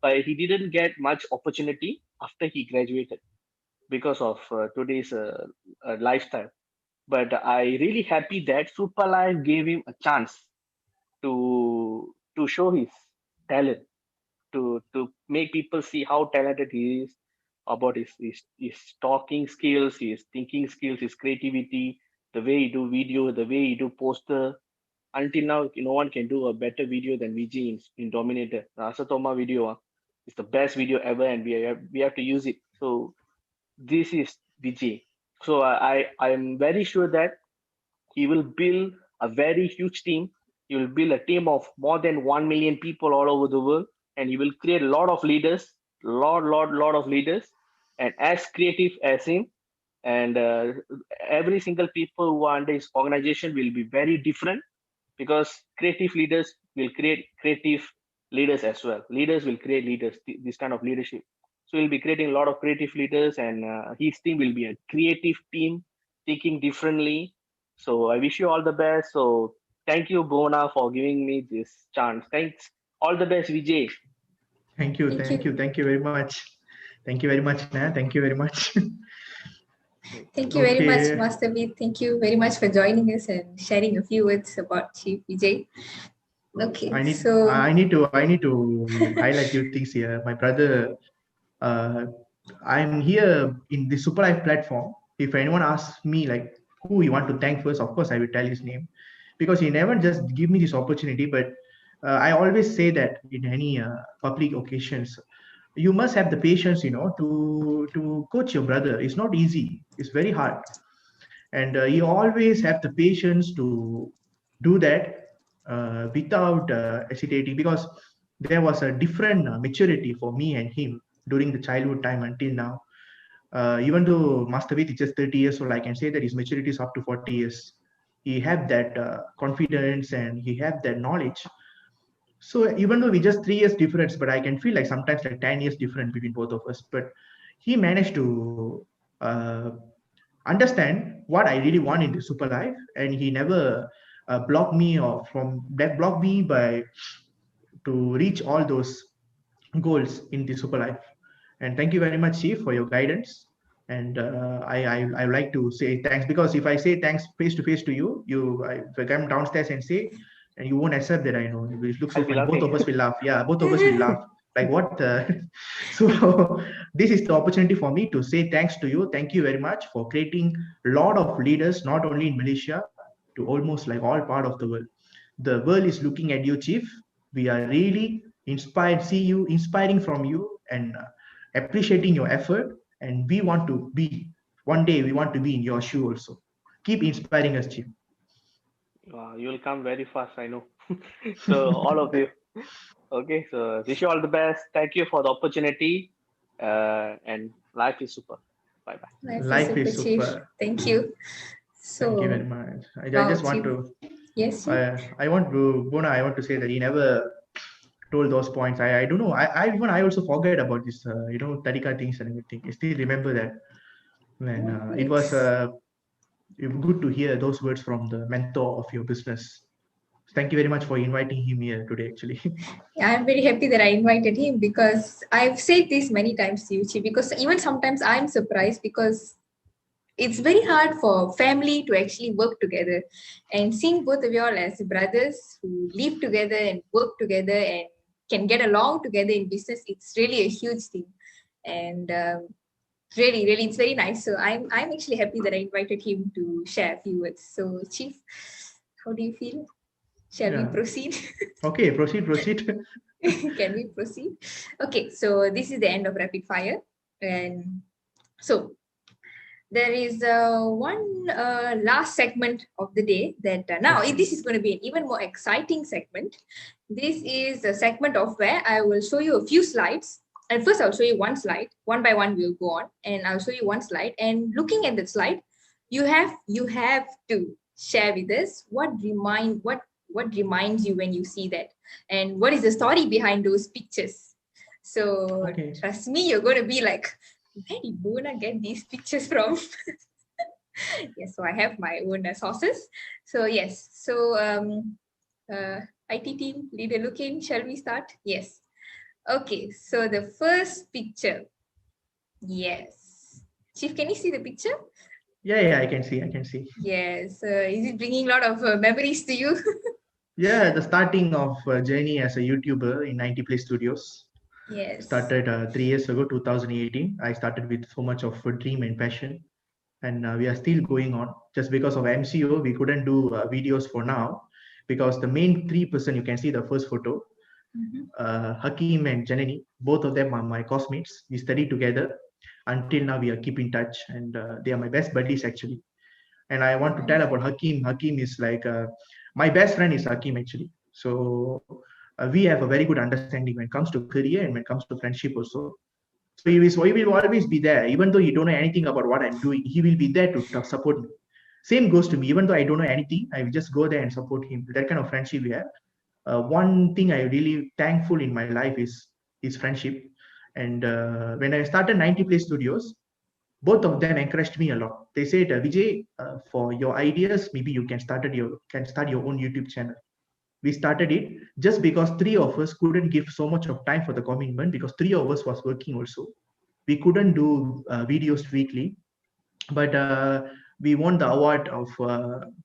but he didn't get much opportunity after he graduated because of today's lifestyle. But I really happy that Superlife gave him a chance to show his talent, to make people see how talented he is, about his talking skills, his thinking skills, his creativity, the way he do video, the way he do poster. Until now, no one can do a better video than Vijay in Dominator. The Asatoma video is the best video ever, and we have to use it. So this is Vijay. So I am very sure that he will build a very huge team. He will build a team of more than 1 million people all over the world, and he will create a lot of leaders, lot of leaders, and as creative as him. And every single people who are under his organization will be very different, because creative leaders will create creative leaders as well. Leaders will create leaders, this kind of leadership. So he'll be creating a lot of creative leaders, and his team will be a creative team, thinking differently. So I wish you all the best. So thank you, Bona, for giving me this chance. Thanks. All the best, Vijay. Thank you, Thank thank you. you, thank you very much. Thank you very much, Na. Thank you very much. Thank you very much, Okay. Masterbee. Thank you very much for joining us and sharing a few words about Chief Vijay. Okay, so I need to highlight few things here. My brother, uh, I'm here in the Superlife platform. If anyone asks me like who you want to thank first, of course I will tell his name, because he never just give me this opportunity. But I always say that in any public occasions, you must have the patience, to coach your brother. It's not easy. It's very hard, and you always have the patience to do that without hesitating, because there was a different maturity for me and him during the childhood time until now. Even though Masterbee is just 30 years old, I can say that his maturity is up to 40 years. He had that confidence and he had that knowledge. So even though we just 3 years difference, but I can feel like sometimes like 10 years difference between both of us. But he managed to uh, understand what I really want in the super life, and he never blocked me or from that blocked me by to reach all those goals in the super life. And thank you very much, Chief, for your guidance. And I like to say thanks, because if I say thanks face to face to you, if I come downstairs and say, and you won't accept that, I know it will look so I'll be funny. Both laughing. of us will laugh. Yeah, both of us will laugh. Like what? So this is the opportunity for me to say thanks to you. Thank you very much for creating a lot of leaders, not only in Malaysia, to almost like all part of the world. The world is looking at you, Chief. We are really inspired, see you, inspiring from you, and appreciating your effort. And we want to be, one day, we want to be in your shoe also. Keep inspiring us, Chief. You'll come very fast, I know. So all of you. Okay, so wish you all the best. Thank you for the opportunity. And life is super. Bye bye. life is Life super, is Chief. super. Thank you. Thank you So very much. I wow, just want Chief. to, Yes, Chief. I want to, Bona, I want to say that he never told those points. I don't know. I also forget about this, Tadika things and everything. I still remember that. And it was It's good to hear those words from the mentor of your business. Thank you very much for inviting him here today, actually. I'm very happy that I invited him because I've said this many times to you, Chief, because even sometimes I'm surprised because it's very hard for family to actually work together, and seeing both of you all as brothers who live together and work together and can get along together in business, it's really a huge thing. And really it's very nice. So I'm actually happy that I invited him to share a few words. So Chief, how do you feel? Shall we Yeah. proceed? Okay, proceed. Can we proceed? Okay, so this is the end of rapid fire. And so there is one last segment of the day that now Okay. this is going to be an even more exciting segment. This is a segment of where I will show you a few slides. And first I'll show you one slide. One by one we'll go on. And I'll show you one slide. And looking at the slide, you have to share with us what reminds you when you see that, and what is the story behind those pictures. So Okay. trust me, you're going to be like, where did Bona get these pictures from? Yes, so I have my own sources. So yes, so IT team, leader looking, shall we start? Yes. Okay, so the first picture. Yes. Chief, can you see the picture? Yeah, I can see. Yes. Is it bringing a lot of memories to you? Yeah, the starting of journey as a YouTuber in 90 Play Studios. Yes. Started 3 years ago, 2018. I started with so much of a dream and passion, and we are still going on. Just because of MCO, we couldn't do videos for now, because the main 3% you can see the first photo, Hakim and Janani, both of them are my classmates. We studied together. Until now, we are keep in touch, and they are my best buddies actually. And I want to tell about Hakim. Hakim is like my best friend is Hakim actually. So we have a very good understanding when it comes to career and when it comes to friendship also. So he will always be there, even though he don't know anything about what I'm doing. He will be there to support me. Same goes to me. Even though I don't know anything, I will just go there and support him. That kind of friendship we have. one thing I really thankful in my life is friendship. And when I started 90 Play Studios, both of them encouraged me a lot. They said, Vijay, for your ideas, maybe you can start your own YouTube channel. We started it just because three of us couldn't give so much of time for the commitment, because three of us was working also. We couldn't do videos weekly, but we won the award of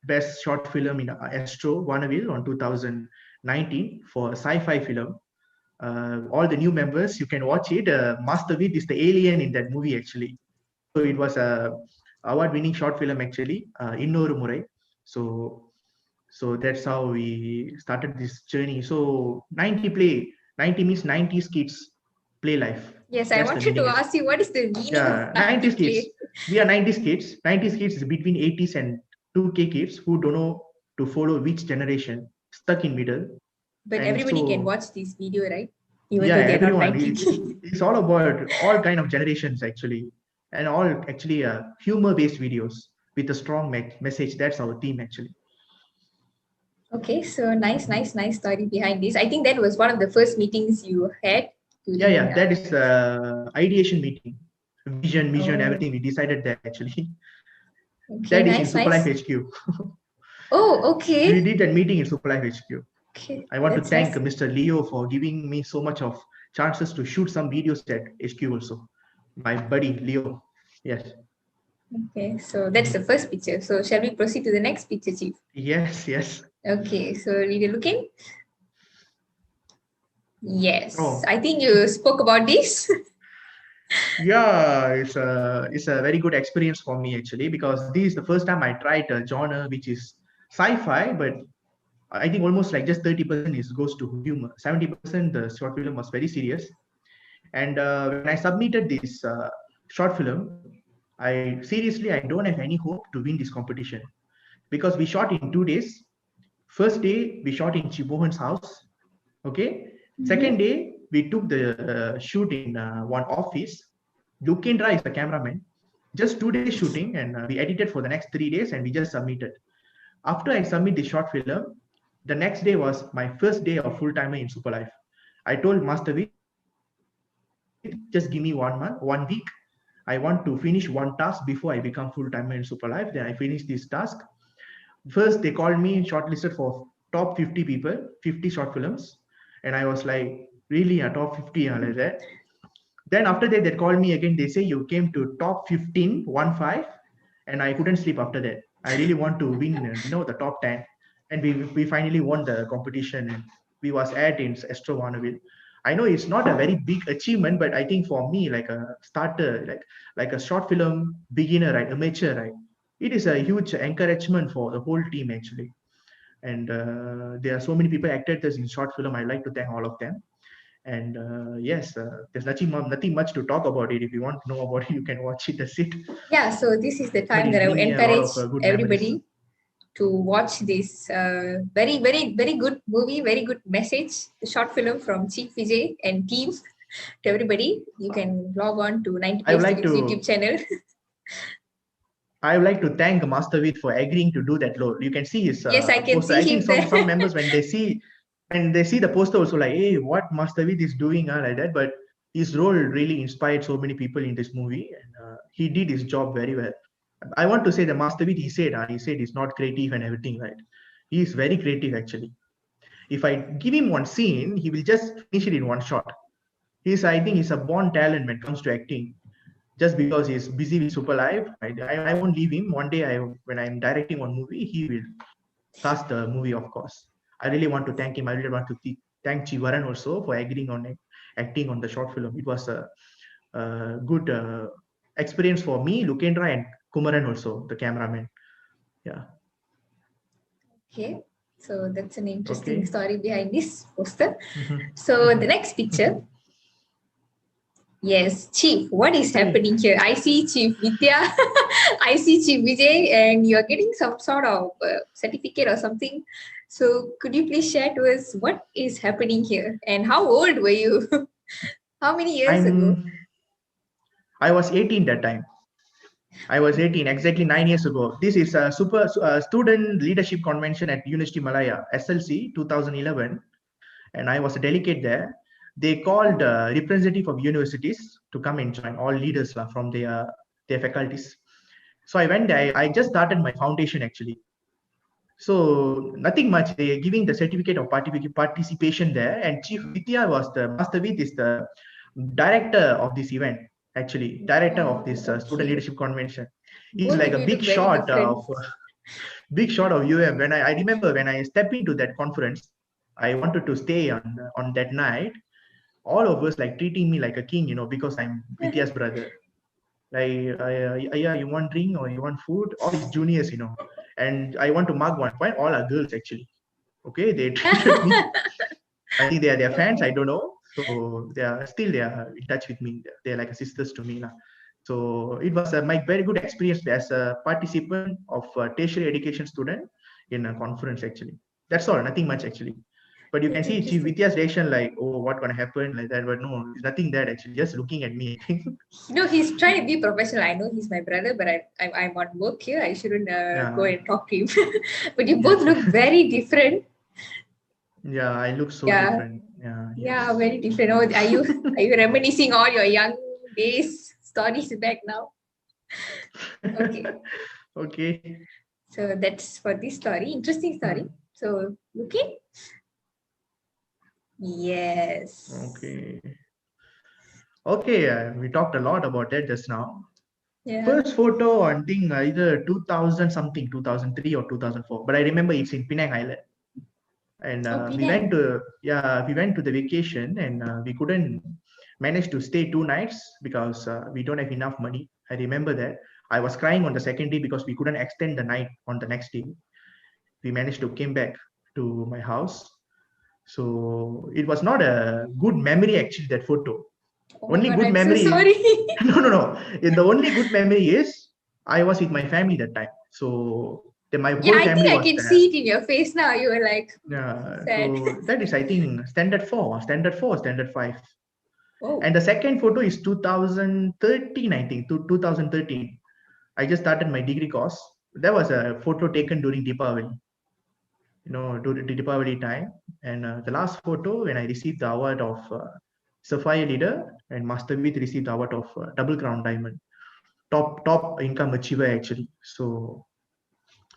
best short film in Astro Vanaville on 2019 for sci-fi film. All the new members, you can watch it. Masterbee is the alien in that movie actually. So it was a award-winning short film actually. Innoru Murai. So that's how we started this journey. So 90 means 90s kids play life. Yes, I That's the wanted to meaning. ask you, what is the meaning Yeah, of 90s 90 kids. play? We are 90s kids. 90s kids is between 80s and 2K kids who don't know to follow which generation, stuck in middle. But And everybody can so, watch this video, right? Even yeah, though they're not everyone. 90 kids. It's all about all kind of generations actually, and all actually humor-based videos with a strong message. That's our theme actually. Okay, so nice story behind this. I think that was one of the first meetings you had. Yeah, that is the ideation meeting. Vision, Oh. everything. We decided that actually. Okay, That is in nice. Superlife HQ. Oh, okay. We did that meeting in Superlife HQ. Okay, I want to that's thank nice. Mr. Leo for giving me so much of chances to shoot some videos at HQ also. My buddy Leo. Yes. Okay, so that's the first picture. So shall we proceed to the next picture, Chief? Yes. Okay, so really looking. Yes, Oh. I think you spoke about this. Yeah, it's a very good experience for me actually, because this is the first time I tried a genre which is sci-fi, but I think almost like just 30% is goes to humor. 70% the short film was very serious. And when I submitted this short film, I don't have any hope to win this competition, because we shot in 2 days. First day we shot in Chief Mohan's house. Okay. Second day we took the shoot in one office. Lukendra is the cameraman. Just 2 days shooting, and we edited for the next 3 days, and we just submitted. After I submit the short film, the next day was my first day of full timer in Superlife. I told Masterbee, just give me 1 month, 1 week. I want to finish one task before I become full timer in Superlife. Then I finished this task. First, they called me shortlisted for top 50 people, 50 short films. And I was like, really, a top 50, like that. Then after that, they called me again. They say you came to top 15, 1-5, and I couldn't sleep after that. I really want to win, the top 10. And we finally won the competition, and we was at in Astro Vanaville. I know it's not a very big achievement, but I think for me, like a starter, like a short film beginner, right, amateur, right, it is a huge encouragement for the whole team actually. And there are so many people acted this in short film. I like to thank all of them. And yes, there's nothing much to talk about it. If you want to know about it, you can watch it. That's it. Yeah, so this is the But time it that I gave would me a lot encourage of good everybody memories. to watch this very, very, very good movie, very good message, the short film from Chief Vijay and team. To everybody, you can log on to 90 I would Place like Studios to YouTube channel. I would like to thank Mastervid for agreeing to do that role. You can see his Yes, I can poster. see I think him there. some members when they see the poster also like, hey, what Mastervid is doing, like that. But his role really inspired so many people in this movie, and he did his job very well. I want to say the Mastervid, he said he's not creative and everything, right? He is very creative actually. If I give him one scene, he will just finish it in one shot. I think he's a born talent when it comes to acting. Just because he's busy with Superlife, I won't leave him. One day, when I'm directing one movie, he will cast the movie, of course. I really want to thank him. I really want to thank Chivaran also for agreeing on acting on the short film. It was a good experience for me, Lukendra, and Kumaran also, the cameraman. Yeah. Okay, so that's an interesting Okay. story behind this poster. So the next picture. Yes, Chief, what is happening here? I see Chief Vidya, I see Chief Vijay, and you're getting some sort of certificate or something. So could you please share to us what is happening here and how old were you? How many years ago? I was 18 that time. I was 18, exactly 9 years ago. This is a student leadership convention at University Malaya, SLC 2011, and I was a delegate there. They called representative of universities to come and join, all leaders from their faculties. So I went there. I just started my foundation actually. So nothing much. They giving the certificate of participation there, and Chief Vidya was the Masterbee is the director of this event. Actually, director of this student Okay. leadership convention. He's Both like of a you look very different. big shot of UM. When I remember when I stepped into that conference, I wanted to stay on that night. All of us like treating me like a king, because I'm Vidya's brother. Like, yeah, you want drink or you want food? All these juniors, and I want to mark one point. All are girls actually. Okay, they treated me. I think they are their fans. I Okay. don't know. So they are in touch with me. They're like sisters to me now. So it was my very good experience as a participant of a tertiary education student in a conference actually. That's all. Nothing much actually. But you can That's see Chief interesting. Vidya's reaction like, oh, what gonna happen like that? But no, it's nothing that actually. Just looking at me, I think. He's trying to be professional. I know he's my brother, but I'm on work here. I shouldn't go Yeah. and talk to him. But you both Yes. look very different. Yeah, I look so Yeah, different. Yeah, yeah, yes. very different. Oh, are you reminiscing all your young days stories back now? Okay, Okay. so that's for this story. Interesting story. Hmm. So, okay. Yes. Okay. Okay, we talked a lot about that just now. Yeah. First photo, I think either 2000 something, 2003 or 2004. But I remember it's in Penang Island. And Oh, Penang. we went to the vacation and we couldn't manage to stay 2 nights because we don't have enough money. I remember that. I was crying on the second day because we couldn't extend the night on the next day. We managed to came back to my house. So it was not a good memory actually, that photo. Oh my Only God, good I'm so memory is sorry. no, no, no. The only good memory is I was with my family that time. So my Yeah, whole I think family I was can there. see it in your face now. You were like Yeah. sad. So that is, I think, standard four, standard five. Oh, And the second photo is 2013, I think, to 2013. I just started my degree course. That was a photo taken during Deepavali, during the Deepavali time. And the last photo when I received the award of Sapphire Leader, and Masterbee received the award of Double Crown Diamond, top income achiever actually. So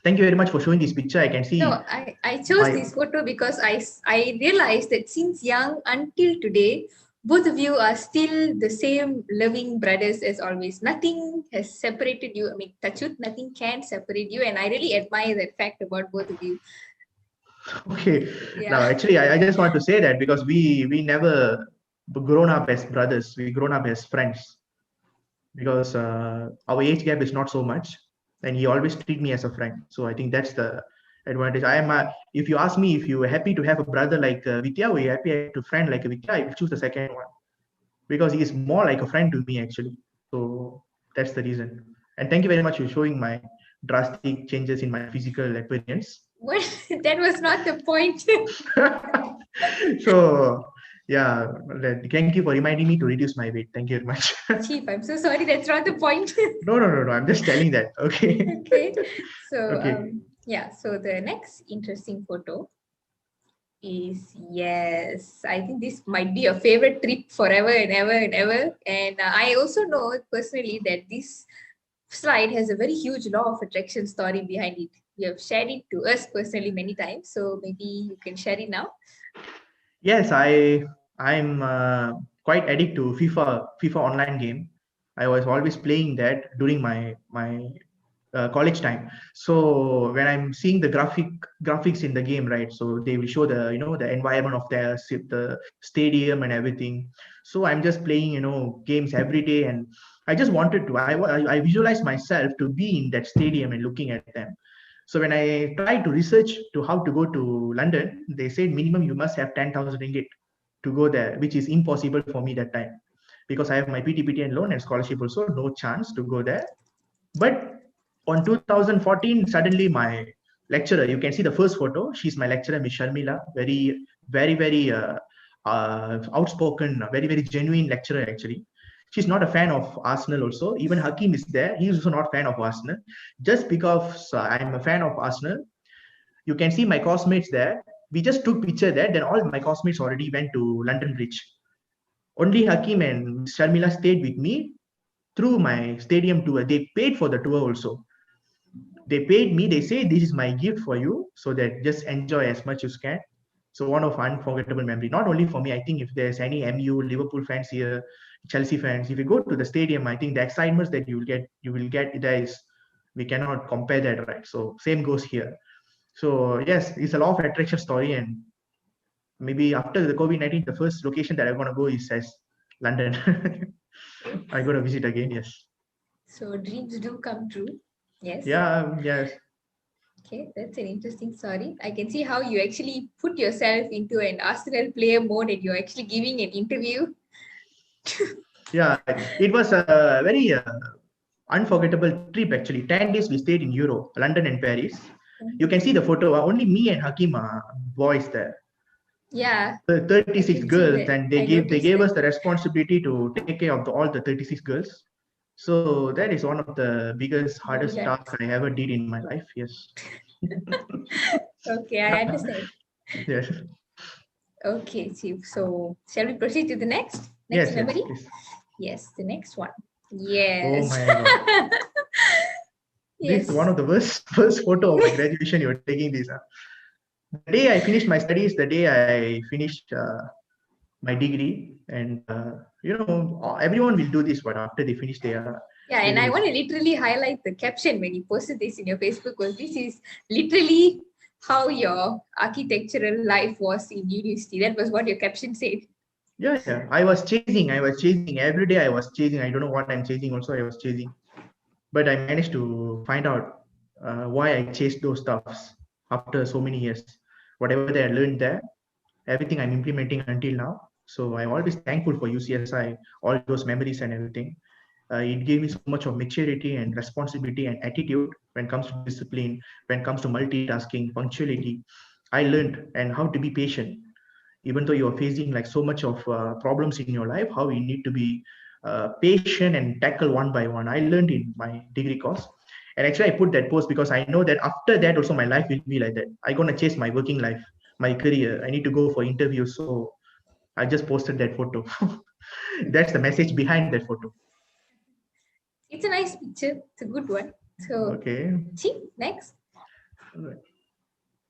thank you very much for showing this picture. I can no, see I chose my this photo because I realized that since young until today, both of you are still the same loving brothers as always. Nothing has separated you. I mean, touchwood, nothing can separate you. And I really admire that fact about both of you. okay. Now Yeah. actually I just want to say that because we never grown up as brothers. We grown up as friends because our age gap is not so much, and he always treat me as a friend. So I think that's the advantage. I am if you ask me if you were happy to have a brother like Vidya, or you happy to friend like Vidya, I will choose the second one because he is more like a friend to me actually. So that's the reason. And thank you very much for showing my drastic changes in my physical appearance. What? That was not the point. So yeah, thank you for reminding me to reduce my weight. Thank you very much. Chief, I'm so sorry. That's not the point. No, no, no, no. I'm just telling that. Okay. Okay. So, Okay. yeah. So the next interesting photo is, yes, I think this might be a favorite trip forever and ever and ever. And I also know personally that this slide has a very huge law of attraction story behind it. You have shared it to us personally many times, so maybe you can share it now. Yes, I'm quite addicted to FIFA online game. I was always playing that during my college time. So when I'm seeing the graphics in the game, right? So they will show the environment of the stadium and everything. So I'm just playing games every day, and I just wanted to. I visualize myself to be in that stadium and looking at them. So when I tried to research to how to go to London, they said minimum you must have 10,000 ringgit to go there, which is impossible for me that time because I have my PTPTN loan and scholarship also, no chance to go there. But on 2014, suddenly my lecturer, you can see the first photo, she's my lecturer, Miss Sharmila, very, very, very outspoken, very, very genuine lecturer actually. She's not a fan of Arsenal also. Even Hakim is there. He's also not a fan of Arsenal. Just because I'm a fan of Arsenal, you can see my classmates there. We just took picture there. Then all my classmates already went to London Bridge. Only Hakim and Sharmila stayed with me through my stadium tour. They paid for the tour also. They paid me. They say this is my gift for you, so that just enjoy as much as you can. So one of unforgettable memory. Not only for me. I think if there's any MU Liverpool fans here, Chelsea fans, if you go to the stadium, I think the excitement that you will get there is, we cannot compare that, right? So same goes here. So yes, it's a law of attraction story, and maybe after the COVID-19, the first location that I want to go is as London. I go to visit again. Yes. So dreams do come true. Yes. Yeah. Yes. Okay, that's an interesting story. I can see how you actually put yourself into an Arsenal player mode and you're actually giving an interview. Yeah, it was a very unforgettable trip actually. 10 days we stayed in Europe, London and Paris. You can see the photo. Only me and Hakim are boys there. Yeah. 36 girls, and they gave that. us the responsibility to take care of all the 36 girls. So that is one of the biggest, hardest tasks I ever did in my life. Yes. Okay, I understand. Yes. Okay, Chief. So shall we proceed to the next Yes, memory? yes, yes, the next one. Yes. Oh my God. Yes. This is one of the worst photo of my graduation. You're taking this. The day I finished my studies, the day I finished my degree, and everyone will do this, but after they finish their yeah, and I want to literally highlight the caption when you posted this in your Facebook, because this is literally how your architectural life was in university. That was what your caption said. Yeah. I was chasing every day. I was chasing. I don't know what I'm chasing. Also, I was chasing, but I managed to find out why I chased those stuffs after so many years. Whatever that I learned there, everything I'm implementing until now. So I'm always thankful for UCSI, all those memories and everything. It gave me so much of maturity and responsibility and attitude when it comes to discipline, when it comes to multitasking, punctuality. I learned and how to be patient, even though you are facing like so much of problems in your life, how you need to be patient and tackle one by one. I learned in my degree course. And actually, I put that post because I know that after that also my life will be like that. I'm going to chase my working life, my career. I need to go for interviews. So I just posted that photo. That's the message behind that photo. It's a nice picture. It's a good one. So, okay. See, next.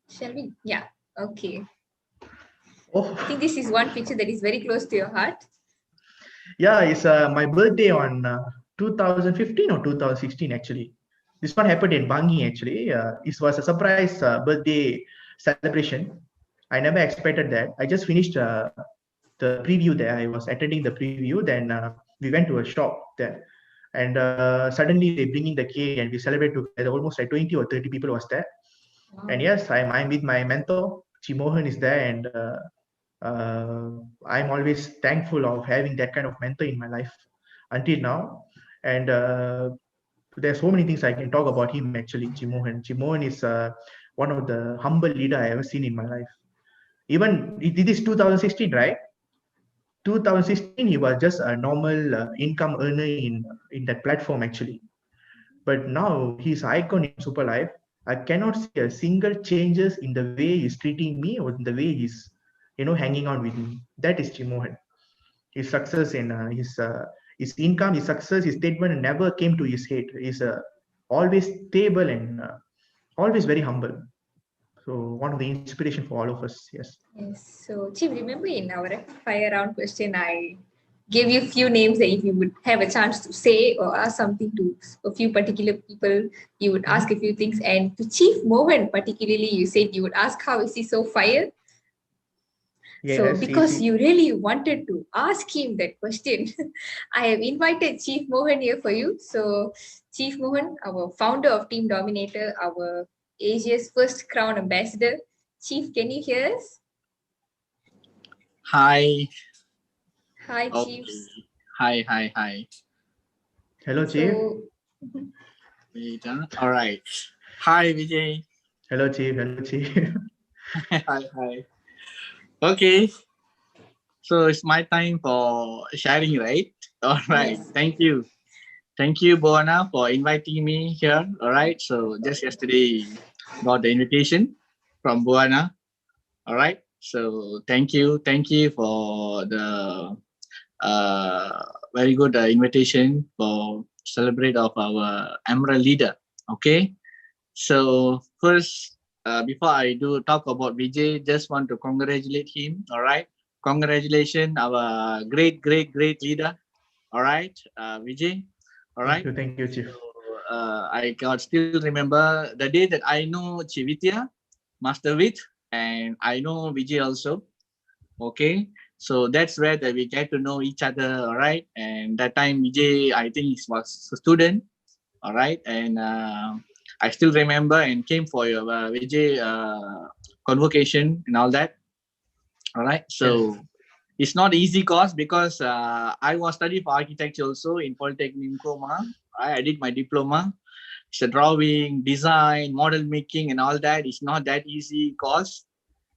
Shall we? Yeah. Okay. Oh. I think this is one picture that is very close to your heart. Yeah, it's my birthday on 2015 or 2016 actually. This one happened in Bangi actually. It was a surprise birthday celebration. I never expected that. I just finished the preview there. I was attending the preview. Then we went to a shop there. And suddenly they bring in the cake and we celebrate together. Almost like 20 or 30 people was there. Wow. And yes, I'm with my mentor. Chief Mohan is there, and I'm always thankful of having that kind of mentor in my life until now. And there's so many things I can talk about him actually, Chief Mohan. Chief Mohan is one of the humble leader I ever seen in my life. Even this is 2016, right? 2016, he was just a normal income earner in that platform actually. But now he's icon in Superlife. I cannot see a single changes in the way he's treating me or in the way he's, hanging on with me. That is Chief Mohan. His success and his income, his success, his statement never came to his head. He's always stable and always very humble. So one of the inspiration for all of us. Yes. Yes. So Chief, remember in our fire round question, I gave you a few names that if you would have a chance to say or ask something to a few particular people, you would ask a few things. And to Chief Mohan particularly, you said you would ask how is he so fire? Yes, so because you really wanted to ask him that question, I have invited Chief Mohan here for you. So Chief Mohan, our founder of Team Dominator, our Asia's first crown ambassador. Chief, can you hear us? Hi. Hi, okay. Chief. Hi. Hello, Chief. Wait, all right. Hi, Vijay. Hello, Chief. Hi. Okay. So it's my time for sharing, right? All right. Yes. Thank you. Thank you, Boana, for inviting me here. All right. So just yesterday, got the invitation from Boana. All right. So thank you. Thank you for the uh, very good invitation for celebrate of our Emerald leader. Okay. So first, before I do talk about Vijay, just want to congratulate him. All right. Congratulations, our great leader. All right, Vijay. All right. Thank you, So Chief. I can still remember the day that I know Chivitya, Masterbee, and I know Vijay also. Okay. So that's where that we get to know each other. All right. And that time Vijay, I think he was a student. All right. And I still remember and came for your Vijay convocation and all that. All right. Yes. So it's not easy course because I was studying for architecture also in Polytechnic Koma. I did my diploma. It's a drawing, design, model making, and all that. It's not that easy course.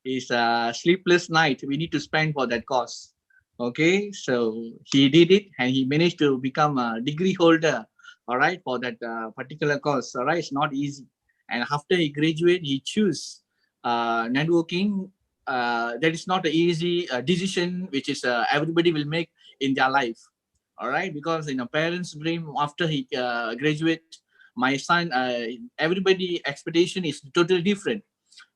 It's a sleepless night we need to spend for that course. Okay, so he did it and he managed to become a degree holder. All right, for that particular course. All right, it's not easy. And after he graduate, he choose networking. That is not an easy decision, which is everybody will make in their life. All right, because in a parent's dream, after he graduate, my son, everybody expectation is totally different.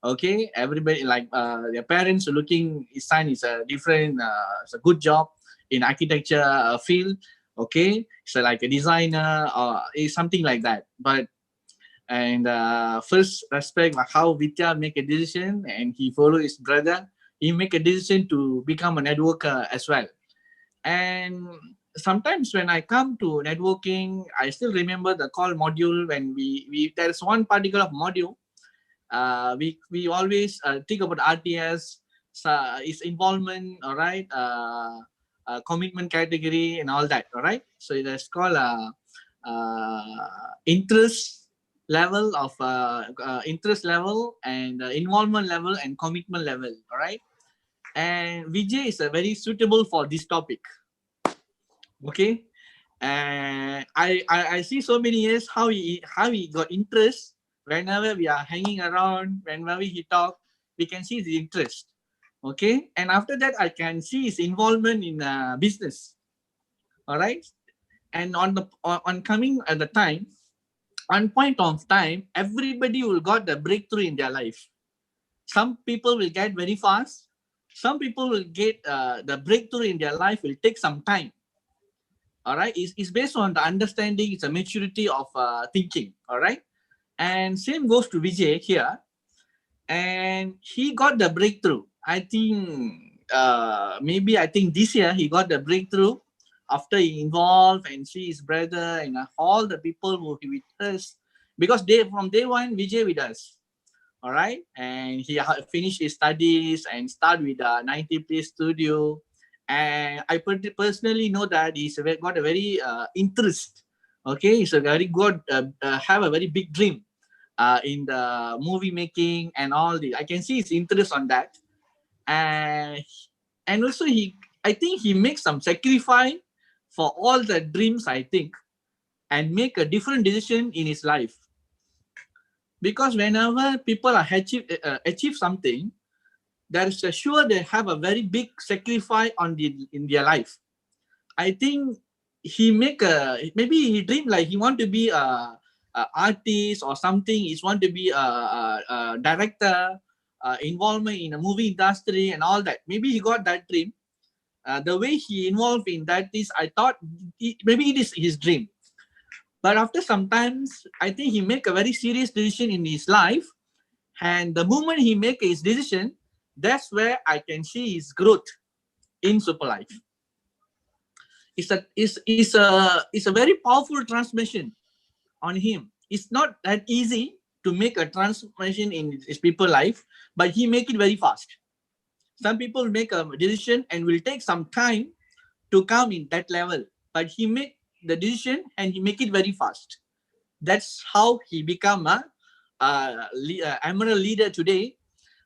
Okay, everybody like their parents are looking his son is a different it's a good job in architecture field. Okay, so like a designer or is something like that. But and first respect how Vitya make a decision and he follow his brother. He make a decision to become a networker as well. And sometimes when I come to networking, I still remember the call module when we there's one particular module. We always think about RTS, its involvement, all right, commitment category and all that, all right. So it's called interest level of interest level and involvement level and commitment level, all right. And Vijay is very suitable for this topic. Okay, and I see so many years how he got interest. Whenever we are hanging around, whenever he talk, we can see his interest. Okay, and after that I can see his involvement in business. All right, and on coming at the time, on point of time, everybody will got the breakthrough in their life. Some people will get very fast. Some people will get the breakthrough in their life will take some time. All right, it's based on the understanding, it's a maturity of thinking. All right, and same goes to Vijay here, and he got the breakthrough. I think maybe I think this year he got the breakthrough after he involved and see his brother and all the people who he with us, because from day one Vijay with us. All right, and he finished his studies and start with a 90-piece studio. And I personally know that he's got a very interest. Okay, he's a very good have a very big dream in the movie making and all this. I can see his interest on that. And also I think he makes some sacrifice for all the dreams, I think, and make a different decision in his life. Because whenever people are achieve something, there is a sure they have a very big sacrifice in their life. I think he make maybe he dream like he want to be a artist or something. He want to be a director, involvement in a movie industry and all that. Maybe he got that dream. The way he involved in that is, I thought maybe it is his dream. But after sometimes, I think he make a very serious decision in his life. And the moment he make his decision, that's where I can see his growth in Superlife. It's a very powerful transmission on him. It's not that easy to make a transformation in his people life, but he make it very fast. Some people make a decision and will take some time to come in that level, but he make the decision and he make it very fast. That's how he become a Emerald leader today.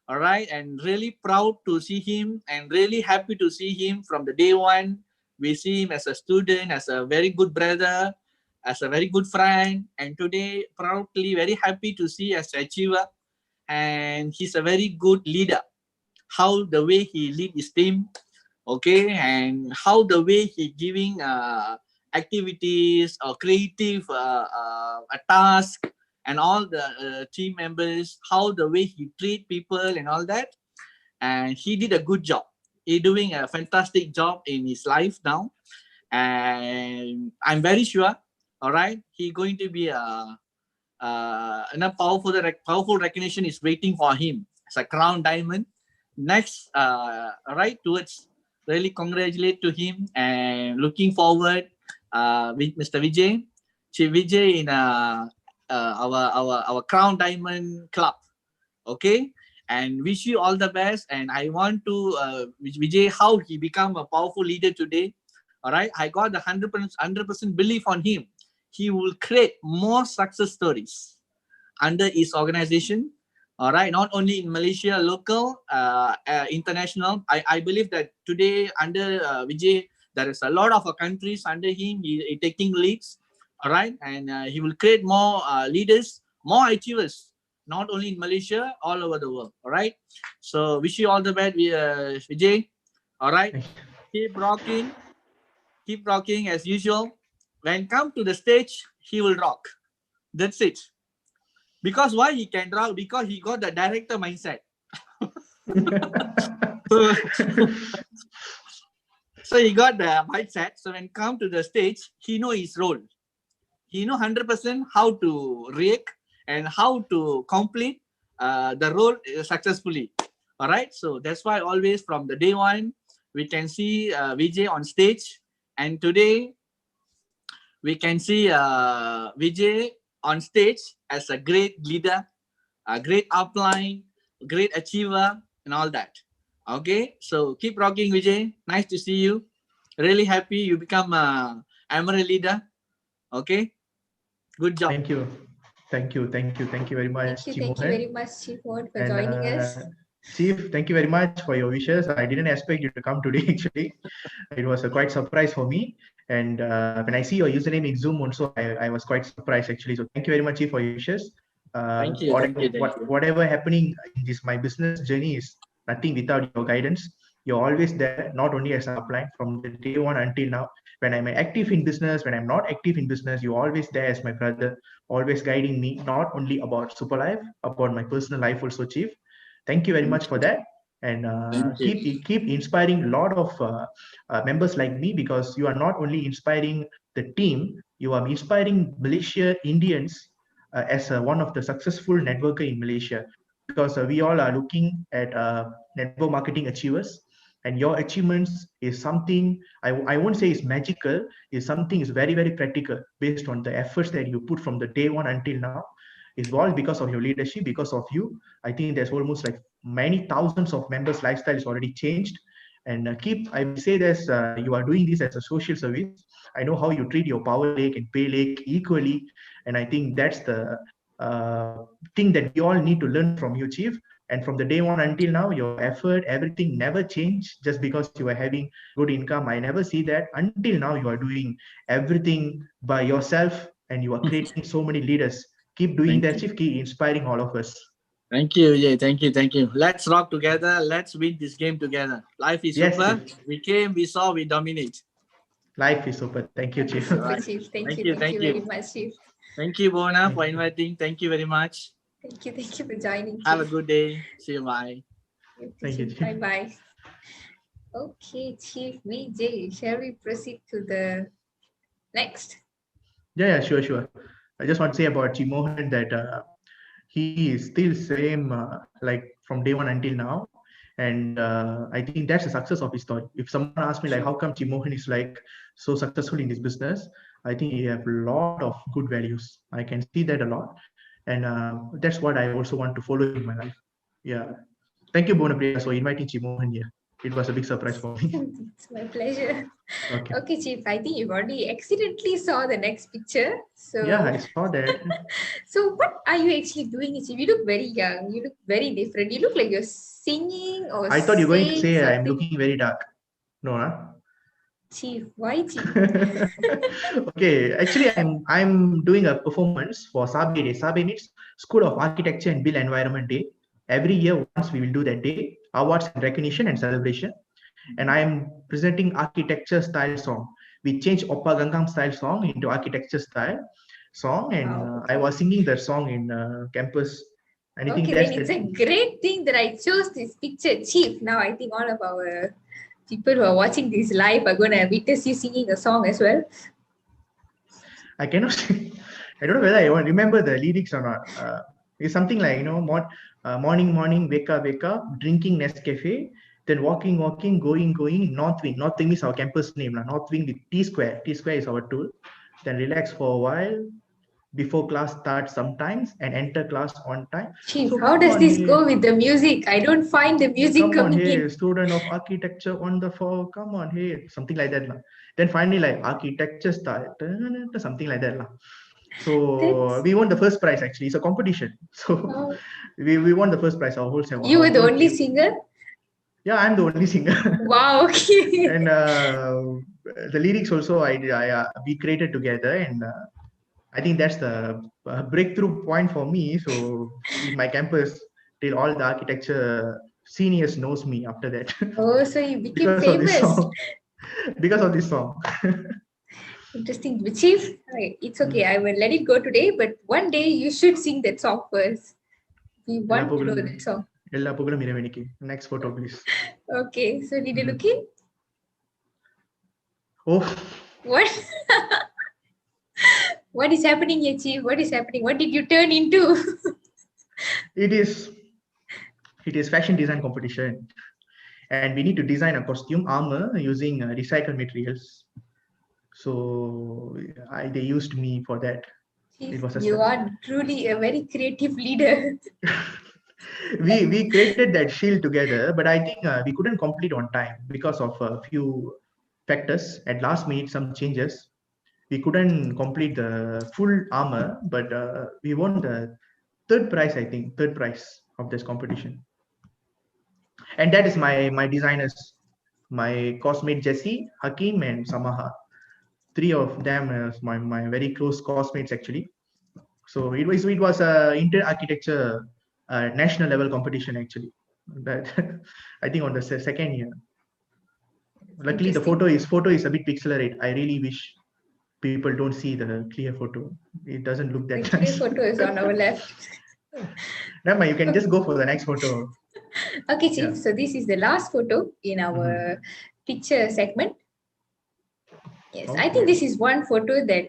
All right, and really proud to see him and really happy to see him from the day one. We see him as a student, as a very good brother, as a very good friend, and today proudly very happy to see as an achiever. And he's a very good leader. How the way he lead his team, okay, and how the way he giving activities or creative a task and all the team members, how the way he treat people and all that. And he did a good job. He doing a fantastic job in his life now, and I'm very sure, all right, he going to be a powerful recognition is waiting for him as a crown diamond next, right towards. Really congratulate to him and looking forward with Mr. Vijay, Chief Vijay in our Crown Diamond Club. Okay, and wish you all the best. And I want to wish Vijay how he become a powerful leader today. All right, I got the 100% belief on him. He will create more success stories under his organization. All right, not only in Malaysia, local, international. I believe that today under Vijay, there is a lot of countries under him. He taking leads. All right, and he will create more leaders, more achievers, not only in Malaysia, all over the world. All right, so wish you all the best, Vijay. All right, keep rocking as usual. When come to the stage, he will rock. That's it. Because why he can rock? Because he got the director mindset. So he got the mindset. So when come to the stage, he know his role. He know 100% how to react and how to complete the role successfully. All right. So that's why always from the day one, we can see Vijay on stage. And today, we can see Vijay on stage as a great leader, a great upline, great achiever, and all that. Okay, so keep rocking, Vijay. Nice to see you. Really happy you become a Emerald leader. Okay, good job. Thank you. Thank you very much, Chief Mohan. Thank you very much, Chief Mohan, for And, joining us. Chief, thank you very much for your wishes. I didn't expect you to come today, actually. It was a quite surprise for me. And when I see your username in Zoom also, I was quite surprised, actually. So thank you very much, Chief, for your wishes. Thank you. Whatever happening in this, my business journey is nothing without your guidance. You're always there, not only as an upline, from the day one until now. When I'm active in business, when I'm not active in business, you're always there as my brother, always guiding me, not only about Superlife, about my personal life also, Chief. Thank you very much for that. And keep inspiring a lot of members like me, because you are not only inspiring the team, you are inspiring Malaysia Indians as one of the successful networker in Malaysia, because we all are looking at network marketing achievers, and your achievements is something I won't say is magical, is something is very, very practical based on the efforts that you put from the day one until now. It's all because of your leadership, because of you. I think there's almost like many thousands of members' lifestyle is already changed. And I will say this, you are doing this as a social service. I know how you treat your power lake and pay lake equally. And I think that's the thing that we all need to learn from you, Chief. And from the day one until now, your effort, everything never changed just because you are having good income. I never see that. Until now, you are doing everything by yourself, and you are creating so many leaders. Keep doing that, Chief. Keep inspiring all of us. Thank you, Vijay. Thank you. Let's rock together. Let's win this game together. Life is super. Chief. We came, we saw, we dominate. Life is super. Thank you, Chief. Super, Chief. Thank you very much, Chief. Thank you, Bona, for inviting. Thank you very much. Thank you for joining. Have a good day. See you. Bye. Thank you, Chief. Bye. Okay, Chief Vijay, shall we proceed to the next? Yeah, sure. I just want to say about Chief Mohan that he is still same like from day one until now. And I think that's the success of his story. If someone asks me like, how come Chief Mohan is like so successful in this business? I think he have a lot of good values. I can see that a lot. And that's what I also want to follow in my life. Yeah. Thank you, Bonapriya, for inviting Chief Mohan here. it was a big surprise for me. It's my pleasure. Okay. Okay, Chief, I think you've already accidentally saw the next picture. So, Yeah, I saw that. so what are you actually doing, Chief? You look very young. You look very different. You look like you're singing or I thought you were going to saying say I'm something. looking very dark. No, huh? Chief, why Chief? Okay, actually, I'm doing a performance for Sabe Day. Sabe means School of Architecture and Built Environment Day. Every year, once we will do that day, awards and recognition and celebration. And I am presenting architecture style song. We changed Oppa Gangnam style song into architecture style song, and Wow. I was singing that song in campus. And I think Okay, that's then it's the a great thing that I chose this picture, Chief. Now I think all of our people who are watching this live are going to witness you singing a song as well. I cannot. I don't know whether I remember the lyrics or not. It's something like morning, wake up, drinking Nescafe, then walking, going, North Wing. North Wing is our campus name, North Wing with T Square. T Square is our tool. Then relax for a while before class starts sometimes and enter class on time. Chief, So how come does on this here. go with the music? I don't find the music Come on coming here, in. student of architecture on the floor. Come on here, something like that. Then finally, like architecture style, something like that. So That's, we won the first prize actually. It's a competition. So oh, we won the first prize, our whole sem. you Our were the whole only team. singer? Yeah, I'm the only singer. Wow, okay. And the lyrics also we created together, and I think that's the breakthrough point for me. So in my campus, till all the architecture seniors knows me after that. Oh, so you became Because of this famous. song. Because of this song. Interesting. But Chief, it's okay. I will let it go today, but one day you should sing that song first. We எல்லா want to know புகழும் that song. எல்லா புகழும் இறைவனுக்கு. Next photo, please. Okay, so did you look in? Oh, What? What is happening here, Chief? What is happening? What did you turn into? it is fashion design competition, and we need to design a costume armor using recycled materials. So they used me for that. Chief, It was a you are truly a very creative leader. we created that shield together, but I think we couldn't complete on time because of a few factors. At last minute, some changes. We couldn't complete the full armor, but we won the third prize, I think, third prize of this competition. And that is my designers, my cosmate Jesse, Hakim, and Samaha. Three of them as my very close cosmates actually. So it was a inter architecture national level competition actually. That I think on the second year. Luckily the photo is a bit pixelated. I really wish people don't see the clear photo. It doesn't look that The clear nice. photo is on our left. Never mind, you can just go for the next photo. Okay, Chief. Yeah. So this is the last photo in our picture segment. Yes, I think this is one photo that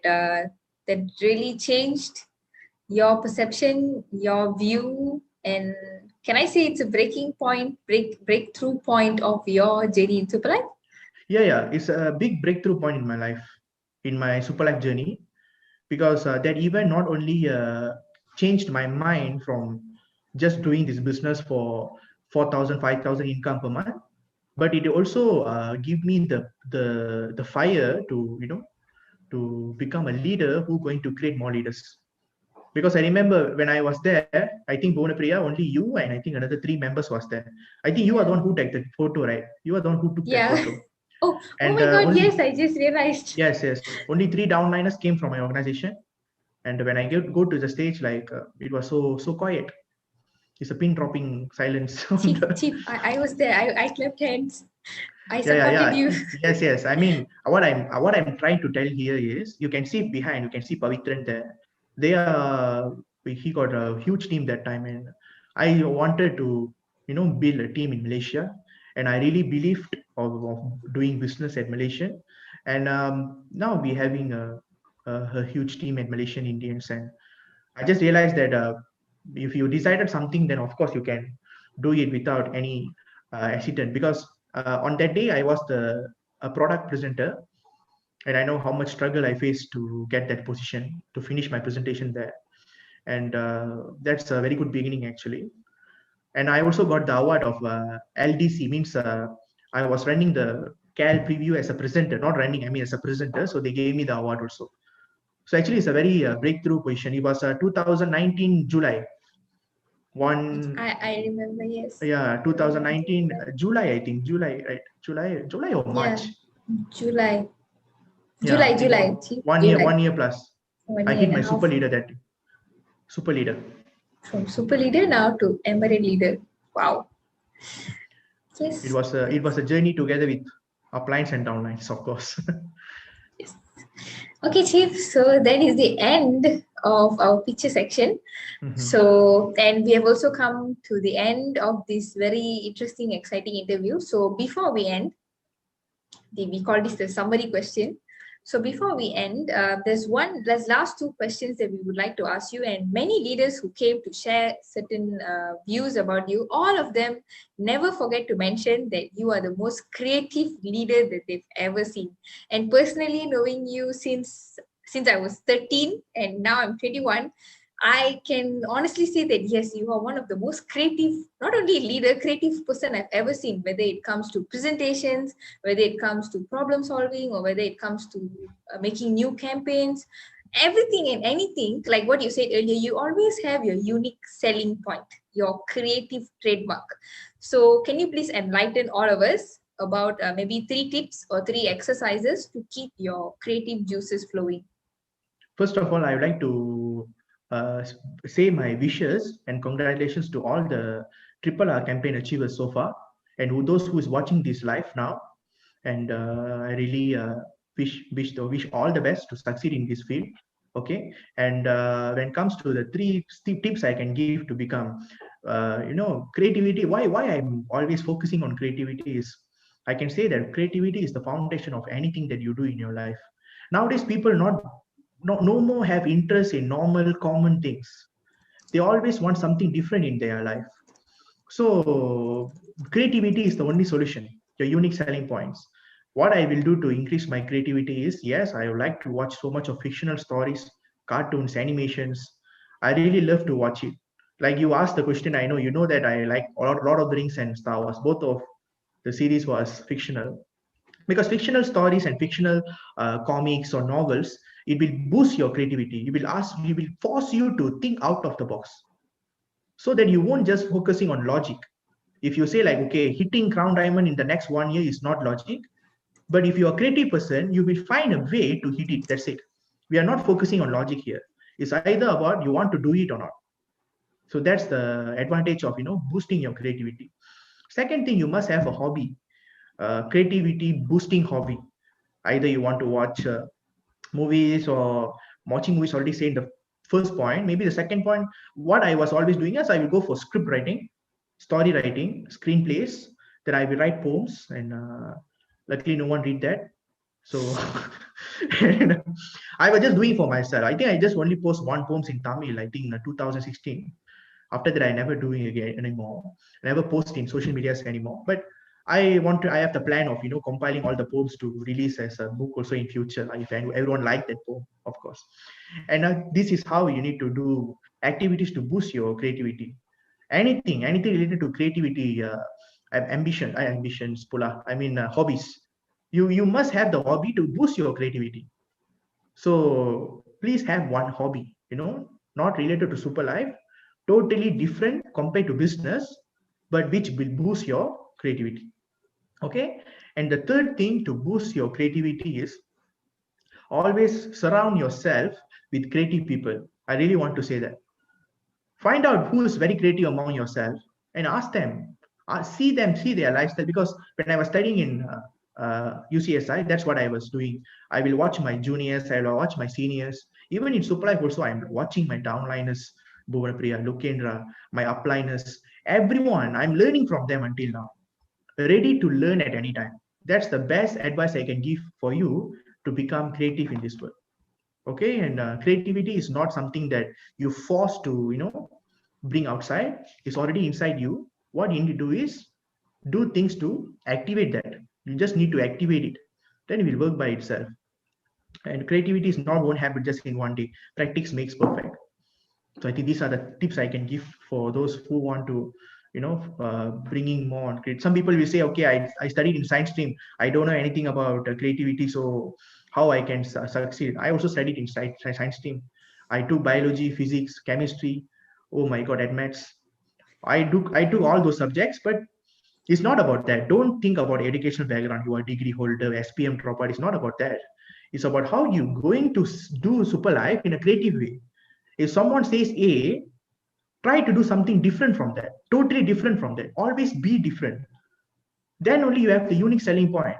that really changed your perception, your view, and can I say it's a breakthrough point of your journey in Superlife? Yeah, it's a big breakthrough point in my life, in my Superlife journey, because that event not only changed my mind from just doing this business for 4,000, 5,000 income per month, but it also give me the fire to to become a leader who going to create more leaders. Because I remember when I was there, I think Bonapriya, only you and I think another 3 members was there. I think you are the one who took the photo, right? You are the one who took that photo. Oh And my God, only, yes, I just realized. Yes. Only 3 downliners came from my organization. And when I go to the stage, like it was so quiet. It's a pin dropping silence. Chief, I was there. I clapped hands. I supported you. Yes. I mean, what I'm trying to tell here is, you can see behind, you can see Pavithran there. He got a huge team that time, and I wanted to build a team in Malaysia, and I really believed of doing business at Malaysia, and now we having a huge team at Malaysian Indians, and I just realized that if you decided something, then of course you can do it without any accident. Because on that day I was a product presenter, and I know how much struggle I faced to get that position, to finish my presentation there. And that's a very good beginning actually. And I also got the award of LDC, means I was running the Cal preview as a presenter, not running, I mean as a presenter. So they gave me the award also. So actually, it's a very breakthrough position. It was 2019 July. I remember, yes. Yeah, 2019 July, I think July, right? July or March. Yeah, July. Yeah, July. July. 1 year plus. 1 I year hit and my a half. super leader that day. Super leader. From super leader now to emirate leader. Wow. Yes. It was a journey together with uplines and downlines, of course. Yes. Okay, Chief. So that is the end of our picture section. So, and we have also come to the end of this very interesting, exciting interview. So before we end, we call this the summary question. So before we end, there's last two questions that we would like to ask you, and many leaders who came to share certain views about you, all of them never forget to mention that you are the most creative leader that they've ever seen. And personally, knowing you since I was 13 and now I'm 21, I can honestly say that yes, you are one of the most creative, not only leader, creative person I've ever seen, whether it comes to presentations, whether it comes to problem solving, or whether it comes to making new campaigns, everything and anything. Like what you said earlier, you always have your unique selling point, your creative trademark. So can you please enlighten all of us about maybe 3 tips or 3 exercises to keep your creative juices flowing? First of all, I would like to say my wishes and congratulations to all the Triple R campaign achievers so far, and those who is watching this live now. And I really wish all the best to succeed in this field. Okay, and when it comes to the 3 tips I can give to become, creativity. Why I'm always focusing on creativity is, I can say that creativity is the foundation of anything that you do in your life. Nowadays, people no more have interest in normal common things. They always want something different in their life. So creativity is the only solution, your unique selling points. What I will do to increase my creativity is, yes, I would like to watch so much of fictional stories, cartoons, animations. I really love to watch it. Like you asked the question, I know you know that I like a lot of the Rings and Star Wars. Both of the series was fictional, because fictional stories and fictional comics or novels, it will boost your creativity. It will force you to think out of the box, so that you won't just focusing on logic. If you say like, okay, hitting crown diamond in the next 1 year is not logic, but if you're a creative person, you will find a way to hit it. That's it. We are not focusing on logic here. It's either about you want to do it or not. So that's the advantage of boosting your creativity. Second thing, you must have a hobby, creativity boosting hobby. Either you want to watch movies, or watching movies already say in the first point. Maybe the second point, what I was always doing is I will go for script writing, story writing, screenplays. Then I will write poems, and luckily no one read that. So and I was just doing for myself. I think I just only post 1 poems in Tamil, I think in 2016. After that, I never doing again anymore. I never post in social medias anymore. But I have the plan of compiling all the poems to release as a book also in future, if everyone like that poem, of course. And this is how you need to do activities to boost your creativity. Anything related to creativity, ambitions, pula. I mean hobbies. You must have the hobby to boost your creativity. So please have one hobby, not related to Superlife, totally different compared to business, but which will boost your creativity. Okay. And the third thing to boost your creativity is always surround yourself with creative people. I really want to say that. Find out who is very creative among yourself and ask them, see their lifestyle. Because when I was studying in UCSI, that's what I was doing. I will watch my juniors, I will watch my seniors. Even in Superlife also, I'm watching my downliners, Bhuvanpriya, Lukendra, my upliners, everyone. I'm learning from them until now. Ready to learn at any time. That's the best advice I can give for you to become creative in this world. Okay, and creativity is not something that you force to bring outside. It's already inside you. What you need to do is do things to activate that. You just need to activate it, then it will work by itself. And creativity is not one habit just in one day. Practice makes perfect. So I think these are the tips I can give for those who want to bringing more on creativity. Some people will say, okay, I studied in science stream, I don't know anything about creativity, so how I can succeed? I also studied in science stream. I took biology, physics, chemistry. Oh my god, at maths. I took all those subjects, but it's not about that. Don't think about educational background. You are degree holder, SPM dropout. It's not about that. It's about how you going to do super life in a creative way. If someone says A, try to do something different from that, totally different from that. Always be different. Then only you have the unique selling point.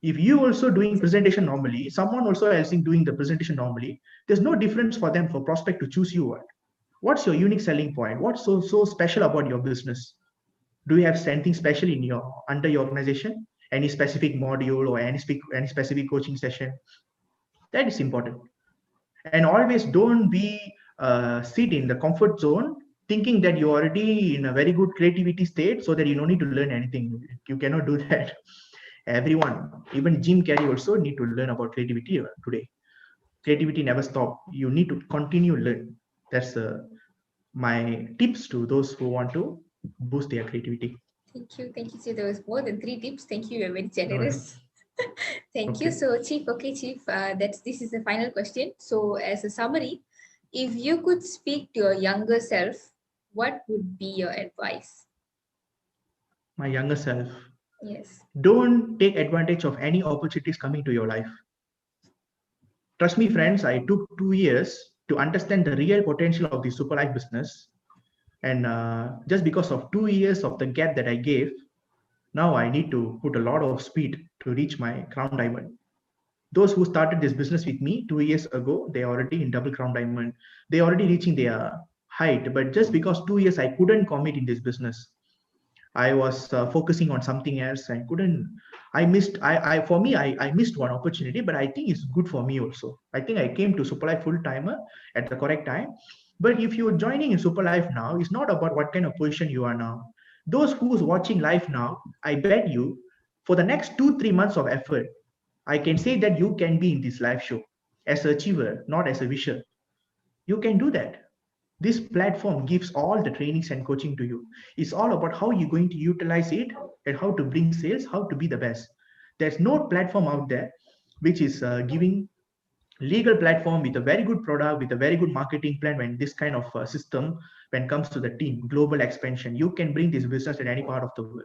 If you also doing presentation normally, someone also else doing the presentation normally, there's no difference for them, for prospect to choose you. What's your unique selling point? What's so special about your business? Do you have something special in your under your organization? Any specific module or any specific coaching session? That is important. And always don't be sit in the comfort zone thinking that you're already in a very good creativity state so that you don't need to learn anything. You cannot do that. Everyone, even Jim Carrey also need to learn about creativity today. Creativity never stop. You need to continue learn. That's my tips to those who want to boost their creativity. Thank you. Thank you. So there was more than 3 tips. Thank you. You're very No, generous. Thank you. okay. So Chief, Chief, this is the final question. So as a summary, if you could speak to your younger self, what would be your advice? My younger self, Yes. don't take advantage of any opportunities coming to your life. Trust me, friends, I took 2 years to understand the real potential of the Superlife business. And just because of 2 years of the gap that I gave, now I need to put a lot of speed to reach my crown diamond. Those who started this business with me 2 years ago, they are already in double crown diamond. They are already reaching their height. But just because 2 years I couldn't commit in this business, I was focusing on something else. I couldn't. I missed. For me, I missed one opportunity, but I think it's good for me also. I think I came to Superlife full timer at the correct time. But if you're joining in Superlife now, it's not about what kind of position you are now. Those who's watching live now, I bet you, for the next 2-3 months of effort, I can say that you can be in this live show as an achiever, not as a wisher. You can do that. This platform gives all the trainings and coaching to you. It's all about how you're going to utilize it and how to bring sales, how to be the best. There's no platform out there which is giving legal platform with a very good product, with a very good marketing plan. When this kind of system, when it comes to the team, global expansion, you can bring this business at any part of the world.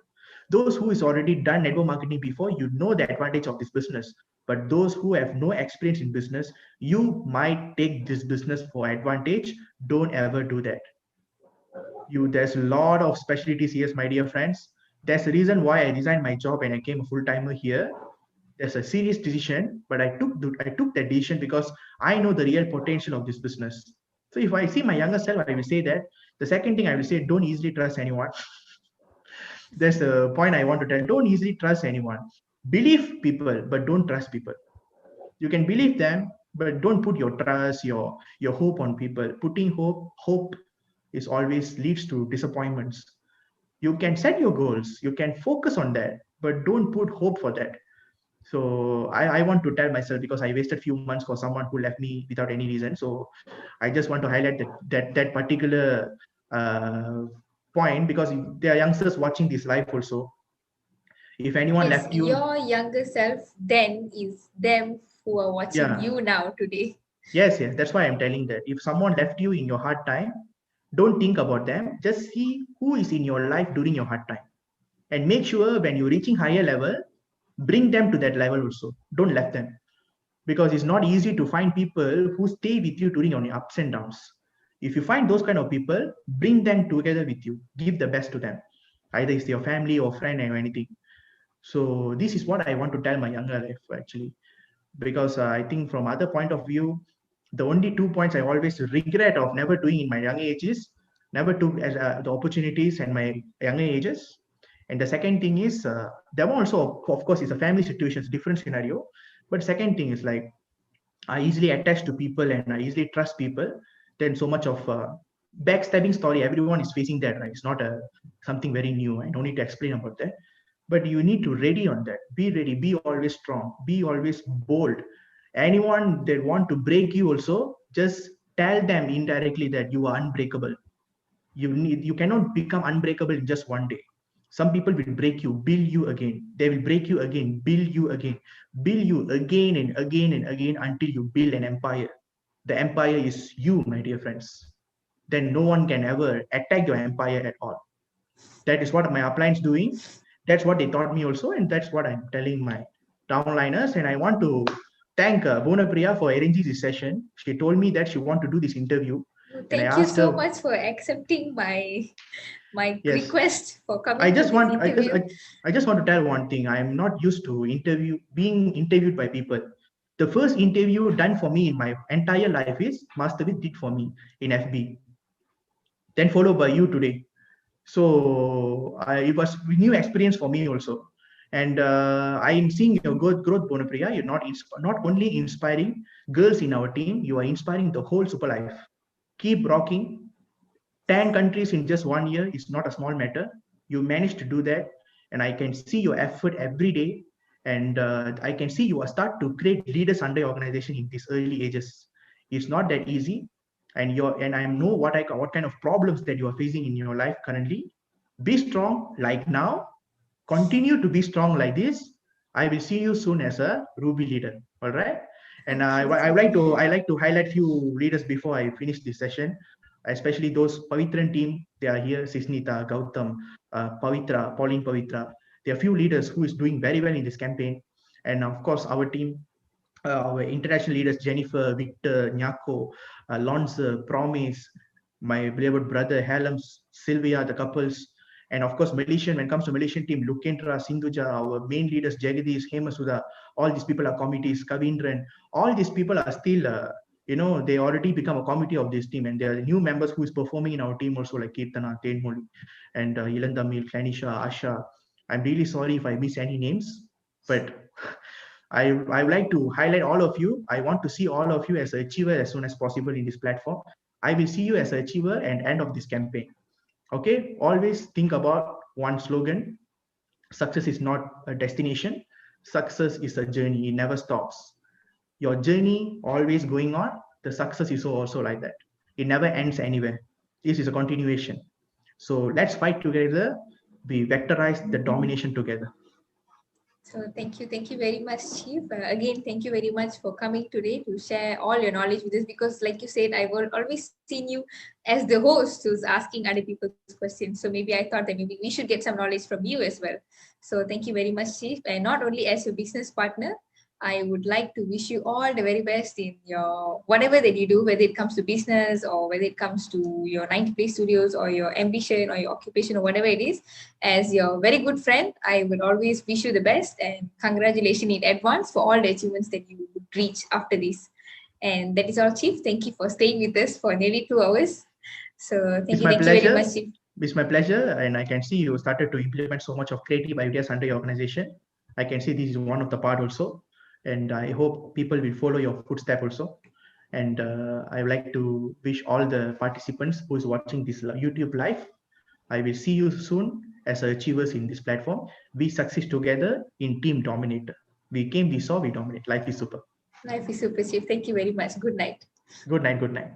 Those who is already done network marketing before, you know the advantage of this business. But those who have no experience in business, you might take this business for advantage. Don't ever do that. There's a lot of specialties here, my dear friends. That's the reason why I resigned my job and I came a full-timer here. That's a serious decision, but I took that decision because I know the real potential of this business. So if I see my younger self, I will say that. The second thing I will say, don't easily trust anyone. That's the point I want to tell. Don't easily trust anyone. Believe people, but don't trust people. You can believe them, but don't put your trust, your hope on people. Putting hope is always leads to disappointments. You can set your goals, you can focus on that, but don't put hope for that. So I want to tell myself, because I wasted few months for someone who left me without any reason. So I just want to highlight that particular point, because there are youngsters watching this live also. If anyone Yes, left you, your younger self then is them who are watching you now today. Yes, that's why I'm telling that. If someone left you in your hard time, don't think about them. Just see who is in your life during your hard time, and make sure when you're reaching higher level, bring them to that level also. Don't let them, because it's not easy to find people who stay with you during your ups and downs. If you find those kind of people, bring them together with you. Give the best to them. Either it's your family or friend or anything. So this is what I want to tell my younger life actually, because I think from other point of view, the only 2 points I always regret of never doing in my young ages, never took as the opportunities in my younger ages. And the second thing is, that one also, of course, is a family situation, it's a different scenario. But second thing is like, I easily attach to people and I easily trust people. Then so much of backstabbing story, everyone is facing that, right? It's not something very new. I don't need to explain about that. But you need to ready on that. Be ready. Be always strong. Be always bold. Anyone that want to break you also, just tell them indirectly that you are unbreakable. You cannot become unbreakable in just one day. Some people will break you, build you again. They will break you again, build you again, build you again and again and again until you build an empire. The empire is you, my dear friends. Then no one can ever attack your empire at all. That is what my upline doing. That's what they taught me also, and that's what I'm telling my downliners. And I want to thank Bonapriya for arranging this session. She told me that she want to do this interview, and I Thank you asked so her. much for accepting my Yes, request for coming I to just this want interview. I just want to tell one thing. I am not used to being interviewed by people. The first interview done for me in my entire life is Masterbee did for me in FB. Then followed by you today. So it was a new experience for me also. And I am seeing your growth, Bonapriya. You're not only inspiring girls in our team, you are inspiring the whole Superlife. Keep rocking. 10 countries in just 1 year is not a small matter. You managed to do that, and I can see your effort every day. And I can see you are start to create leaders under your organization in these early ages. It's not that easy, and I know what kind of problems that you are facing in your life currently. Be strong like now. Continue to be strong like this. I will see you soon as a Ruby leader. All right. And I like to highlight few leaders before I finish this session, especially those Pavithran team. They are here: Sisnita, Gautam, Pavitra, Pauline Pavitra. There are few leaders who is doing very well in this campaign, and of course our team, our international leaders: Jennifer, Victor, Nyako, Lonza, Promise, my beloved brother Hallam, Sylvia, the couples, and of course Malaysian. When it comes to Malaysian team, Lukendra, Sindhuja, our main leaders: Jagadish, Hemasuda. All these people are committees. Kavindran. All these people are still. They already become a committee of this team, and there are new members who is performing in our team also, like Kirtana, Tenmoli, and Ilandamil, Kanisha, Asha. I'm really sorry if I miss any names, but I would like to highlight all of you. I want to see all of you as an achiever as soon as possible in this platform. I will see you as an achiever and end of this campaign. Okay, always think about one slogan: success is not a destination, success is a journey. It never stops. Your journey always going on. The success is also like that. It never ends anywhere. This is a continuation. So let's fight together. We vectorize the domination together. So thank you very much, Chief. Again, thank you very much for coming today to share all your knowledge with us. Because, like you said, I've always seen you as the host who's asking other people's questions. So maybe I thought that maybe we should get some knowledge from you as well. So thank you very much, Chief. And not only as your business partner, I would like to wish you all the very best in your whatever that you do, whether it comes to business or whether it comes to your 90 Play Studios or your ambition or your occupation or whatever it is. As your very good friend, I will always wish you the best and congratulations in advance for all the achievements that you would reach after this. And that is all, Chief. Thank you for staying with us for nearly 2 hours. So thank you very much, Chief. It's my pleasure, and I can see you started to implement so much of creative ideas under your organization. I can see this is one of the part also, and I hope people will follow your footstep also. And I would like to wish all the participants who is watching this YouTube live. I will see you soon as achievers in this platform. We succeed together in Team Dominator. We came, we saw, we dominate. Life is super. Life is super, Chief. Thank you very much. Good night. Good night. Good night.